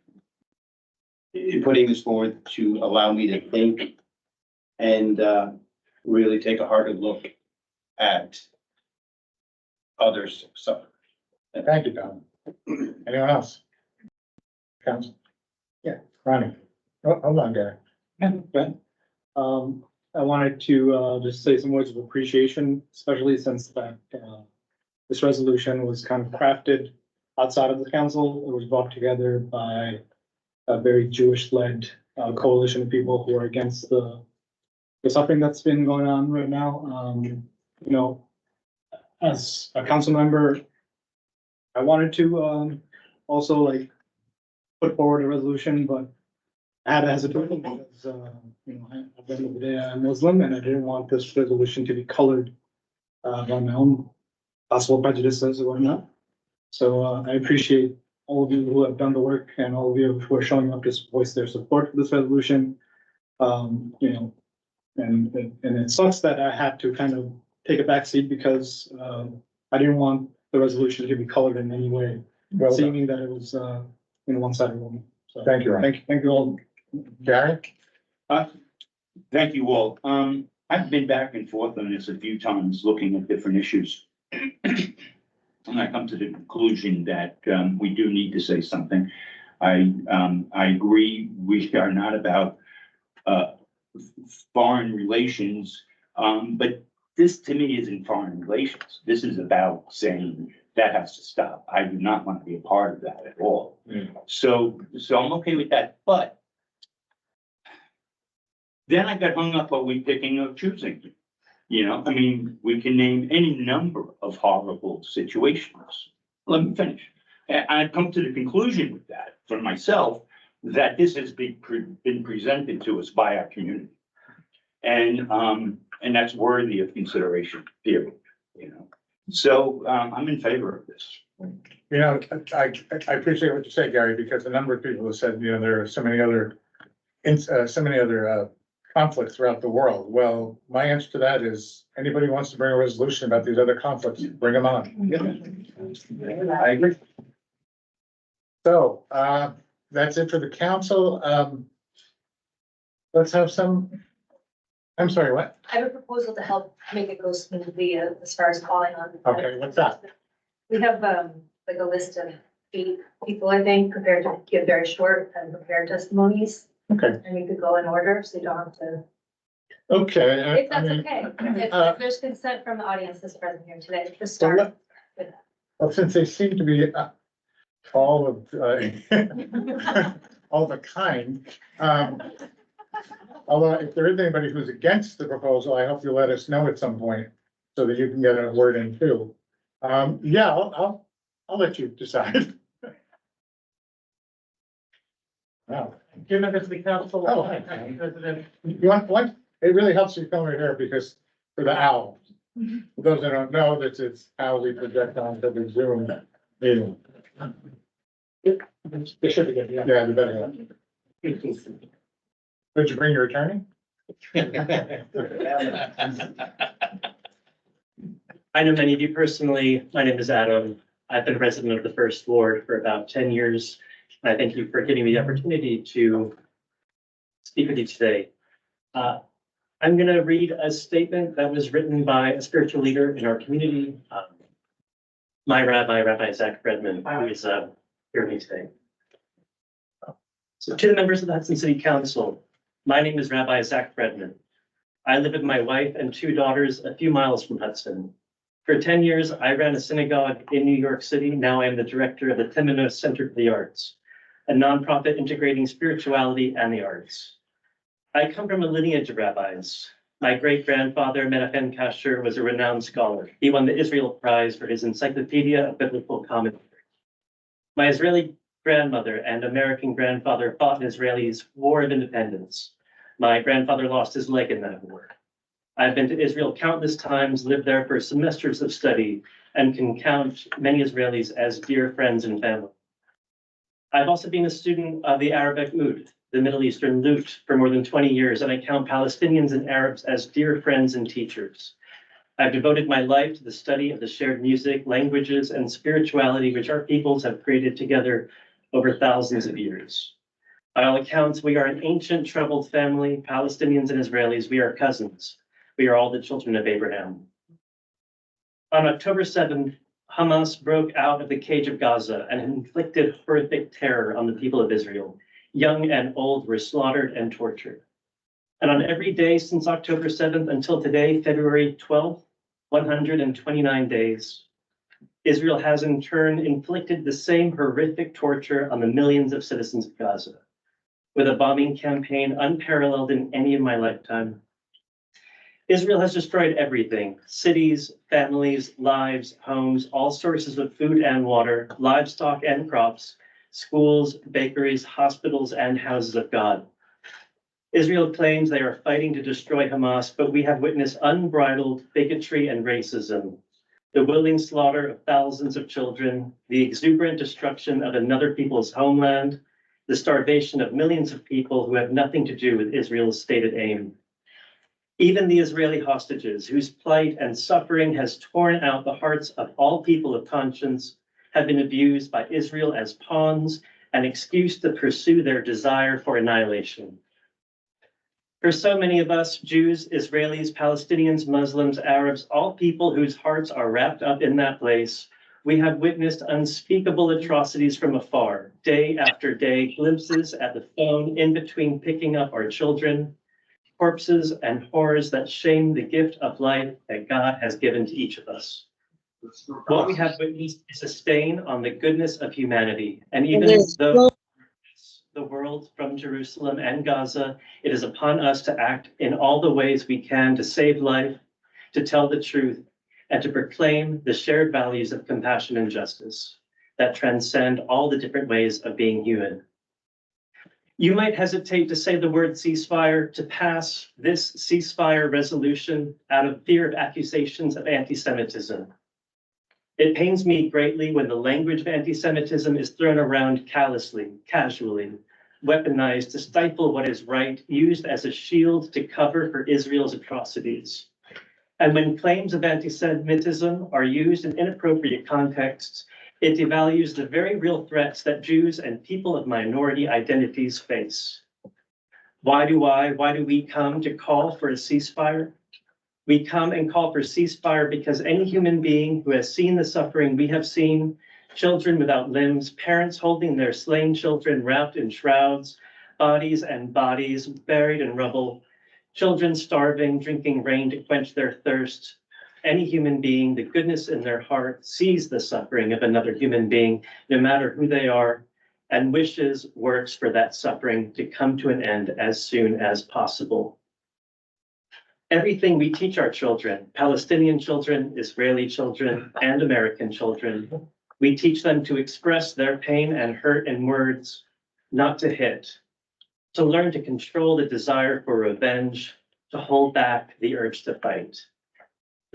putting this forward to allow me to think and really take a harder look at others suffering. Thank you, Don. Anyone else? Council? Yeah, Ronnie. Oh, hold on, Gary. I wanted to just say some words of appreciation, especially since that this resolution was kind of crafted outside of the council. It was brought together by a very Jewish-led coalition of people who are against the suffering that's been going on right now. You know, as a council member, I wanted to also like put forward a resolution, but I had to hesitate because, you know, at the end of the day, I'm Muslim and I didn't want this resolution to be colored by my own possible prejudices or whatnot. So I appreciate all of you who have done the work and all of you who are showing up to voice their support for this resolution. You know, and it sucks that I had to kind of take a backseat because I didn't want the resolution to be colored in any way, seeming that it was in one sided one. So Thank you, Ron. Thank you all. Gary? Thank you all. I've been back and forth on this a few times, looking at different issues. And I come to the conclusion that we do need to say something. I agree, we are not about foreign relations, but this to me isn't foreign relations. This is about saying that has to stop. I do not want to be a part of that at all. So I'm okay with that, but then I got hung up, are we picking or choosing? You know, I mean, we can name any number of horrible situations. Let me finish. And I've come to the conclusion with that for myself, that this has been presented to us by our community. And that's worthy of consideration, period, you know? So, I'm in favor of this. You know, I appreciate what you say, Gary, because a number of people have said, you know, there are so many other conflicts throughout the world. Well, my answer to that is, anybody who wants to bring a resolution about these other conflicts, bring them on. I agree. So, that's it for the council. Let's have some, I'm sorry, what? I have a proposal to help make it go smoothly as far as calling on. Okay, what's that? We have like a list of 8 people, I think, prepared to give very short and prepared testimonies. Okay. And we could go in order, so you don't have to. Okay. If that's okay, if there's consent from the audience that's present here today, to So start let- with that. Well, since they seem to be all of, all of a kind, although if there is anybody who's against the proposal, I hope you'll let us know at some point so that you can get a word in too. Yeah, I'll let you decide. Wow. Two members of the council. Oh. President. You want one? It really helps you come over here because for the owl. For those that don't know, this is how we project onto the Zoom meeting. They should be good, yeah. Yeah, the better one. Did you bring your attorney? I know many of you personally. My name is Adam. I've been resident of the First Ward for about 10 years. And I thank you for giving me the opportunity to speak with you today. I'm going to read a statement that was written by a spiritual leader in our community, my rabbi, Rabbi Zach Fredman, who is here with me today. So to the members of the Hudson City Council, my name is Rabbi Zach Fredman. I live with my wife and 2 daughters a few miles from Hudson. For 10 years, I ran a synagogue in New York City. Now I am the director of the Temenos Center for the Arts, a nonprofit integrating spirituality and the arts. I come from a lineage of rabbis. My great-grandfather, Menachem Kasher, was a renowned scholar. He won the Israel Prize for his Encyclopedia of Biblical Commentary. My Israeli grandmother and American grandfather fought in Israel's War of Independence. My grandfather lost his leg in that war. I've been to Israel countless times, lived there for semesters of study, and can count many Israelis as dear friends and family. I've also been a student of the Arabic oud, the Middle Eastern lute, for more than 20 years, and I count Palestinians and Arabs as dear friends and teachers. I've devoted my life to the study of the shared music, languages, and spirituality which our peoples have created together over thousands of years. By all accounts, we are an ancient troubled family, Palestinians and Israelis. We are cousins. We are all the children of Abraham. On October 7th, Hamas broke out of the cage of Gaza and inflicted horrific terror on the people of Israel. Young and old were slaughtered and tortured. And on every day since October 7th until today, February 12th, 129 days, Israel has in turn inflicted the same horrific torture on the millions of citizens of Gaza, with a bombing campaign unparalleled in any of my lifetime. Israel has destroyed everything: cities, families, lives, homes, all sources of food and water, livestock and crops, schools, bakeries, hospitals, and houses of God. Israel claims they are fighting to destroy Hamas, but we have witnessed unbridled bigotry and racism, the willing slaughter of thousands of children, the exuberant destruction of another people's homeland, the starvation of millions of people who have nothing to do with Israel's stated aim. Even the Israeli hostages, whose plight and suffering has torn out the hearts of all people of conscience, have been abused by Israel as pawns and excused to pursue their desire for annihilation. For so many of us, Jews, Israelis, Palestinians, Muslims, Arabs, all people whose hearts are wrapped up in that place, we have witnessed unspeakable atrocities from afar, day after day, glimpses at the phone in between picking up our children, corpses and horrors that shame the gift of life that God has given to each of us. What we have witnessed is a stain on the goodness of humanity, and even though the world from Jerusalem and Gaza, it is upon us to act in all the ways we can to save life, to tell the truth, and to proclaim the shared values of compassion and justice that transcend all the different ways of being human. You might hesitate to say the word ceasefire, to pass this ceasefire resolution out of fear of accusations of anti-Semitism. It pains me greatly when the language of anti-Semitism is thrown around callously, casually, weaponized to stifle what is right, used as a shield to cover for Israel's atrocities. And when claims of anti-Semitism are used in inappropriate contexts, it devalues the very real threats that Jews and people of minority identities face. Why do we come to call for a ceasefire? We come and call for ceasefire because any human being who has seen the suffering we have seen, children without limbs, parents holding their slain children wrapped in shrouds, bodies and bodies buried in rubble, children starving, drinking rain to quench their thirst. Any human being, the goodness in their heart, sees the suffering of another human being, no matter who they are, and works for that suffering to come to an end as soon as possible. Everything we teach our children, Palestinian children, Israeli children, and American children, we teach them to express their pain and hurt in words, not to hit, to learn to control the desire for revenge, to hold back the urge to fight.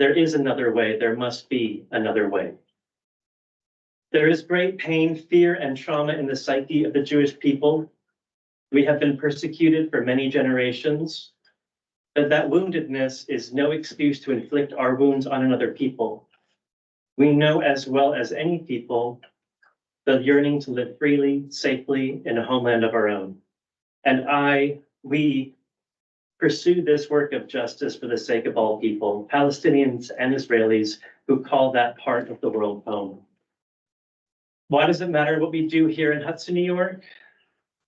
There is another way. There must be another way. There is great pain, fear, and trauma in the psyche of the Jewish people. We have been persecuted for many generations. But that woundedness is no excuse to inflict our wounds on another people. We know as well as any people the yearning to live freely, safely in a homeland of our own. And we pursue this work of justice for the sake of all people, Palestinians and Israelis, who call that part of the world home. Why does it matter what we do here in Hudson, New York?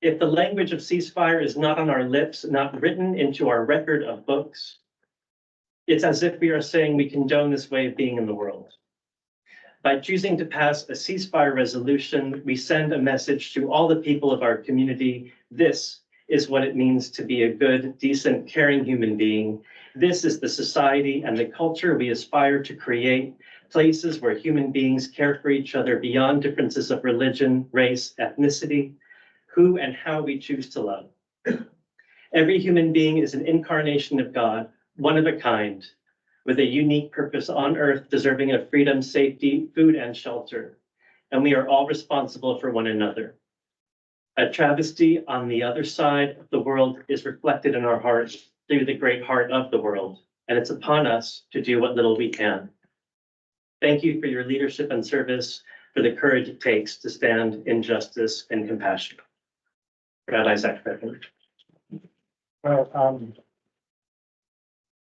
If the language of ceasefire is not on our lips, not written into our record of books, it's as if we are saying we condone this way of being in the world. By choosing to pass a ceasefire resolution, we send a message to all the people of our community. This is what it means to be a good, decent, caring human being. This is the society and the culture we aspire to create, places where human beings care for each other beyond differences of religion, race, ethnicity, who and how we choose to love. Every human being is an incarnation of God, one of a kind, with a unique purpose on earth, deserving of freedom, safety, food, and shelter. And we are all responsible for one another. A travesty on the other side of the world is reflected in our hearts through the great heart of the world, and it's upon us to do what little we can. Thank you for your leadership and service, for the courage it takes to stand in justice and compassion. Rabbi Zach Fredman. Well,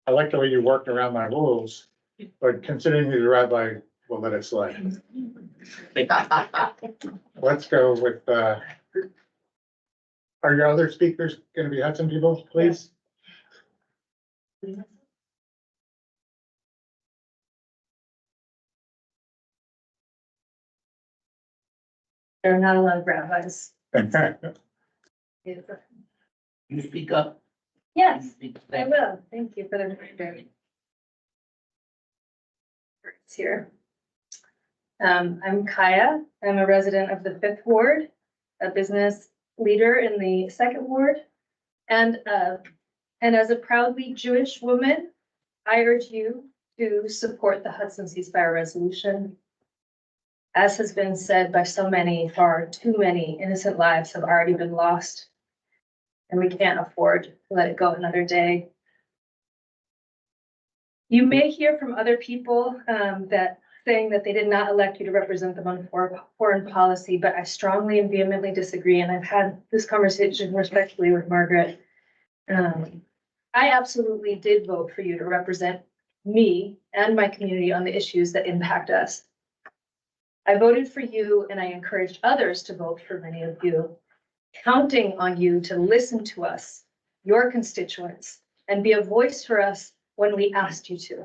I like the way you worked around my rules, but considering you're the rabbi, we'll let it slide. Let's go with, are your other speakers gonna be Hudson people, please? There are not a lot of rabbis. You speak up. Yes, I will. Thank you for the reminder. It's here. I'm Kaya. I'm a resident of the 5th Ward, a business leader in the 2nd Ward. And as a proudly Jewish woman, I urge you to support the Hudson ceasefire resolution. As has been said by so many, far too many innocent lives have already been lost, and we can't afford to let it go another day. You may hear from other people that saying that they did not elect you to represent them on foreign policy, but I strongly and vehemently disagree, and I've had this conversation respectfully with Margaret. I absolutely did vote for you to represent me and my community on the issues that impact us. I voted for you, and I encouraged others to vote for many of you, counting on you to listen to us, your constituents, and be a voice for us when we asked you to.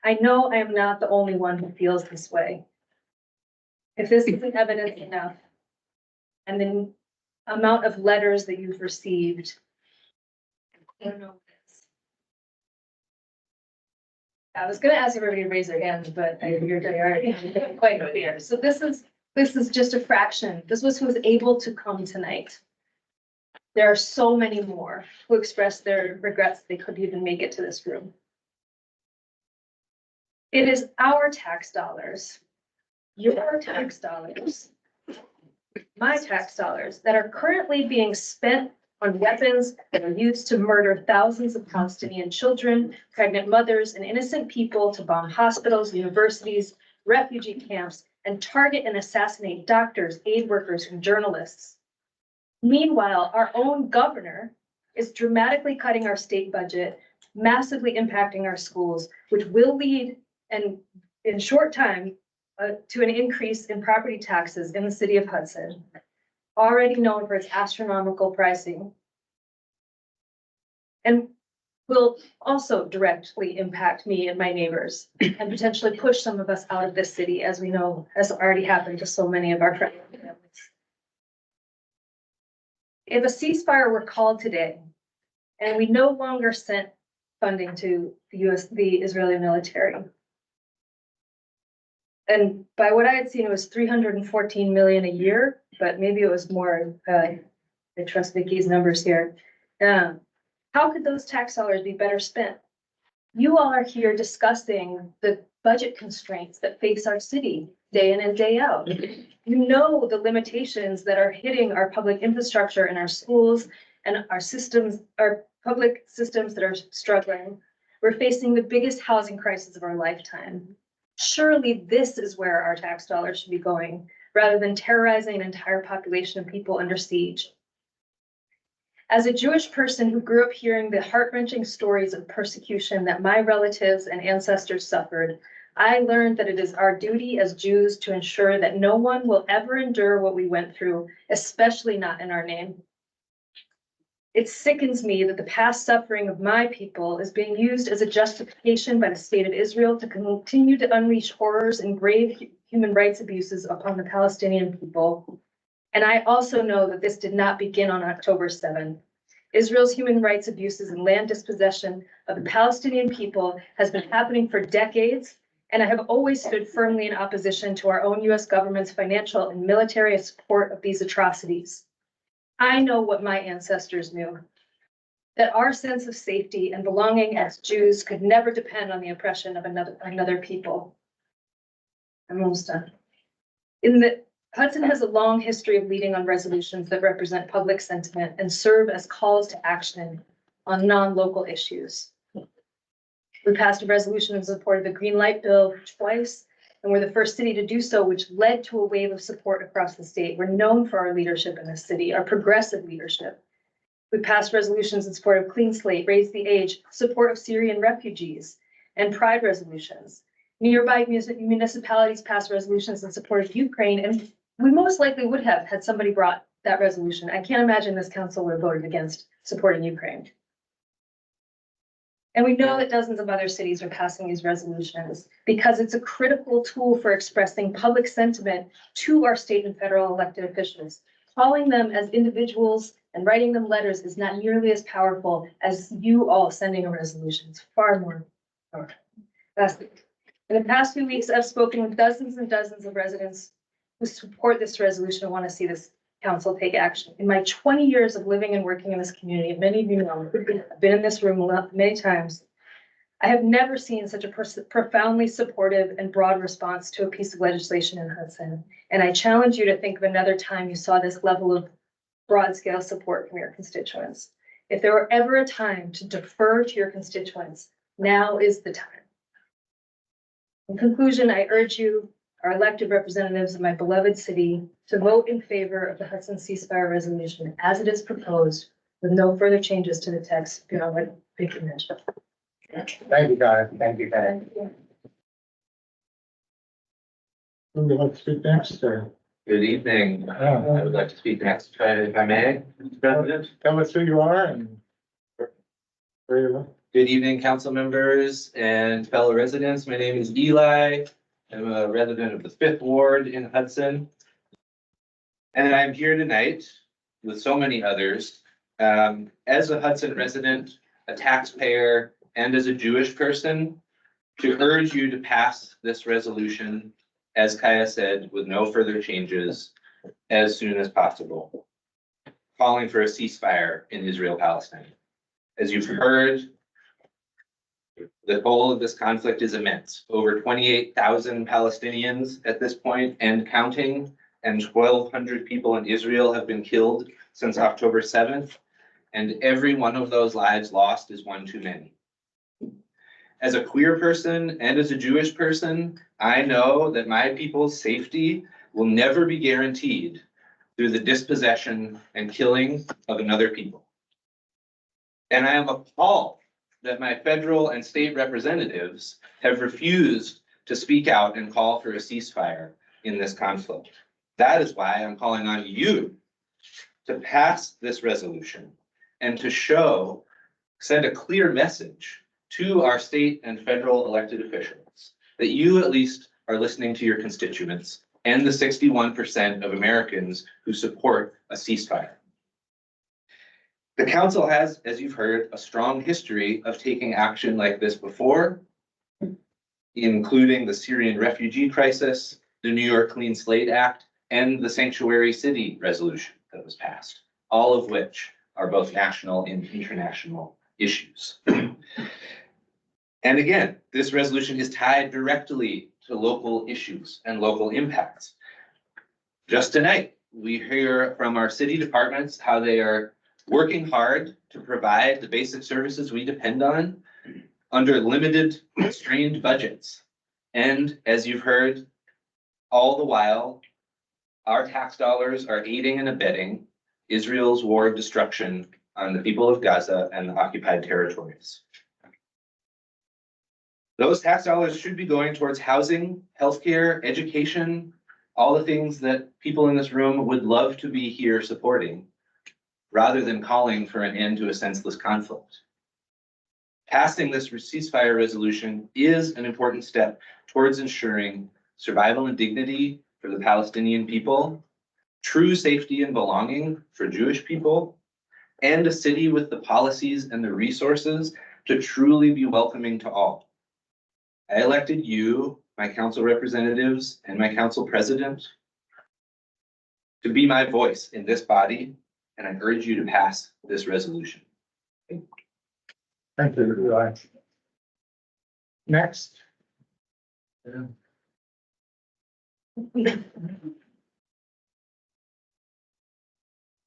I know I am not the only one who feels this way. If this isn't evidence enough, and the amount of letters that you've received, I don't know what it is. I was gonna ask everybody to raise their hands, but I figured they already quite clear. So this is just a fraction. This was who was able to come tonight. There are so many more who expressed their regrets they couldn't even make it to this room. It is our tax dollars, your tax dollars, my tax dollars that are currently being spent on weapons that are used to murder thousands of Palestinian children, pregnant mothers, and innocent people, to bomb hospitals, universities, refugee camps, and target and assassinate doctors, aid workers, and journalists. Meanwhile, our own governor is dramatically cutting our state budget, massively impacting our schools, which will lead, and in short time, to an increase in property taxes in the city of Hudson, already known for its astronomical pricing, and will also directly impact me and my neighbors and potentially push some of us out of this city, as we know has already happened to so many of our friends and families. If a ceasefire were called today and we no longer sent funding to the Israeli military, and by what I had seen, it was 314 million a year, but maybe it was more. I trust Vicky's numbers here. How could those tax dollars be better spent? You all are here discussing the budget constraints that face our city day in and day out. You know the limitations that are hitting our public infrastructure and our schools and our systems, our public systems that are struggling. We're facing the biggest housing crisis of our lifetime. Surely this is where our tax dollars should be going, rather than terrorizing an entire population of people under siege. As a Jewish person who grew up hearing the heart-wrenching stories of persecution that my relatives and ancestors suffered, I learned that it is our duty as Jews to ensure that no one will ever endure what we went through, especially not in our name. It sickens me that the past suffering of my people is being used as a justification by the state of Israel to continue to unleash horrors and grave human rights abuses upon the Palestinian people. And I also know that this did not begin on October 7th. Israel's human rights abuses and land dispossession of the Palestinian people has been happening for decades, and I have always stood firmly in opposition to our own US government's financial and military support of these atrocities. I know what my ancestors knew, that our sense of safety and belonging as Jews could never depend on the oppression of another people. I'm almost done. Hudson has a long history of leading on resolutions that represent public sentiment and serve as calls to action on non-local issues. We passed a resolution in support of the Green Light Bill twice, and we're the first city to do so, which led to a wave of support across the state. We're known for our leadership in this city, our progressive leadership. We passed resolutions in support of Clean Slate, Raise the Age, support of Syrian refugees, and Pride resolutions. Nearby municipalities passed resolutions in support of Ukraine, and we most likely would have had somebody brought that resolution. I can't imagine this council would have voted against supporting Ukraine. And we know that dozens of other cities are passing these resolutions because it's a critical tool for expressing public sentiment to our state and federal elected officials. Calling them as individuals and writing them letters is not nearly as powerful as you all sending a resolution. It's far more powerful. In the past few weeks, I've spoken with dozens and dozens of residents who support this resolution and want to see this council take action. In my 20 years of living and working in this community, many of you know, I've been in this room many times. I have never seen such a profoundly supportive and broad response to a piece of legislation in Hudson. And I challenge you to think of another time you saw this level of broad scale support from your constituents. If there were ever a time to defer to your constituents, now is the time. In conclusion, I urge you, our elected representatives of my beloved city, to vote in favor of the Hudson ceasefire resolution as it is proposed, with no further changes to the text beyond what Vicky mentioned. Thank you, Karen. Thank you, Karen. Who would like to speak next, or? Good evening. I would like to speak next, if I may, Mr. President. Tell us who you are and Good evening, council members and fellow residents. My name is Eli. I'm a resident of the 5th Ward in Hudson. And I'm here tonight with so many others, as a Hudson resident, a taxpayer, and as a Jewish person, to urge you to pass this resolution, as Kaya said, with no further changes as soon as possible, calling for a ceasefire in Israel-Palestine. As you've heard, the toll of this conflict is immense. Over 28,000 Palestinians at this point and counting, and 1,200 people in Israel have been killed since October 7th. And every one of those lives lost is one too many. As a queer person and as a Jewish person, I know that my people's safety will never be guaranteed through the dispossession and killing of another people. And I am appalled that my federal and state representatives have refused to speak out and call for a ceasefire in this conflict. That is why I'm calling on you to pass this resolution and to send a clear message to our state and federal elected officials that you at least are listening to your constituents and the 61% of Americans who support a ceasefire. The council has, as you've heard, a strong history of taking action like this before, including the Syrian refugee crisis, the New York Clean Slate Act, and the Sanctuary City resolution that was passed, all of which are both national and international issues. And again, this resolution is tied directly to local issues and local impacts. Just tonight, we hear from our city departments how they are working hard to provide the basic services we depend on under limited, constrained budgets. And as you've heard, all the while, our tax dollars are aiding and abetting Israel's war of destruction on the people of Gaza and the occupied territories. Those tax dollars should be going towards housing, healthcare, education, all the things that people in this room would love to be here supporting, rather than calling for an end to a senseless conflict. Passing this ceasefire resolution is an important step towards ensuring survival and dignity for the Palestinian people, true safety and belonging for Jewish people, and a city with the policies and the resources to truly be welcoming to all. I elected you, my council representatives, and my council president to be my voice in this body, and I urge you to pass this resolution. Thank you, Eli. Next.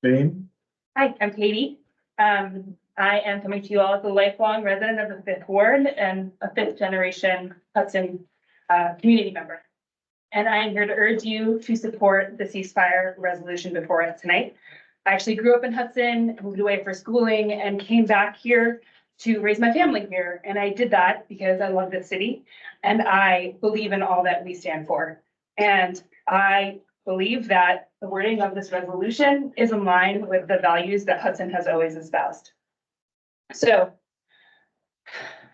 Jane? Hi, I'm Katie. I am coming to you all as a lifelong resident of the 5th Ward and a 5th generation Hudson community member. And I am here to urge you to support the ceasefire resolution before us tonight. I actually grew up in Hudson, moved away for schooling, and came back here to raise my family here. And I did that because I love this city and I believe in all that we stand for. And I believe that the wording of this resolution is in line with the values that Hudson has always espoused. So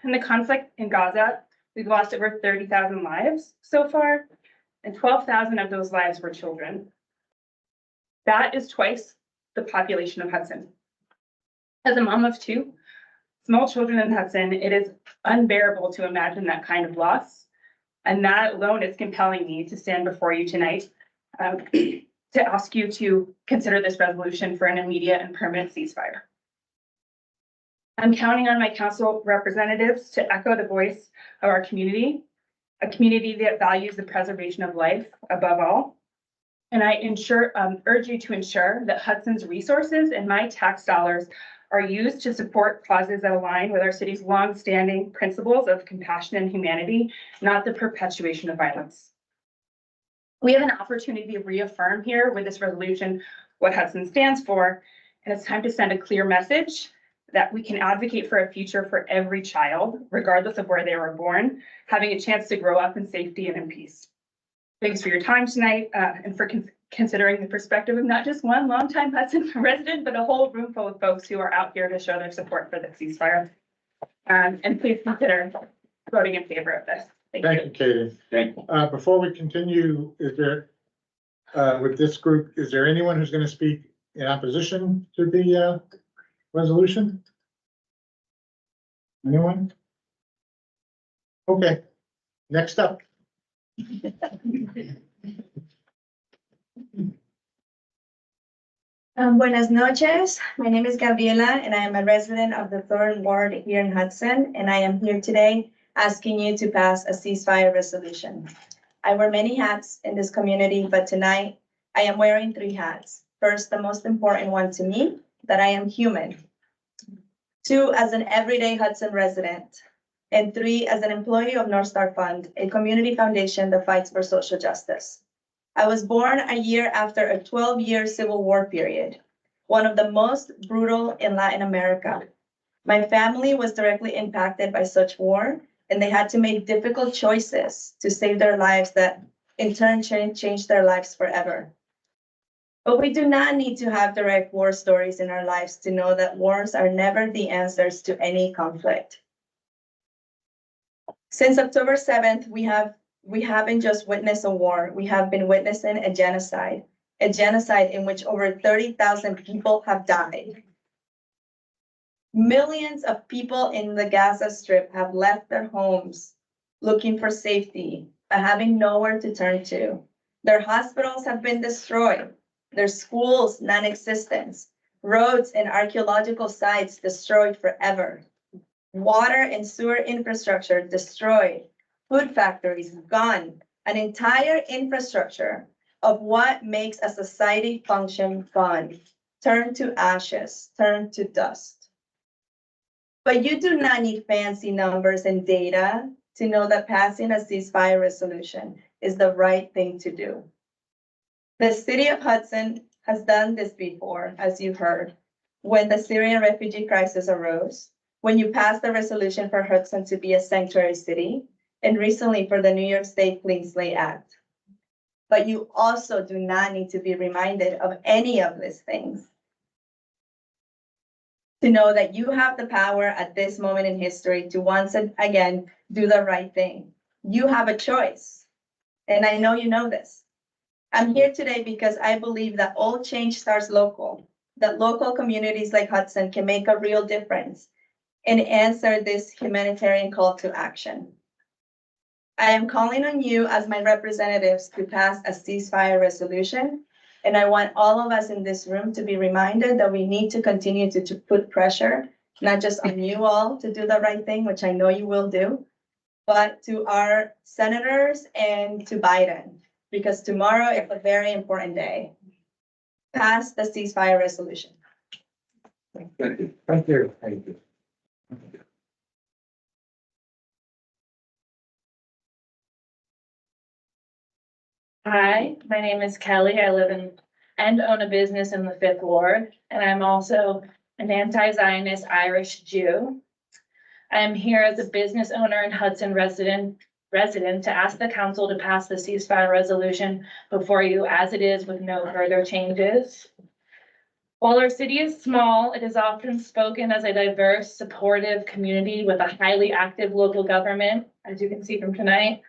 in the conflict in Gaza, we've lost over 30,000 lives so far, and 12,000 of those lives were children. That is twice the population of Hudson. As a mom of 2 small children in Hudson, it is unbearable to imagine that kind of loss. And that alone is compelling me to stand before you tonight to ask you to consider this resolution for an immediate and permanent ceasefire. I'm counting on my council representatives to echo the voice of our community, a community that values the preservation of life above all. And I urge you to ensure that Hudson's resources and my tax dollars are used to support causes that align with our city's longstanding principles of compassion and humanity, not the perpetuation of violence. We have an opportunity to reaffirm here with this resolution what Hudson stands for, and it's time to send a clear message that we can advocate for a future for every child, regardless of where they were born, having a chance to grow up in safety and in peace. Thanks for your time tonight and for considering the perspective of not just one longtime Hudson resident, but a whole room full of folks who are out here to show their support for the ceasefire. And please consider voting in favor of this. Thank Thank you. you, Katie. Thank you. Before we continue, is there, with this group, is there anyone who's gonna speak in opposition to the, resolution? Anyone? Okay, next up. Buenas noches. My name is Gabriela and I am a resident of the 3rd Ward here in Hudson, and I am here today asking you to pass a ceasefire resolution. I wear many hats in this community, but tonight I am wearing 3 hats. First, the most important one to me, that I am human. 2, as an everyday Hudson resident. And 3, as an employee of North Star Fund, a community foundation that fights for social justice. I was born a year after a 12-year civil war period, one of the most brutal in Latin America. My family was directly impacted by such war, and they had to make difficult choices to save their lives that in turn changed their lives forever. But we do not need to have direct war stories in our lives to know that wars are never the answers to any conflict. Since October 7th, we haven't just witnessed a war, we have been witnessing a genocide in which over 30,000 people have died. Millions of people in the Gaza Strip have left their homes looking for safety, but having nowhere to turn to. Their hospitals have been destroyed, their schools non-existent, roads and archaeological sites destroyed forever. Water and sewer infrastructure destroyed, food factories gone, an entire infrastructure of what makes a society function gone, turned to ashes, turned to dust. But you do not need fancy numbers and data to know that passing a ceasefire resolution is the right thing to do. The city of Hudson has done this before, as you heard, when the Syrian refugee crisis arose, when you passed the resolution for Hudson to be a sanctuary city, and recently for the New York State Clean Slate Act. But you also do not need to be reminded of any of these things to know that you have the power at this moment in history to once again do the right thing. You have a choice, and I know you know this. I'm here today because I believe that all change starts local, that local communities like Hudson can make a real difference and answer this humanitarian call to action. I am calling on you as my representatives to pass a ceasefire resolution, and I want all of us in this room to be reminded that we need to continue to put pressure, not just on you all to do the right thing, which I know you will do, but to our senators and to Biden, because tomorrow is a very important day. Pass the ceasefire resolution. Thank you. Thank you. Thank you. Hi, my name is Kelly. I live in and own a business in the 5th Ward, and I'm also an anti-Zionist Irish Jew. I'm here as a business owner and Hudson resident to ask the council to pass the ceasefire resolution before you as it is with no further changes. While our city is small, it is often spoken as a diverse, supportive community with a highly active local government, as you can see from tonight.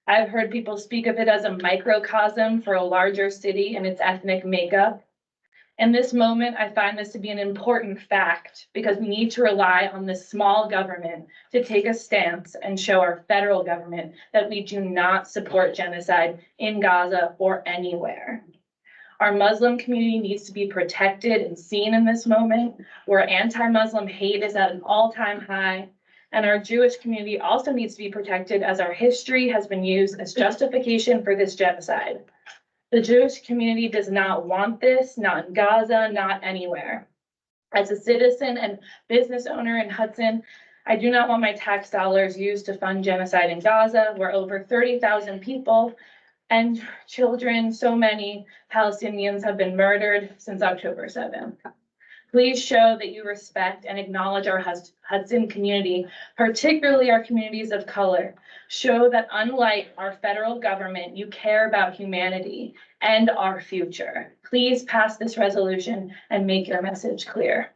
I've heard people speak of it as a microcosm for a larger city and its ethnic makeup. In this moment, I find this to be an important fact because we need to rely on this small government to take a stance and show our federal government that we do not support genocide in Gaza or anywhere. Our Muslim community needs to be protected and seen in this moment, where anti-Muslim hate is at an all-time high. And our Jewish community also needs to be protected as our history has been used as justification for this genocide. The Jewish community does not want this, not in Gaza, not anywhere. As a citizen and business owner in Hudson, I do not want my tax dollars used to fund genocide in Gaza, where over 30,000 people and children, so many Palestinians have been murdered since October 7th. Please show that you respect and acknowledge our Hudson community, particularly our communities of color. Show that unlike our federal government, you care about humanity and our future. Please pass this resolution and make your message clear.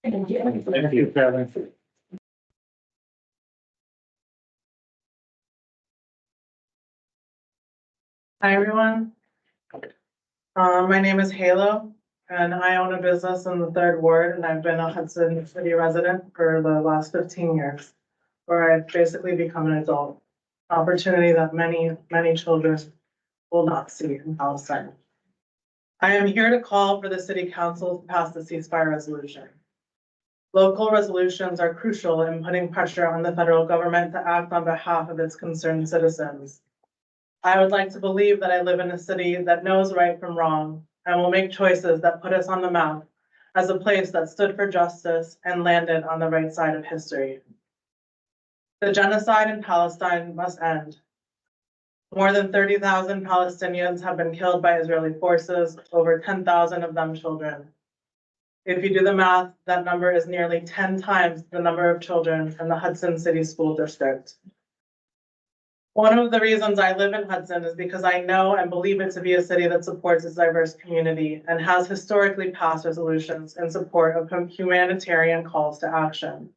Thank you. Thank you, Kevin. Hi, everyone. My name is Halo, and I own a business in the 3rd Ward, and I've been a Hudson City resident for the last 15 years, where I've basically become an adult. Opportunity that many, many children will not see in Palestine. I am here to call for the city council to pass the ceasefire resolution. Local resolutions are crucial in putting pressure on the federal government to act on behalf of its concerned citizens. I would like to believe that I live in a city that knows right from wrong and will make choices that put us on the map as a place that stood for justice and landed on the right side of history. The genocide in Palestine must end. More than 30,000 Palestinians have been killed by Israeli forces, over 10,000 of them children. If you do the math, that number is nearly 10 times the number of children in the Hudson City School District. One of the reasons I live in Hudson is because I know and believe it to be a city that supports its diverse community and has historically passed resolutions in support of humanitarian calls to action.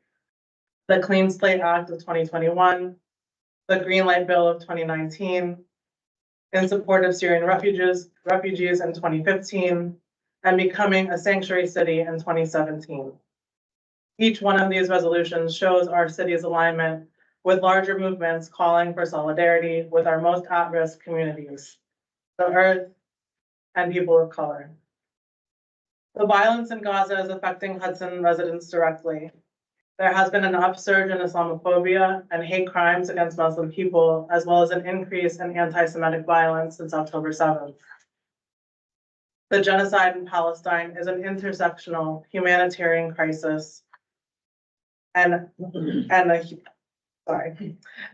The Clean Slate Act of 2021, the Green Light Bill of 2019, in support of Syrian refugees in 2015, and becoming a sanctuary city in 2017. Each one of these resolutions shows our city's alignment with larger movements calling for solidarity with our most at-risk communities, the earth and people of color. The violence in Gaza is affecting Hudson residents directly. There has been an upsurge in Islamophobia and hate crimes against Muslim people, as well as an increase in anti-Semitic violence since October 7th. The genocide in Palestine is an intersectional humanitarian crisis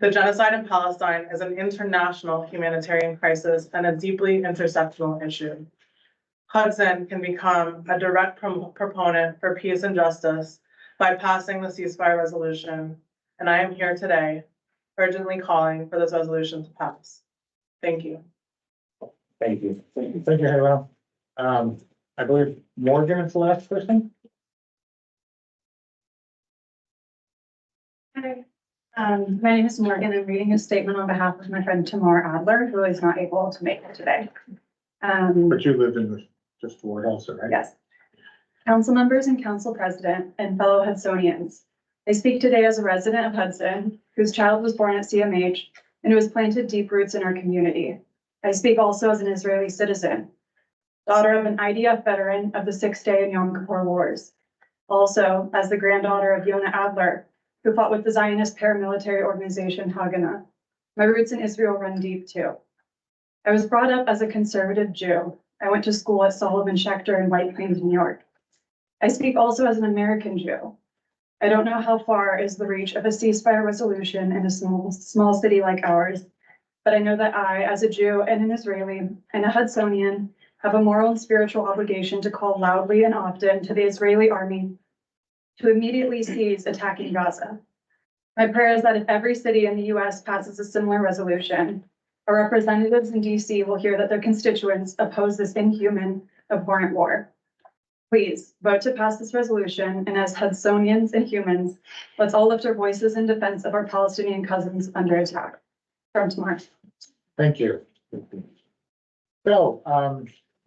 the genocide in Palestine is an international humanitarian crisis and a deeply intersectional issue. Hudson can become a direct proponent for peace and justice by passing the ceasefire resolution, and I am here today urgently calling for this resolution to pass. Thank you. Thank you. Thank you, Halo. I believe Morgan is the last person. Hi, my name is Morgan. I'm reading a statement on behalf of my friend Tamar Adler, who is not able to make it today. But you live in the just ward also, right? Yes. Council members and council president and fellow Hudsonians. I speak today as a resident of Hudson, whose child was born at CMH and who has planted deep roots in our community. I speak also as an Israeli citizen, daughter of an IDF veteran of the 6-Day and Yom Kippur Wars. Also, as the granddaughter of Yonah Adler, who fought with the Zionist paramilitary organization Haganah. My roots in Israel run deep too. I was brought up as a conservative Jew. I went to school at Solomon Schechter in White Plains, New York. I speak also as an American Jew. I don't know how far is the reach of a ceasefire resolution in a small city like ours, but I know that I, as a Jew and an Israeli and a Hudsonian, have a moral and spiritual obligation to call loudly and often to the Israeli army to immediately cease attacking Gaza. My prayer is that if every city in the US passes a similar resolution, our representatives in DC will hear that their constituents oppose this inhuman, abhorrent war. Please vote to pass this resolution, and as Hudsonians and humans, let's all lift our voices in defense of our Palestinian cousins under attack. From tomorrow. Thank you. So,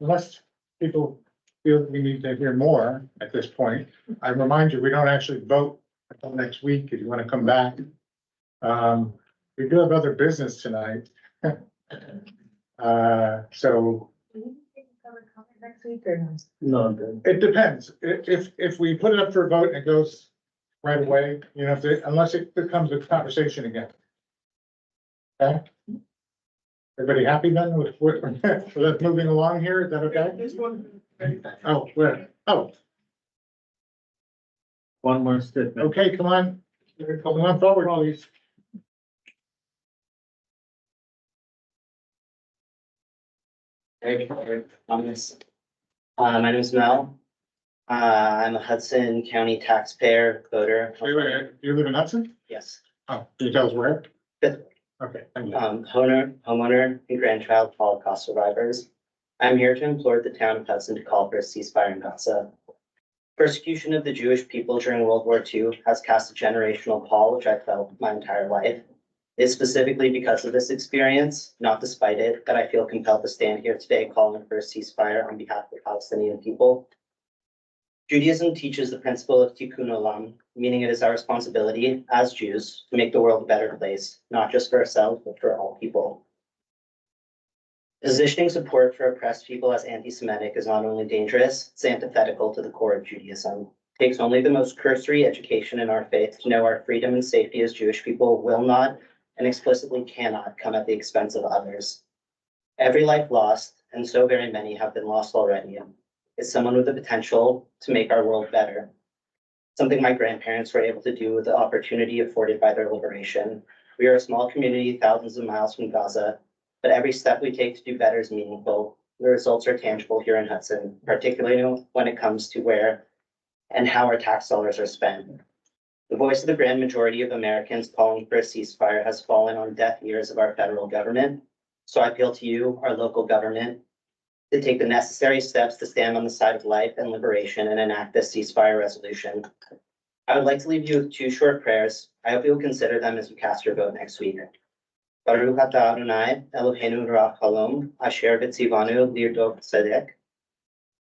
unless people feel we need to hear more at this point, I remind you, we don't actually vote until next week if you want to come back. We do have other business tonight. So. Next week or No, it depends. If we put it up for a vote and it goes right away, you know, unless it becomes a conversation again. Okay? Everybody happy then with let's moving along here? Is that okay? This one. Oh, where? Oh, One more step. okay, come on. Come on forward, please. Hey, my name is Mel. I'm a Hudson County taxpayer voter. Wait, you live in Hudson? Yes. Oh, can you tell us where? Fifth. Okay, thank you. Homeowner and grandchild of Holocaust survivors. I'm here to implore the town of Hudson to call for a ceasefire in Gaza. Persecution of the Jewish people during World War II has cast a generational pall, which I felt my entire life. It's specifically because of this experience, not despite it, that I feel compelled to stand here today calling for a ceasefire on behalf of the Palestinian people. Judaism teaches the principle of tikkun olam, meaning it is our responsibility as Jews to make the world a better place, not just for ourselves, but for all people. Positioning support for oppressed people as anti-Semitic is not only dangerous, it's antithetical to the core of Judaism. It takes only the most cursory education in our faith to know our freedom and safety as Jewish people will not and explicitly cannot come at the expense of others. Every life lost, and so very many have been lost already, is someone with the potential to make our world better. Something my grandparents were able to do with the opportunity afforded by their liberation. We are a small community thousands of miles from Gaza, but every step we take to do better is meaningful. The results are tangible here in Hudson, particularly when it comes to where and how our tax dollars are spent. The voice of the grand majority of Americans calling for a ceasefire has fallen on deaf ears of our federal government. So I appeal to you, our local government, to take the necessary steps to stand on the side of life and liberation and enact this ceasefire resolution. I would like to leave you with 2 short prayers. I hope you will consider them as you cast your vote next week. Baruch atah Adonai Eloheinu melech haolam asher v'tzivanu lirdot tzedek.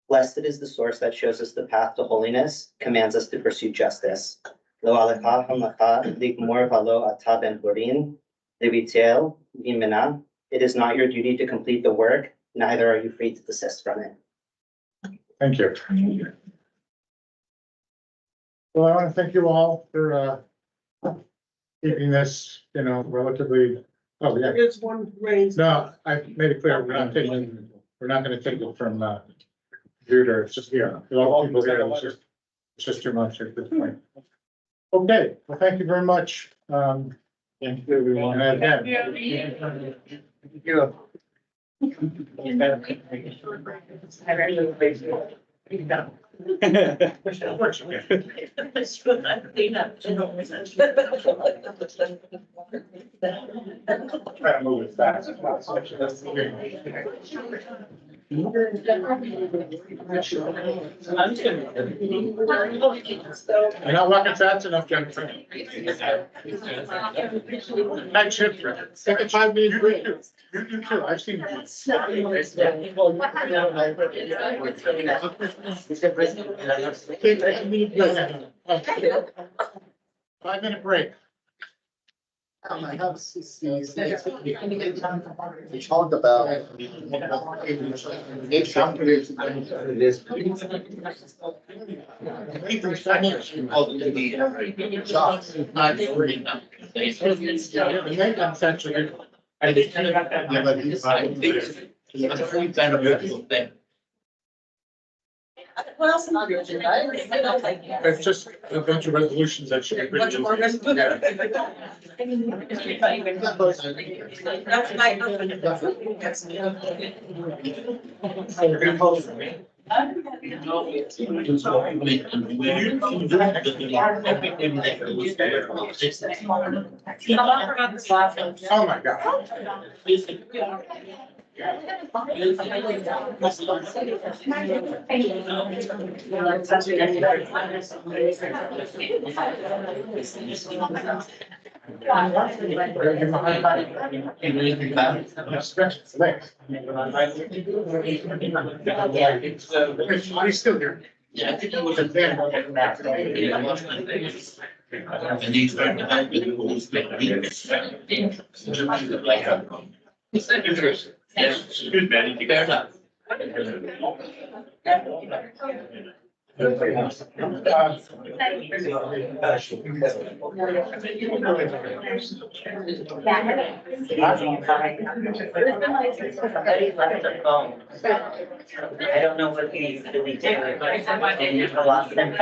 Blessed is the source that shows us the path to holiness, commands us to pursue justice. Lo alecha hamlacha ligmor v'lo atah ben horin levitel v'imena. It is not your duty to complete the work, neither are you free to desist from it. Thank you. Well, I want to thank you all for keeping this, relatively, oh, yeah. There's one raised. No, I made it clear, we're not gonna take it from computer, it's just here. All people here, it's just too much at this point. Okay, well, thank you very much. Thank you, everyone. And again, try to move it fast as possible. You're not working fast enough, Jennifer. Night shift, second 5 minutes break. You do too, I've seen. Five-minute break. I have CCs. We talked about. What else? It's just a bunch of resolutions that should be. Oh, my God. He's still here. Yeah, I think he was a fan. Yes, good, man. Fair enough. I don't know what he's really doing. And a lot of them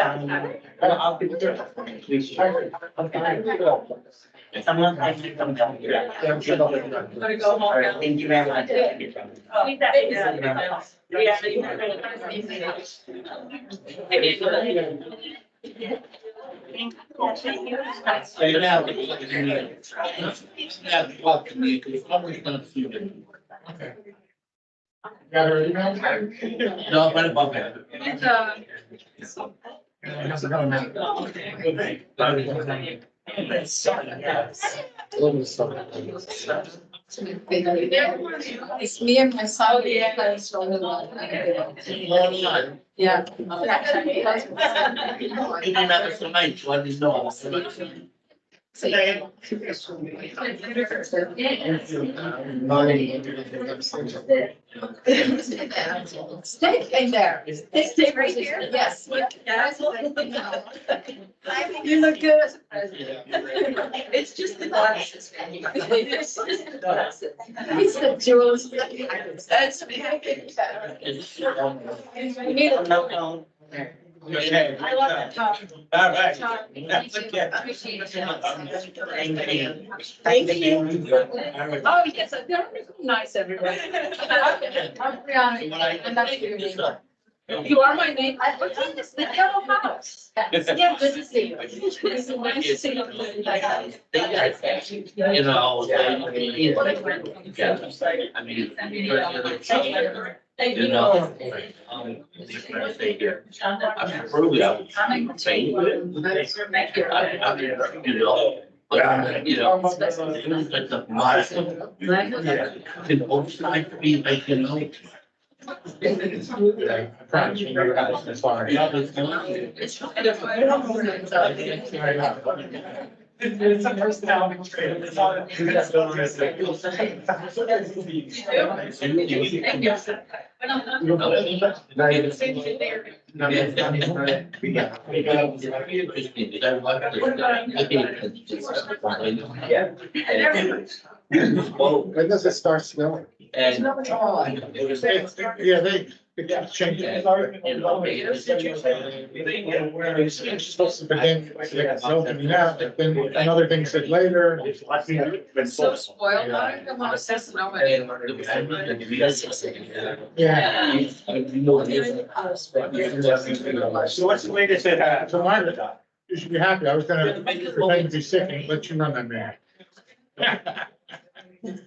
someone like to come down here. All right, thank you very much. Got her email? No, right above that. How's it going, man? It's me and my son. Yeah. Stay in there. Stay right here. Yes. You look good. It's just the glasses. It's the jewels. That's. We need a no. I love that talk. All right. Thank you. Oh, yes, they're nice, everybody. I'm Brianna, and that's your name. You are my name. I looked in this, the yellow house. Yeah, good to see you. It's nice to see you. You know. You know. I'm probably out. You know, but the mind, can oversight be like, you know. I promise you never got this far. It's a personality trait. It's not. When does it start snowing? And. Yeah, they changed. It's supposed to begin, it's opening now, but then another thing said later. So spoiled, I don't want to say no. Yeah. So what's the latest that, So Margaret, you should be happy. I was gonna pretend to be sick and let you run that man. Of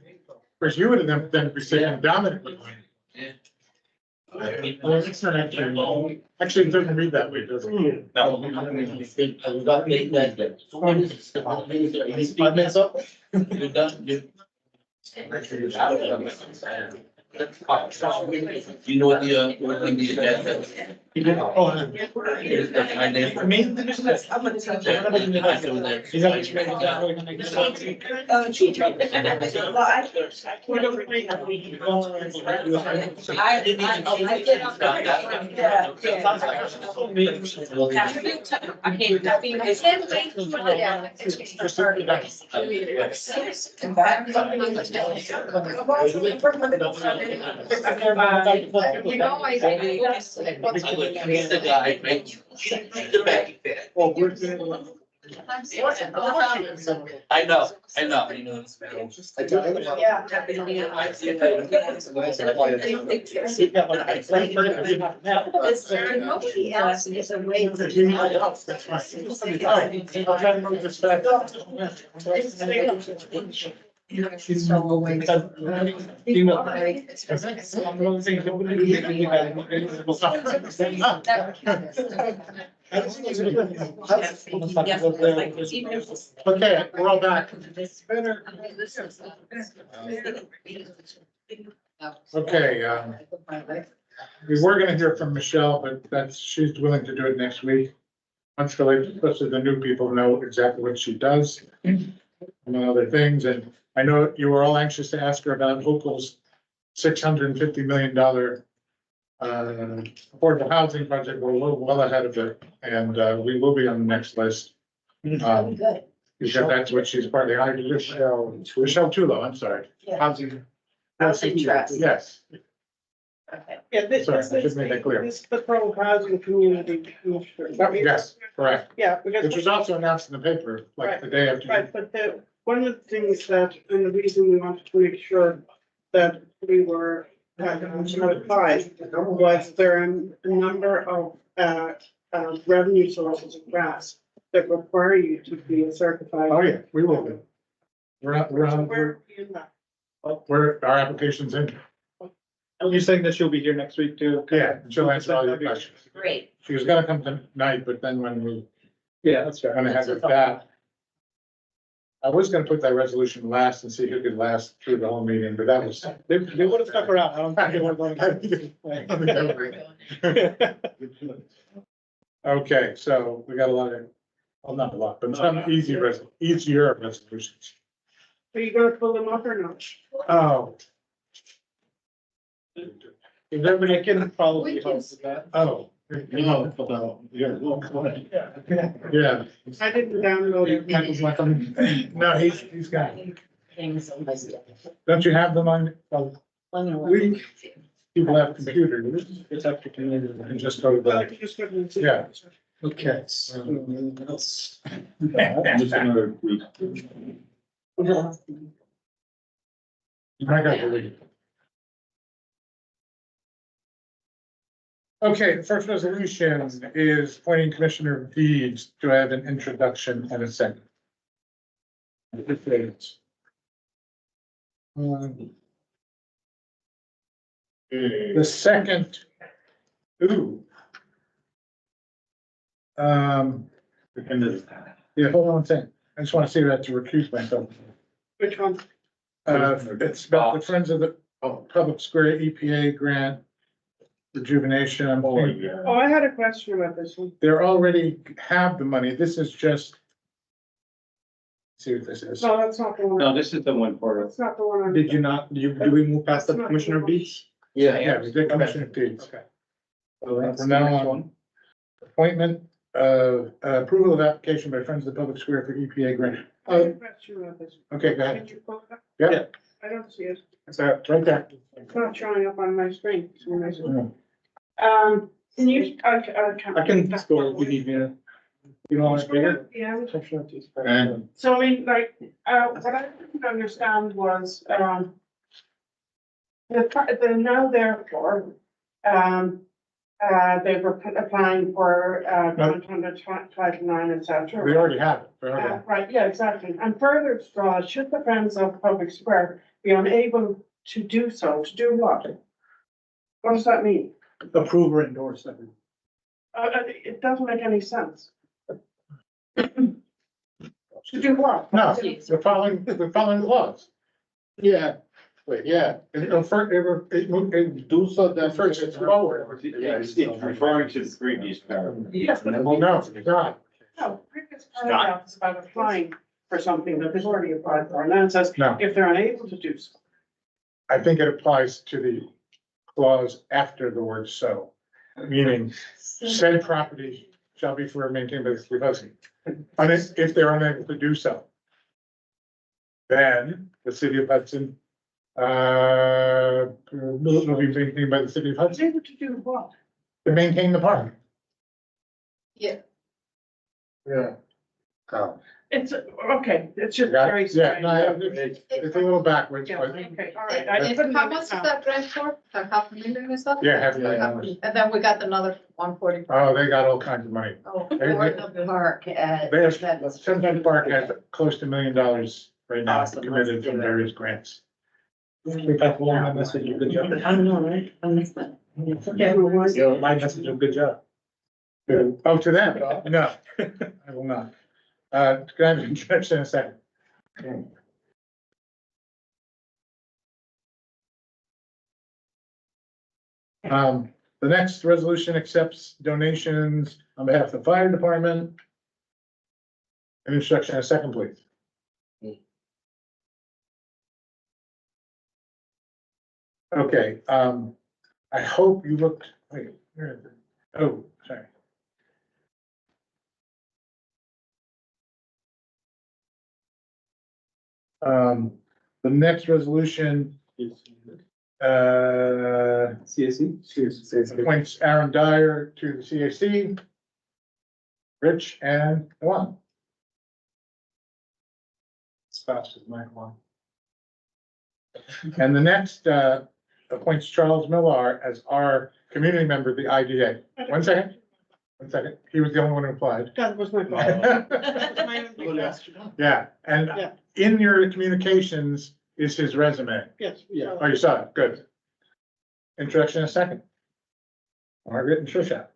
course, you would have then pretended to be sick and Dominic would run. Well, it's not actually, it doesn't read that way, does it? no. 5 minutes up? You're done, you know what the agenda? Oh, Is the financial. The guy, right? The back. I know. Nobody else is a way Okay, we're all back. Okay, we were gonna hear from Michelle, but she's willing to do it next week. Once especially the new people know exactly what she does. Among other things, and I know you were all anxious to ask her about Hochul's $650 million affordable housing project. We're well ahead of it, and we will be on the next list. Because that's what she's partly, Michelle Tulo, I'm sorry. Housing. Trust. Yes. Yeah, this Sorry, I is, should make that clear. this is the Pro Housing Community Commissioner. Yes, correct. Yeah, because. Which was also announced in the paper, like the day after. Right, but one of the things that, and the reason we wanted to make sure that we were notified was there are a number of revenue sources of grants that require you to be a certified. Oh, yeah, we will be. We're on, our application's in. Are you saying that she'll be here next week too? Yeah, she'll answer all your questions. Great. She was gonna come tonight, but then when we Yeah, that's fair. went ahead with that, I was gonna put that resolution last and see who could last through the whole meeting, but that was. They would have stuck around. I don't think they were going. Okay, so we got a lot of, well, not a lot, but some easier resolutions. Are you gonna pull them up or not? Oh. Is everybody can probably help with that? Oh. No, yeah. Yeah. I didn't download it. No, he's got it. Things on my stuff. Don't you have them on? We, people have computers. It's up to community. And just go to the, yeah. Okay. I got to leave. Okay, the first resolution is appointing Commissioner of Deeds to have an introduction and a second. The second, ooh. Yeah, hold on a second. I just want to see that to recuse myself. Which one? It's about the Friends of the Public Square EPA grant rejuvenation. Oh, I had a question about this one. They already have the money. This is just. See what this is. No, that's not the one. No, this is the one for That's not the one. I'm- Did you not, did we move past the Commissioner of Beach? Yeah, we did Commissioner of Deeds. Okay. We're now on appointment, approval of application by Friends of the Public Square for EPA grant. I have a question about this. Okay, go ahead. Can you pull it up? Yeah, I don't see it. it's right there. It's not showing up on my screen. for some reason. Mm. Can you, I can scroll if you need me to. You don't want to read it? Yeah. And So I mean, like, what I didn't understand was, now therefore, they were applying for, grant under Title 9, et we cetera. already have it. We already have it. Right, yeah, exactly. And further straw, should the Friends of Public Square be unable to do so, to do what? What does that mean? Approve or endorse that. It doesn't make any sense. To do what? No, we're following the laws. Yeah, wait, yeah, It do so that. first, it's forward. Yeah, it's referring to the previous paragraph. Yes, but Well, no, it's not. no, previous paragraph is about applying for something that they've already applied for, and then it says, No. if they're unable to do so. I think it applies to the clause after the word so, meaning said property shall be forever maintained by the city of Hudson. And if they're unable to do so, then the city of Hudson will be maintained by the city of Hudson Able to do what? to maintain the park. Yeah. Yeah. Oh. It's, okay, it's just Got very it? Yeah, strange. no, it's a little backwards, Yeah, but okay, all right. I And couldn't how much is understand. that grant for? Like $500,000 or something? yeah, $500,000. And then we got another 140. Oh, they got all kinds of money. Oh, They- for the park. There's, Sunset Park has close to $1 million right now committed from various grants. We pass along my message, good job. I don't know, right? I missed that. My message of good job. Oh, to them? No, I will not. Can I have an introduction in a second? The next resolution accepts donations on behalf of the fire department. An introduction in a second, please. Okay, I hope you looked, wait, where is it? Oh, sorry. The next resolution is, CSE? appoints Aaron Dyer to the CAC. Rich and Luan. As fast as Mike one. And the next, appoints Charles Millar as our community member of the IDA. One second. He was the only one who applied. That was my fault. That was my only question. Yeah, and Yeah. in your communications is his resume. Yes. Oh, you saw it, good. Introduction in a second. Margaret and Trisha.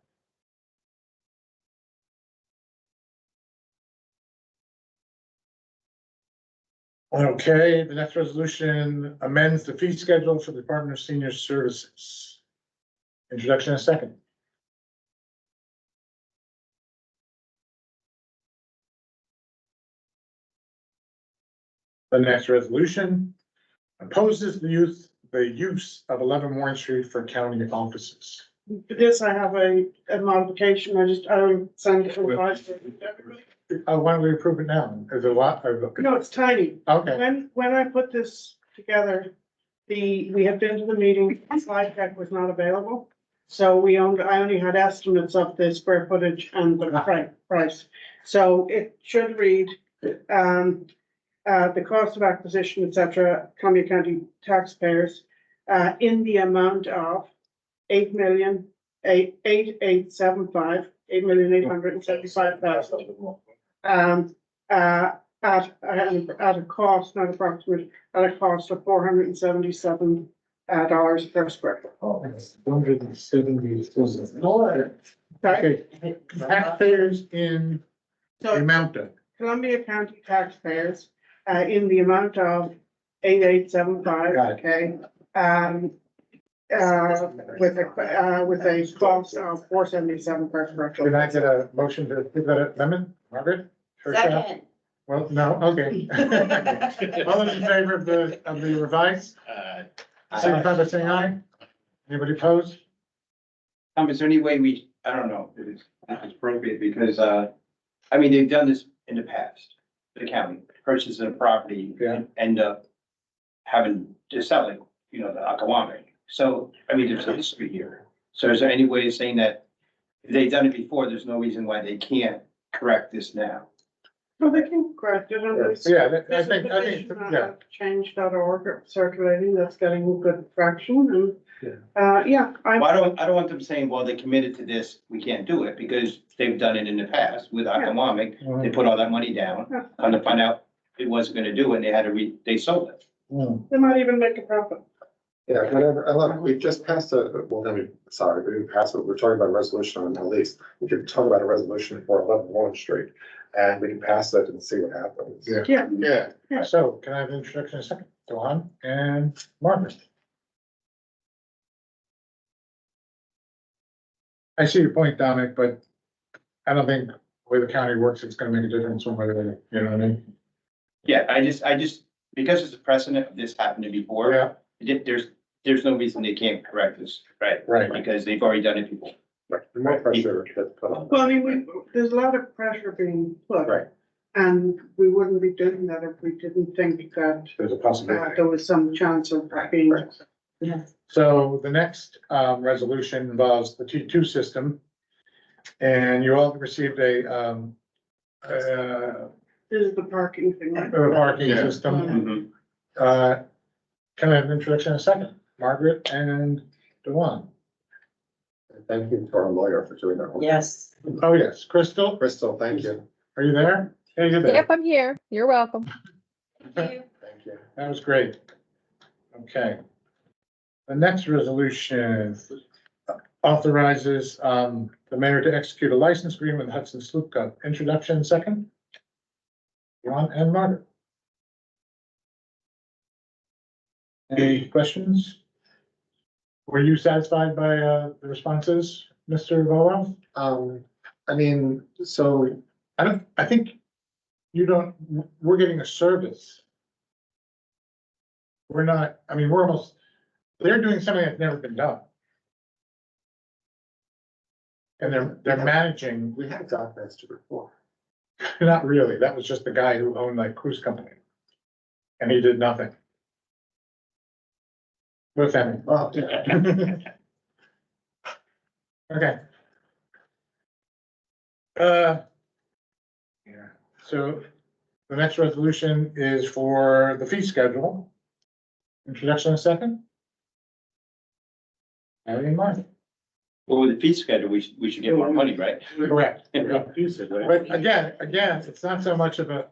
Okay, the next resolution amends the fee schedule for the Department of Senior Services. Introduction in a second. The next resolution opposes the use of 11 Warren Street for county offices. For this, I have a modification, I will send it to everybody. Why don't we approve it now? Is it a lot? No, it's tiny. Okay. When I put this together, we had been to the meeting, slide deck was not available. So I only had estimates of the square footage and the price. So it should read, the cost of acquisition, et cetera, Columbia County taxpayers, in the amount of $8,875,000. At a cost, not approximate, at a cost of $477 per square foot. $170. Okay, taxpayers in the amount of. Columbia County taxpayers, in the amount of 8875, okay? With a cost of $477 per square foot. Can I get a motion to approve that amendment, Margaret? Second. Well, no, okay. All those in favor of the revised? Signify by saying aye. Anybody opposed? Is there any way I don't know if it's appropriate because, I mean, they've done this in the past. The county purchases a property and end up having to sell it, the Akawame. So, I mean, there's a history here. So is there any way of saying that if they've done it before, there's no reason why they can't correct this now? Well, they can correct it. I think, yeah. Change.org circulating, that's getting good traction and, yeah. I don't want them saying, well, they committed to this, we can't do it because they've done it in the past with Akawame. They put all that money down, come to find out it wasn't gonna do it and they had to they sold it. They might even make a profit. Yeah, whatever, look, we just passed we didn't pass it, we're talking about a resolution on the lease. We could talk about a resolution for 11 Warren Street, and we can pass that and see what happens. Yeah. So can I have an introduction in a second? Dawn and Margaret. I see your point, Dominic, but I don't think the way the county works, it's gonna make a difference one way or the other, you know what I mean? Yeah, I just, because it's a precedent, this happened before. There's no reason they can't correct this, right? Right. Because they've already done it before. More pressure. Well, I mean, there's a lot of pressure being put. Right. And we wouldn't be doing that if we didn't think that There's a possibility. there was some chance of being. So the next resolution involves the T2 system. And you all received a This is the parking thing, right? parking system. Can I have an introduction in a second? Margaret and Dewan. Thank you to our lawyer for doing that. Yes. Oh, yes. Crystal, Thank you. are you there? Hey, you're there. Yep, I'm here. You're welcome. Thank you. Thank you. That was great. Okay. The next resolution authorizes the mayor to execute a license agreement with Hudson Sloop Cup. Introduction second. Ron and Margaret. Any questions? Were you satisfied by the responses, Mr. Volo? I mean, so I think we're getting a service. We're not, I mean, they're doing something that's never been done. And they're managing. we had a dock master before. Not really, that was just the guy who owned like cruise company. And he did nothing. With them. Oh, yeah. Okay. Yeah, so the next resolution is for the fee schedule. Introduction in a second. Any in mind? Well, with the fee schedule, we should get more money, right? Correct. But again, it's not so much of a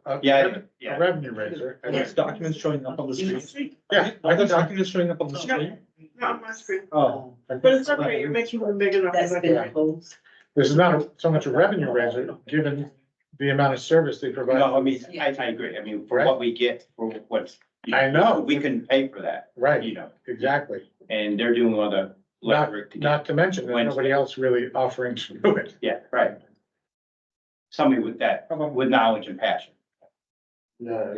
revenue raiser. Are those documents showing up on the screen? Yeah. Are the documents showing up on the screen? Not on my screen. Oh. But it's okay, you're making them big enough. This is not so much a revenue raiser, given the amount of service they provide. No, I mean, I agree. I mean, for what we get, for what's. I know. We can pay for that. Right. You know, Exactly. and they're doing all the Not, legwork to get. not to mention, there's nobody else really offering to do it. Yeah, right. Somebody with that, with knowledge and passion. No,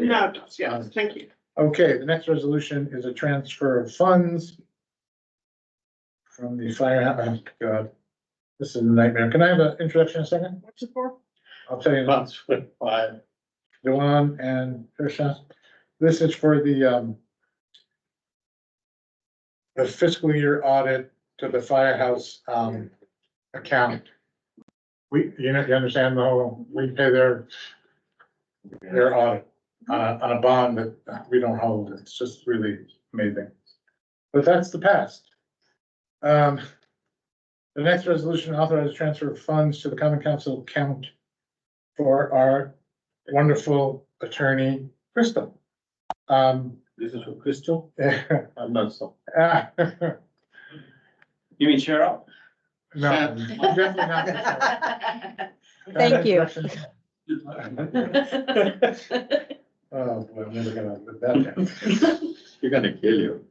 yes, thank you. Okay, the next resolution is a transfer of funds from the fire, oh, God, this is a nightmare. Can I have an introduction in a second? What's it for? I'll tell you. Months with five. Luan and Tricia. This is for the fiscal year audit to the firehouse, account. You understand the whole, we pay their audit on a bond that we don't hold. It's just really amazing. But that's the past. The next resolution authorizes transfer of funds to the common council account for our wonderful attorney, Crystal. This is for Crystal? Yeah. I'm not so. You mean Cheryl? No, definitely not. Thank you. Oh, boy, I'm never gonna live that down. You're gonna kill you.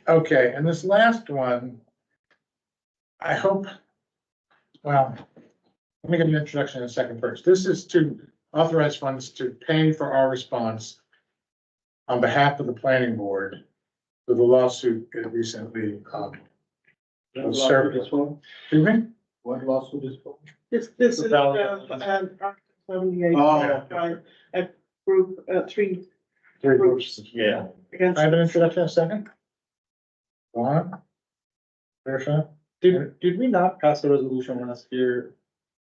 Okay, and this last one, I hope, well, let me get an introduction in a second first. This is to authorize funds to pay for our response on behalf of the planning board to the lawsuit that recently, was served. Excuse me? What lawsuit is for? This is, Article 78. Oh. By a group, three Three groups. Yeah. against. I have an introduction in a second. Go on. Tricia? Did we not pass a resolution last year?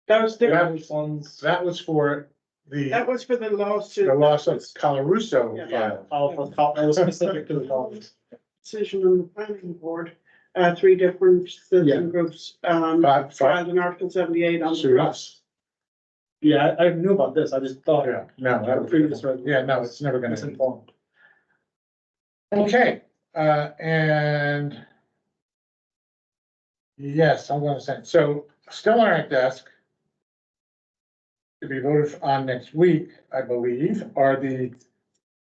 That was That the, Funds. That was for that was for the lawsuit. the loss of Colarusso Yeah. filed. It was specific to the funds. Decision on the planning board, three different Yeah. citizen groups, filed in Article 78 on the Sued cross. us. Yeah, I knew about this. I just thought. Yeah, no, The previous resolution. yeah, no, it's never gonna. Misinformed. Okay, and yes, I'm gonna say, so still on our desk to be voted on next week, I believe, are the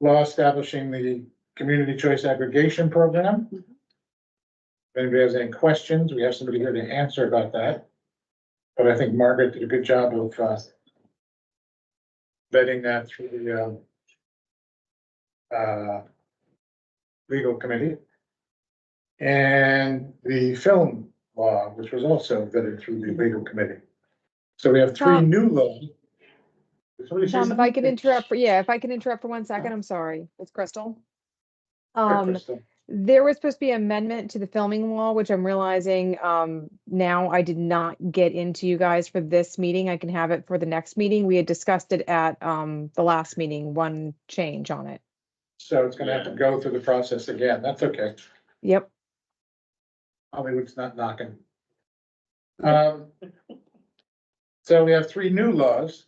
law establishing the community choice aggregation program. If anybody has any questions, we have somebody here to answer about that. But I think Margaret did a good job of vetting that through the legal committee. And the film law, which was also vetted through the legal committee. So we have three Tom. new laws. Tom, if I could interrupt, if I can interrupt for 1 second, I'm sorry. It's Crystal. There was supposed to be an amendment to the filming law, which I'm realizing now I did not get into you guys for this meeting. I can have it for the next meeting. We had discussed it at the last meeting, one change on it. So it's gonna have to go through the process again. That's okay. Yep. Hollywood's not knocking. So we have three new laws.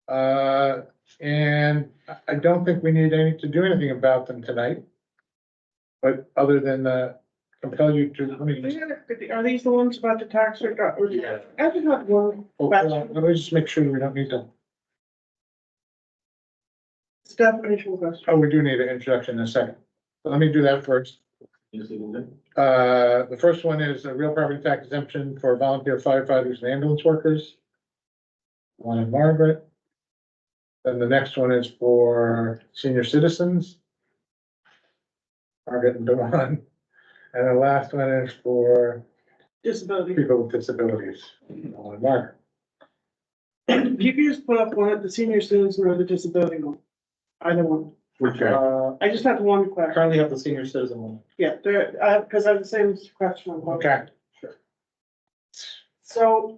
And I don't think we need to do anything about them tonight. But other than compel you to, let me just, Are these the ones about the tax or? Yeah. I just have one question. let me just make sure we don't need to, It's definition question. oh, we do need an introduction in a second. So let me do that first. The first one is a real property tax exemption for volunteer firefighters and ambulance workers. One in Margaret. Then the next one is for senior citizens. Margaret and Dawn. And the last one is for Disability. people with disabilities. One in Margaret. You can just put up one at the senior citizen or the disability one. Either one. Okay. I just have one question. Currently have the senior citizen one. Yeah, there, because I have the same question. on both. Okay. So,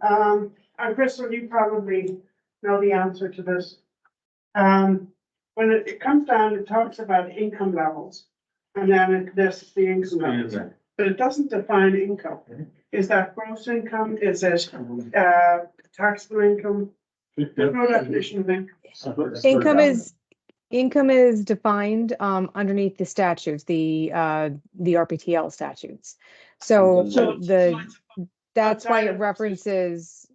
and Crystal, you probably know the answer to this. When it comes down, it talks about income levels. And then it lists the income levels, but it doesn't define income. Is that gross income? Is it, taxable income? There's no definition of income. Income is defined underneath the statutes, the RPTL statutes. So that's why it references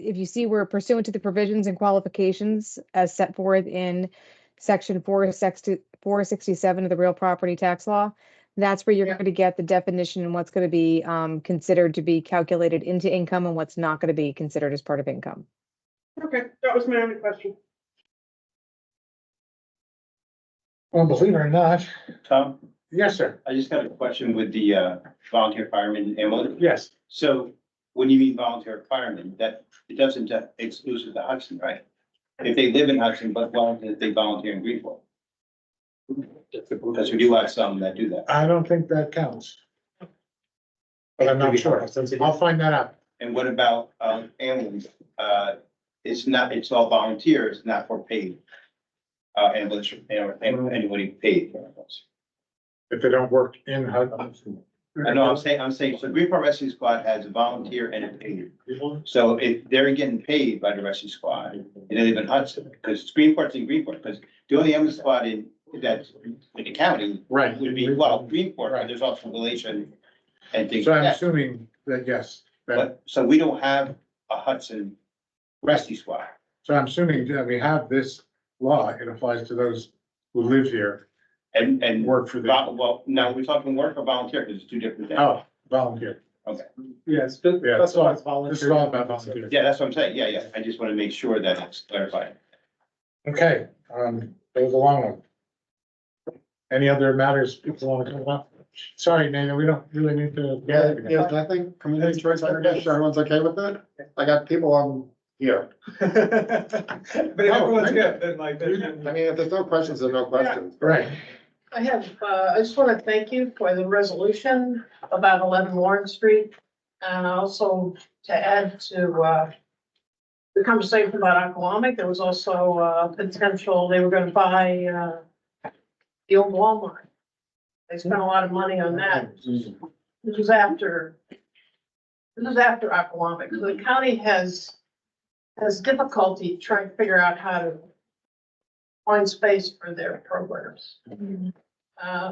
if you see where pursuant to the provisions and qualifications as set forth in section 467 of the real property tax law, that's where you're going to get the definition and what's going to be considered to be calculated into income and what's not going to be considered as part of income. Okay, that was my only question. Well, believe it or not, Tom, yes, sir. I just got a question with the volunteer firemen ambulance. Yes. So when you mean volunteer firemen, that it doesn't exclusive to Hudson, right? If they live in Hudson, but if they volunteer in Greenport. Because we do have some that do that. I don't think that counts. But I'm not sure. I'll find that out. And what about ambulance? It's all volunteers, not for paid. Ambulance, anybody paid. If they don't work in Hudson. I know, I'm saying, so Greenport Rescue Squad has a volunteer and a paid. So if they're getting paid by the rescue squad, and they live in Hudson, because Greenport's in Greenport, because the only ambulance squad that's in the county. Right. Would be, well, Greenport, but there's also Relation and things So like I'm that. assuming that, yes. But, so we don't have a Hudson rescue squad. So I'm assuming that we have this law, it applies to those who live here. And work for the. Well, no, we're talking work or volunteer, because it's two different things. Oh, volunteer. Okay. Yes, Yeah, that's all, this is all about volunteer. Yeah, that's what I'm saying. Yeah. I just want to make sure that it's clarified. Okay, that was a long one. Any other matters people want to talk about? Sorry, Nathan, we don't really need to. Yeah, I think community choice aggregation, everyone's okay with it? I got people on here. But everyone's good, then like. I mean, if there's no questions, there's no questions. Right. I have, I just want to thank you for the resolution about 11 Warren Street. And also to add to, the conversation about Aquamic, there was also, potential, they were going to buy, the old Walmart. They spent a lot of money on that. This was after Aquamic. So the county has difficulty trying to figure out how to find space for their programs.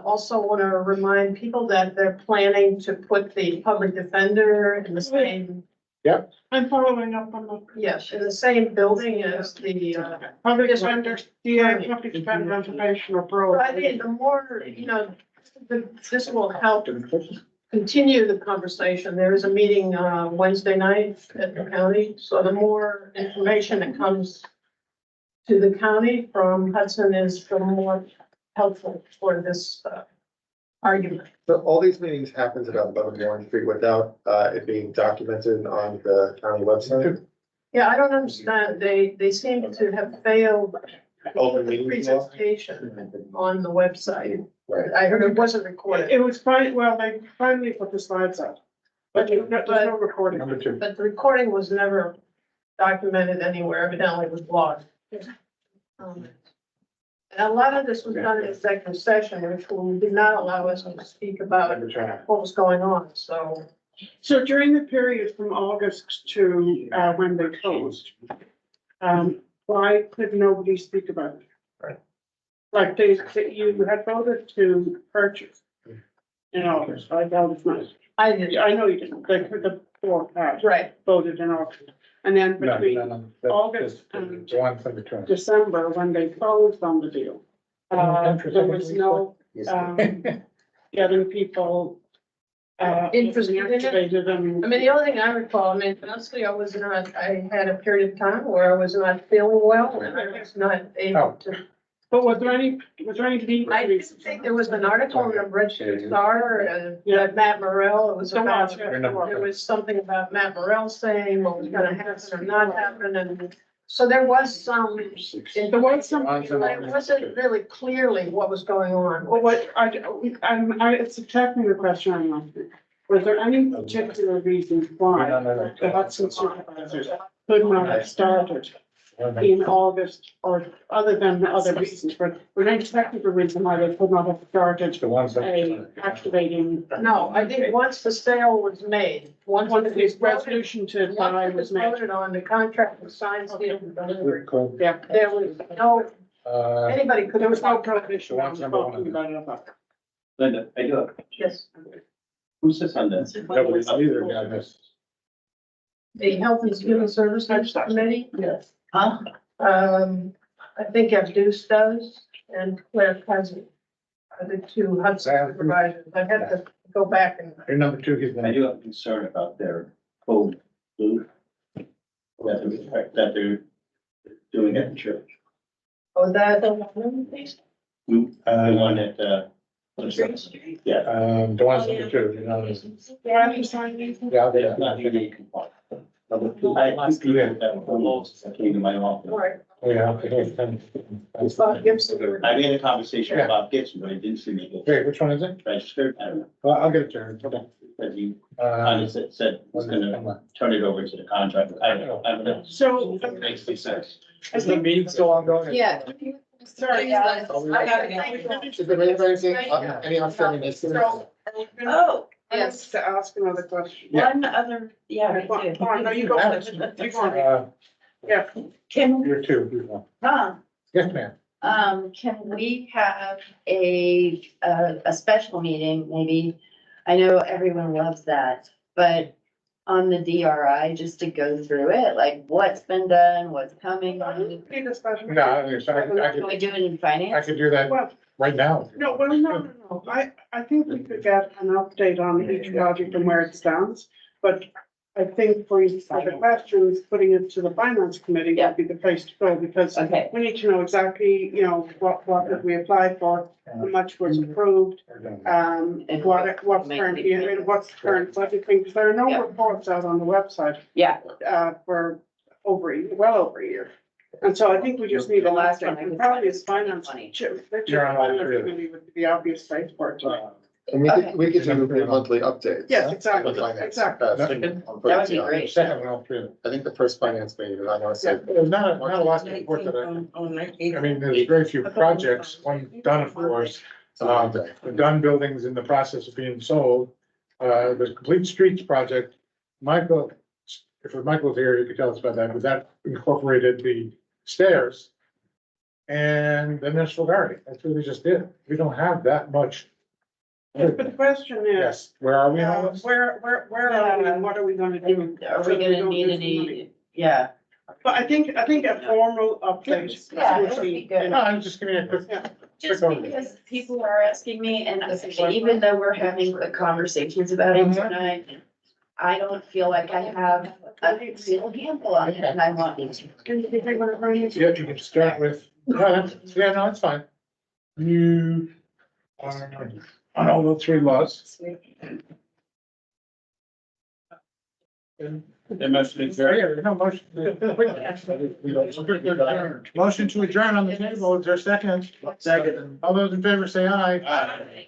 Also want to remind people that they're planning to put the public defender in the same. Yep. I'm following up on the. Yes, in the same building as the, public defender, public defender information approval. I think the more, this will help continue the conversation. There is a meeting, Wednesday night at the county, so the more information that comes to the county from Hudson is the more helpful for this, argument. So all these meetings happens about 11 Warren Street without, it being documented on the county website? Yeah, I don't understand. They seem to have failed Open the meetings law? presentation on the website. Right. I heard it wasn't recorded. It was fine, well, they finally put the slides up. But there's no recording. Number two. But the recording was never documented anywhere, evidently it was lost. And a lot of this was done in executive session, which did not allow us to speak about what was going on, so. So during the period from August to, when they closed, why could nobody speak about it? Right. Like you had voted to purchase in August, I doubt it's not. I did, I know you didn't, the four, right, voted in August. And then between August and December, when they closed on the deal, there was no, getting people, interested in it. I mean, the only thing I recall, I mean, honestly, I had a period of time where I was not feeling well and I was not able to. But was there any? I didn't think there was an article in the Register Star, Matt Morrell, it was about, there was something about Matt Morrell saying what was gonna happen or not happen, and so there was some. There was some, but it wasn't really clearly what was going on. Well, it's a technical question I'm asking. Was there any particular reason why the Hudson supervisors could not have started in August, or other than the other reasons, but were there any technical reason why they could not have started activating? No, I think once the sale was made, once the resolution to buy was made. Voted on, the contract was signed, sealed, and delivered. Yeah, there was no, anybody could, there was no prohibition on talking about it. Linda, I do have. Yes. Who sits on this? Nobody's either, yeah, this. The Health and Human Services Committee? Yes. Huh? I think Abduce does and Claire Cousins. The two Hudson supervisors. I had to go back and. Your number two, he's I gonna. do have concern about their code blue. That they're doing at the church. Oh, that the one, please? The one at, yeah. The one's number two, you know. Do I have to sign these? Yeah, It's not really compliant. Number two, I last year that almost came to my office. All right. Yeah. Bob Gibson. I made a conversation with Bob Gibson, but it didn't seem to get Wait, which one is it? registered. I don't know, Well, I'll get it to her. Okay. because he kind of said was gonna turn it over to the contractor. I don't know. So. Makes no sense. Is the meeting still ongoing? Yeah. Sorry, guys. Is there anything, any outstanding issues? Oh, yes. To ask another question. Yeah. Other, yeah. Come on, no, you go. You go. Yeah. Can, You're two, you're one. Tom, Yes, ma'am. can we have a special meeting, maybe? I know everyone loves that, but on the DRI, just to go through it, like what's been done, what's coming. No, Can we do it in I finance? could do that right now. No, well, no. I think we could get an update on each project and where it stands, but I think for the questions, putting it to the finance committee would be the place to go, because we need to know exactly, you know, what did we apply for, how much was approved, what's currently, what's the current budget thing, because there are no reports out on the website. Yeah. For well over a year. And so I think we just need The a last last one I one, could probably find is finance. You're on all three of them. Committee would be the obvious place for it. And we could do monthly updates. Yes, exactly, On finance. exactly. On That would be finance. great. Second, all three of them. I think the first finance meeting, I know I said. There's not a lot to report that I mean, there's very few projects, one done, of course. The done buildings in the process of being sold. The Complete Streets project, Michael, if Michael's here, he could tell us about that, but that incorporated the stairs and the municipal garden. That's what we just did. We don't have that much. But the question is. Yes, where are we on this? Where are we and what are we gonna do? Are we gonna need any, yeah. But I think a formal update. Yeah, would that would be be- good. No, I'm just giving you a quick. Just because people are asking me, and even though we're having the conversations about it tonight, I don't feel like I have a real handle on it, and I want to. Yeah, you can start with, no, it's fine. You are on all the three laws. Motion to adjourn on the table. Is there a second? Second. All those in favor say aye. Aye.